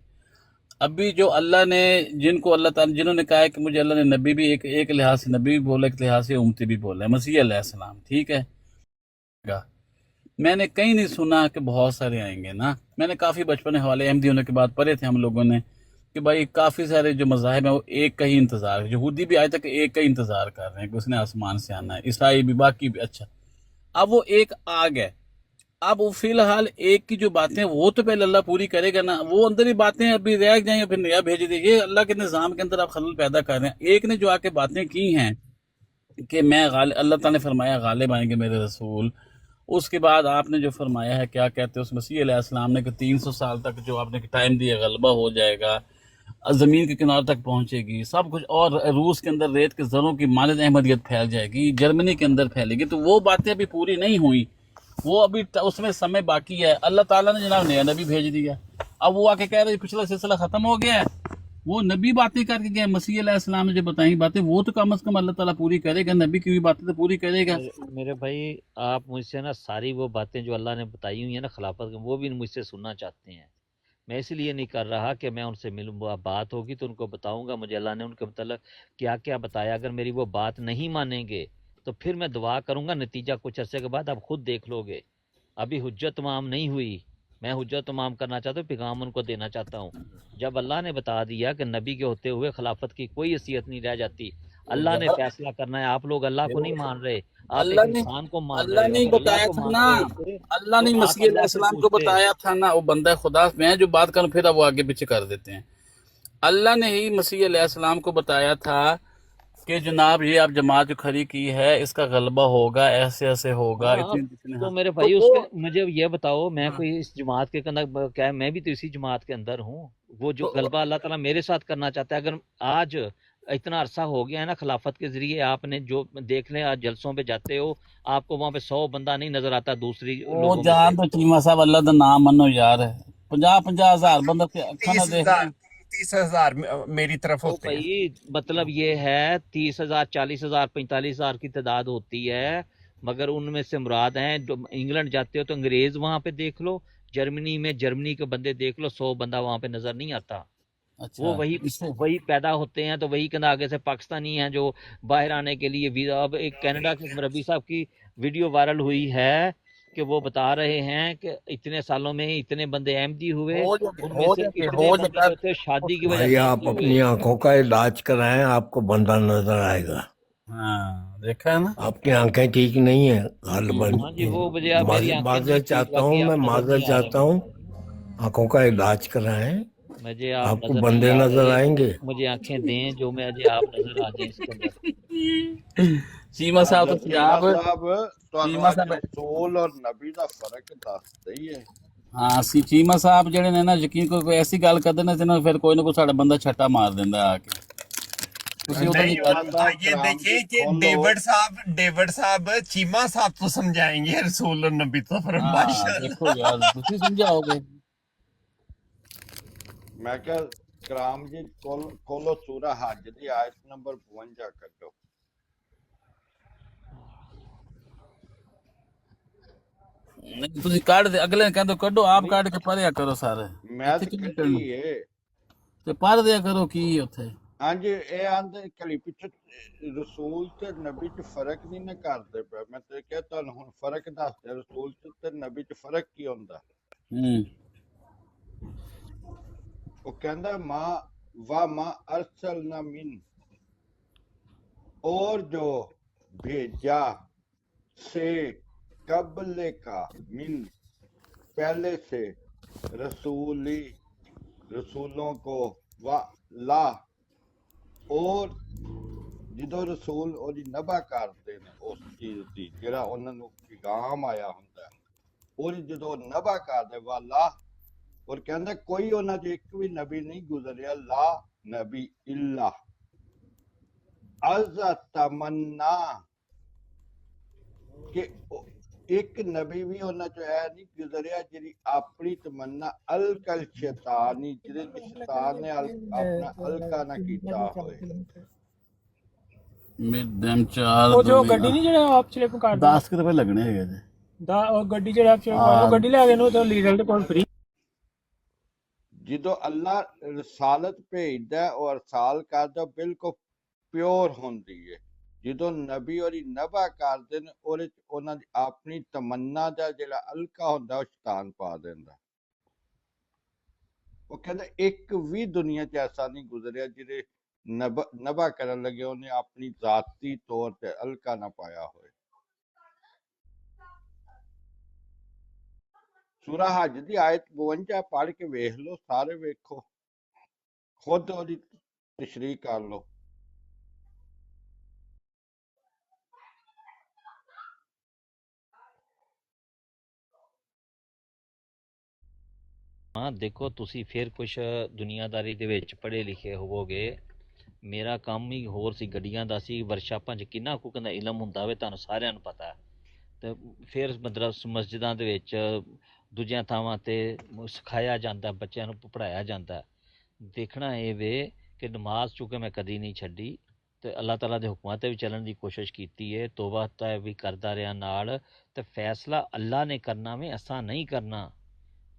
अभी जो अल्लाह ने जिनको अल्लाह ताला जिन्होंने कहा है कि मुझे अल्लाह ने नबी भी एक लिहाज से नबी भी बोला, एक लिहाज से उम्मती भी बोला है, मसीह अलैहिस्सलाम, ठीक है। मैंने कहीं नहीं सुना कि बहुत सारे आएंगे ना। मैंने काफ़ी बचपन हवाले अहमदी होने के बाद पढ़े थे हम लोगों ने कि भाई काफ़ी सारे जो मज़ाहिब हैं वो एक का ही इंतज़ार है। यहूदी भी आज तक एक का ही इंतज़ार कर रहे हैं कि उसने आसमान से आना है, ईसाई भी, बाकी भी। अच्छा, अब वो एक आ गए, अब वो फिलहाल एक की जो बातें वो तो पहले अल्लाह पूरी करेगा ना, वो अंदर ही बातें अभी रह जाएंगे फिर नया भेज दे। ये अल्लाह के निज़ाम के अंदर आप खलल पैदा कर रहे हैं। एक ने जो आके बातें की हैं कि मैं अल्लाह ताला ने फरमाया गालिब आएंगे मेरे रसूल, उसके बाद आपने जो फरमाया है क्या कहते हैं उस मसीह अलैहिस्सलाम ने कि 300 साल तक जो आपने टाइम दिया गलबा हो जाएगा, ज़मीन के किनारे तक पहुंचेगी सब कुछ, और रूस के अंदर रेत के ज़रों की मानद अहमदियत फैल जाएगी, जर्मनी के अंदर फैलेगी। तो वो बातें अभी पूरी नहीं हुई, वो अभी उसमें समय बाकी है। अल्लाह ताला ने जनाब नया नबी भेज दिया, अब वो आके कह रहे पिछला सिलसिला खत्म हो गया है। वो नबी बातें करके गए, मसीह अलैहिस्सलाम ने जो बताई बातें वो तो कम से कम अल्लाह ताला पूरी करेगा, नबी की भी बातें तो पूरी करेगा। मेरे भाई आप मुझसे ना सारी वो बातें जो अल्लाह ने बताई हुई है ना खिलाफत की, वो भी मुझसे सुनना चाहते हैं। मैं इसलिए नहीं कर रहा कि मैं उनसे मिलूँ, बात होगी तो उनको बताऊंगा मुझे अल्लाह ने उनके मतलब क्या क्या बताया। अगर मेरी वो बात नहीं मानेंगे तो फिर मैं दुआ करूंगा, नतीजा कुछ अरसे के बाद आप खुद देख लोगे। अभी हुज्जत तमाम नहीं हुई, मैं हुज्जत तमाम करना चाहता हूँ, पैगाम उनको देना चाहता हूँ। जब अल्लाह ने बता दिया कि नबी के होते हुए खिलाफत की कोई हैसियत नहीं रह जाती, अल्लाह ने फैसला करना है। आप लोग अल्लाह को नहीं मान रहे, आप अल्लाह एक ने इंसान को मान अल्लाह रहे हो। ने अगर अल्लाह बताया को था ना, मानते होते अल्लाह ने तो आप मसीह अल्लाह से अलैहिस्सलाम को पूछते। बताया था ना। वो बंदा खुदा, मैं जो बात करूं फिर अब वो आगे पीछे कर देते हैं। अल्लाह ने ही मसीह अलैहिस्सलाम को बताया था कि जनाब ये आप जमात जो खड़ी की है इसका गलबा होगा, ऐसे ऐसे होगा, हाँ, इतने तो हाँ मेरे तो भाई वो उसके मुझे ये बताओ, मैं हाँ, कोई इस जमात के अंदर क्या है, मैं भी तो इसी जमात के अंदर हूँ। वो जो तो गलबा अल्लाह ताला मेरे साथ करना चाहता है, अगर आज इतना अरसा हो गया है ना खिलाफत के जरिए, आपने जो देख लें, आज जलसों पे जाते हो आपको वहां पे 100 बंदा नहीं नजर आता दूसरी वो लोगों में जान से। तो चीमा साहब अल्लाह का नाम मनो यार, 50-50 हज़ार बंदा के अखा ना 30,000 देख रहे हैं। 30,000 मेरी तरफ तो होते हैं। भाई मतलब ये है 30,000 40,000 45,000 की तादाद होती है, मगर उनमें से मुराद हैं जो इंग्लैंड जाते हो तो अंग्रेज वहां पे देख लो, जर्मनी में जर्मनी के बंदे देख लो, 100 बंदा वहां पे नजर नहीं आता। वो अच्छा वही इससे वही पैदा होते हैं, तो वही कहना आगे से पाकिस्तानी हैं जो बाहर आने के लिए वीजा। अब एक कनाडा के मरबी साहब की वीडियो वायरल हुई है कि वो बता रहे हैं कि इतने सालों में इतने बंदे अहमदी हुए, उनमें से इतने बंदे जो थे शादी की वजह भाई से आप अहमदी अपनी हुए। आंखों का इलाज कराएं, आपको बंदा नजर आएगा। हाँ देखा है ना। आपकी आंखें ठीक नहीं है गालिबन। हाँ जी, वो मुझे अब मेरी आंखें नहीं माजरत ठीक, चाहता हूँ, बाकी मैं आप नजर माजरत नहीं आ रहे चाहता हूँ, आंखों का इलाज कराएं, मुझे, आप आपको नजर नहीं बंदे आ नजर रहे। आएंगे। मुझे आंखें दें जो मुझे आप नजर आ जाए इसके अंदर। चीमा साहब तो चीमा आप साहब ਤੁਹਾਨੂੰ चीमा ਅੱਜ साहब रसूल और नबी ਦਾ ਫਰਕ ਦੱਸਦੇ ਹੀ ਹੈ। ਹਾਂ ਸੀ ਚੀਮਾ ਸਾਹਿਬ ਜਿਹੜੇ ਨੇ ਨਾ ਯਕੀਨ ਕੋਈ ਐਸੀ ਗੱਲ ਕਰਦੇ ਨੇ ਜਿਹਨਾਂ ਫਿਰ ਕੋਈ ਨਾ ਕੋਈ ਸਾਡਾ ਬੰਦਾ ਛੱਟਾ ਮਾਰ ਦਿੰਦਾ ਆ ਕੇ। ਤੁਸੀਂ ਉਹਦਾ नहीं, ਨਹੀਂ ਗੱਲ साहब ये कराम देखिए जी कि खोलो। डेविड साहब चीमा साहब तो समझाएंगे रसूल और नबी तो फिर ਹਾਂ ਦੇਖੋ माशाल्लाह। ਯਾਰ ਤੁਸੀਂ ਸਮਝਾਓਗੇ। मैं क्या कराम जी खोलो सूरा हज दी आयत नंबर 52 ਕੱਢੋ। ਨਹੀਂ ਤੁਸੀਂ ਕੱਢ ਦੇ, ਅਗਲੇ ਨੇ ਕਹਿੰਦੇ ਕੱਢੋ, ਆਪ ਕੱਢ ਕੇ ਪੜਿਆ ਕਰੋ ਸਾਰੇ। मैं ਇੱਥੇ तो ਕਿਉਂ ਕੱਢੀ ਕੱਢਣਾ ਏ। ਤੇ ਪੜ੍ਹ ਦਿਆ ਕਰੋ ਕੀ ਉੱਥੇ। ਹਾਂਜੀ ਇਹ ਆਂਦੇ ਕਲੀ ਪਿੱਛੇ ਰਸੂਲ ਤੇ ਨਬੀ ਚ ਫਰਕ ਨਹੀਂ ਨਾ ਕਰਦੇ ਪਏ। ਮੈਂ ਤੇ ਕਿਹਾ ਤੁਹਾਨੂੰ ਹੁਣ ਫਰਕ ਦੱਸ ਦੇ, ਰਸੂਲ ਤੇ ਨਬੀ ਚ ਫਰਕ ਕੀ ਹੁੰਦਾ। ਉਹ ਕਹਿੰਦਾ माँ अरसलना मिन, और जो भेजा से कबले का मिन, पहले से रसूलों को व ला, और ਜਦੋਂ ਰਸੂਲ ਉਹਦੀ ਨਭਾ ਕਰਦੇ ਨੇ ਉਸ ਚੀਜ਼ ਦੀ ਜਿਹੜਾ ਉਹਨਾਂ ਨੂੰ ਪੈਗਾਮ ਆਇਆ ਹੁੰਦਾ ਉਹਦੀ ਜਦੋਂ ਨਭਾ ਕਰਦੇ ਵਾਲਾ, ਔਰ ਕਹਿੰਦਾ ਕੋਈ ਉਹਨਾਂ ਚ ਇੱਕ ਵੀ ਨਬੀ ਨਹੀਂ ਗੁਜ਼ਰਿਆ, ਲਾ ਨਬੀ ਇਲਾ ਅਜ਼ ਤਮੰਨਾ, ਕਿ ਇੱਕ ਨਬੀ ਵੀ ਉਹਨਾਂ ਚ ਐ ਨਹੀਂ ਗੁਜ਼ਰਿਆ ਜਿਹੜੀ ਆਪਣੀ ਤਮੰਨਾ ਅਲਕਲ ਸ਼ੈਤਾਨੀ, ਜਿਹਦੇ ਚ ਸ਼ੈਤਾਨ ਨੇ ਆਪਣਾ ਅਲਕਾ ਨਾ ਕੀਤਾ ਹੋਏ। ਮਿਡਮ ਚਾਰ ਉਹ ਜੋ ਗੱਡੀ ਨਹੀਂ ਜਿਹੜਾ ਆਪ ਚਲੇ ਕਰ 10 ਰੁਪਏ ਲੱਗਣੇ ਹੈਗੇ ਜੀ ਦਾ ਉਹ ਗੱਡੀ ਜਿਹੜਾ ਆਪ ਚਲੇ ਉਹ ਗੱਡੀ ਲੈ ਗਏ ਨੂੰ ਤੇ ਲੀਡਰ ਦੇ ਕੋਲ ਫ੍ਰੀ। ਜਦੋਂ ਅੱਲਾ ਰਸਾਲਤ ਭੇਜਦਾ ਔਰ ਰਸਾਲ ਕਰਦਾ ਬਿਲਕੁਲ ਪਿਓਰ ਹੁੰਦੀ ਹੈ। ਜਦੋਂ ਨਬੀ ਉਹਦੀ ਨਭਾ ਕਰਦੇ ਨੇ ਉਹਦੇ ਚ ਉਹਨਾਂ ਦੀ ਆਪਣੀ ਤਮੰਨਾ ਦਾ ਜਿਹੜਾ ਅਲਕਾ ਹੁੰਦਾ ਉਹ ਸ਼ੈਤਾਨ ਪਾ ਦਿੰਦਾ। ਉਹ ਕਹਿੰਦਾ ਇੱਕ ਵੀ ਦੁਨੀਆ 'ਚ ਐਸਾ ਨਹੀਂ ਗੁਜ਼ਰਿਆ ਜਿਹਦੇ ਨਭਾ ਕਰਨ ਲੱਗੇ ਉਹਨੇ ਆਪਣੀ ਜ਼ਾਤੀ ਤੌਰ ਤੇ ਅਲਕਾ ਨਾ ਪਾਇਆ ਹੋਏ। ਸੂਰਾ ਹਜ ਦੀ ਆਇਤ 52 ਪੜ੍ਹ ਕੇ ਵੇਖ ਲਓ, ਸਾਰੇ ਵੇਖੋ, ਖੁਦ ਉਹਦੀ ਤਸ਼ਰੀਹ ਕਰ ਲਓ। ਹਾਂ ਦੇਖੋ, ਤੁਸੀਂ ਫਿਰ ਕੁਛ ਦੁਨੀਆਦਾਰੀ ਦੇ ਵਿੱਚ ਪੜ੍ਹੇ ਲਿਖੇ ਹੋਵੋਗੇ। ਮੇਰਾ ਕੰਮ ਹੀ ਹੋਰ ਸੀ, ਗੱਡੀਆਂ ਦਾ ਸੀ। ਵਰਕਸ਼ਾਪਾਂ 'ਚ ਕਿੰਨਾ ਕੁ ਕਹਿੰਦਾ ਇਲਮ ਹੁੰਦਾ ਵੇ, ਤੁਹਾਨੂੰ ਸਾਰਿਆਂ ਨੂੰ ਪਤਾ। ਤੇ ਫਿਰ ਮਸਜਿਦਾਂ ਦੇ ਵਿੱਚ ਦੂਜੀਆਂ ਥਾਵਾਂ 'ਤੇ ਸਿਖਾਇਆ ਜਾਂਦਾ, ਬੱਚਿਆਂ ਨੂੰ ਪੜ੍ਹਾਇਆ ਜਾਂਦਾ। ਦੇਖਣਾ ਇਹ ਵੇ ਕਿ ਨਮਾਜ਼ ਚੂँकि ਮੈਂ ਕਦੀ ਨਹੀਂ ਛੱਡੀ ਤੇ ਅੱਲਾਹ ਤਾਲਾ ਦੇ ਹੁਕਮਾਂ 'ਤੇ ਵੀ ਚੱਲਣ ਦੀ ਕੋਸ਼ਿਸ਼ ਕੀਤੀ ਹੈ, ਤੋਬਾ ਤਾਂ ਵੀ ਕਰਦਾ ਰਿਹਾ ਨਾਲ। ਤੇ ਫੈਸਲਾ ਅੱਲਾ ਨੇ ਕਰਨਾ ਵੇ, ਅਸਾਂ ਨਹੀਂ ਕਰਨਾ।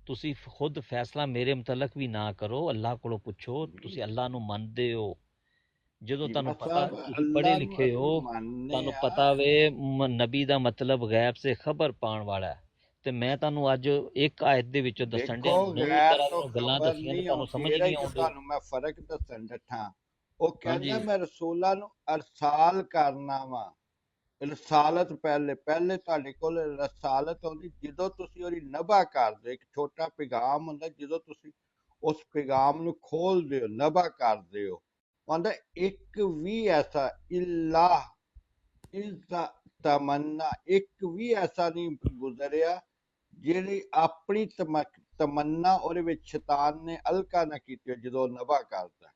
ਤੁਸੀਂ ਖੁਦ ਫੈਸਲਾ ਮੇਰੇ ਮੁਤਲਕ ਵੀ ਨਾ ਕਰੋ, ਅੱਲਾਹ ਕੋਲੋਂ ਪੁੱਛੋ। ਤੁਸੀਂ ਅੱਲਾਹ ਨੂੰ ਮੰਨਦੇ ਹੋ? ਜਦੋਂ ਤੁਹਾਨੂੰ ਪਤਾ, ਤੁਸੀਂ ਪੜ੍ਹੇ ਲਿਖੇ ਹੋ, ਤੁਹਾਨੂੰ ਪਤਾ ਵੇ ਨਬੀ ਦਾ ਮਤਲਬ ਗੈਬ ਸੇ ਖਬਰ ਪਾਉਣ ਵਾਲਾ ਹੈ। ਤੇ ਮੈਂ ਤੁਹਾਨੂੰ ਅੱਜ ਇੱਕ ਆਇਤ ਦੇ ਵਿੱਚੋਂ ਦੱਸਣ ਡਿਆ, ਦੋ ਤਰ੍ਹਾਂ ਦੀਆਂ ਗੱਲਾਂ ਦੱਸੀਆਂ ਤੇ ਤੁਹਾਨੂੰ ਸਮਝ ਨਹੀਂ ਆਉਂਦੀ। ਤੁਹਾਨੂੰ ਮੈਂ ਫਰਕ ਦੱਸਣ ਡਿਆ। ਉਹ ਕਹਿੰਦਾ ਹਾਂਜੀ ਮੈਂ ਰਸੂਲਾਂ ਨੂੰ ਅਰਸਾਲ ਕਰਨਾ ਵਾ। ਰਸਾਲਤ ਪਹਿਲੇ ਤੁਹਾਡੇ ਕੋਲ ਰਸਾਲਤ ਆਉਂਦੀ ਜਦੋਂ ਤੁਸੀਂ ਉਹਦੀ ਨਭਾ ਕਰਦੇ। ਇੱਕ ਛੋਟਾ ਪੈਗਾਮ ਹੁੰਦਾ, ਜਦੋਂ ਤੁਸੀਂ ਉਸ ਪੈਗਾਮ ਨੂੰ ਖੋਲਦੇ ਹੋ, ਨਭਾ ਕਰਦੇ ਹੋ। ਕਹਿੰਦਾ ਇੱਕ ਵੀ ਐਸਾ ਇਲਾਹ ਇਜ਼ਾ ਤਮੰਨਾ, ਇੱਕ ਵੀ ਐਸਾ ਨਹੀਂ ਗੁਜ਼ਰਿਆ ਜਿਹੜੀ ਆਪਣੀ ਤਮੰਨਾ ਉਹਦੇ ਵਿੱਚ ਸ਼ੈਤਾਨ ਨੇ ਅਲਕਾ ਨਾ ਕੀਤੀ ਜਦੋਂ ਨਭਾ ਕਰਦਾ।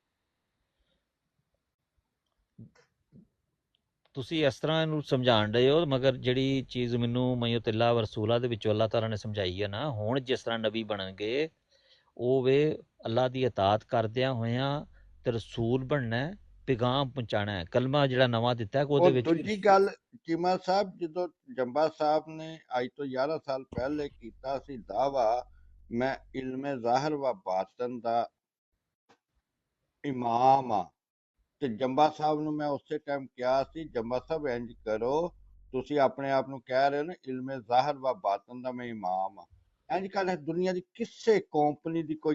ਤੁਸੀਂ ਇਸ ਤਰ੍ਹਾਂ ਇਹਨੂੰ ਸਮਝਾਣ ਡਏ ਹੋ, ਮਗਰ ਜਿਹੜੀ ਚੀਜ਼ ਮੈਨੂੰ ਮਯਤਿਲਾ ਵਰਸੂਲਾ ਦੇ ਵਿੱਚੋਂ ਅੱਲਾਹ ਤਾਲਾ ਨੇ ਸਮਝਾਈ ਹੈ ਨਾ, ਹੁਣ ਜਿਸ ਤਰ੍ਹਾਂ ਨਬੀ ਬਣਨਗੇ ਉਹ ਵੇ ਅੱਲਾਹ ਦੀ ਇਤਾਅਤ ਕਰਦਿਆਂ ਹੋਇਆਂ ਤੇ ਰਸੂਲ ਬਣਨਾ, ਪੈਗਾਮ ਪਹੁੰਚਾਣਾ ਹੈ। ਕਲਮਾ ਜਿਹੜਾ ਨਵਾਂ ਦਿੱਤਾ ਉਹਦੇ ਵਿੱਚ ਦੂਜੀ ਗੱਲ ਚੀਮਾ ਸਾਹਿਬ, ਜਦੋਂ ਜੰਬਾ ਸਾਹਿਬ ਨੇ ਅੱਜ ਤੋਂ 11 ਸਾਲ ਪਹਿਲੇ ਕੀਤਾ ਸੀ ਦਾਵਾ, ਮੈਂ ਇਲਮੇ ਜ਼ਾਹਿਰ व ਬਾਤਨ ਦਾ ਇਮਾਮ ਆ, ਤੇ ਜੰਬਾ ਸਾਹਿਬ ਨੂੰ ਮੈਂ ਉਸੇ ਟਾਈਮ ਕਿਹਾ ਸੀ, ਜੰਬਾ ਸਾਹਿਬ ਇੰਜ ਕਰੋ, ਤੁਸੀਂ ਆਪਣੇ ਆਪ ਨੂੰ ਕਹਿ ਰਹੇ ਹੋ ਨਾ ਇਲਮੇ ਜ਼ਾਹਿਰ व ਬਾਤਨ ਦਾ ਮੈਂ ਇਮਾਮ ਆ, ਇੰਜ ਕਰ ਦੁਨੀਆ ਦੀ ਕਿਸੇ ਕੰਪਨੀ ਦੀ ਕੋਈ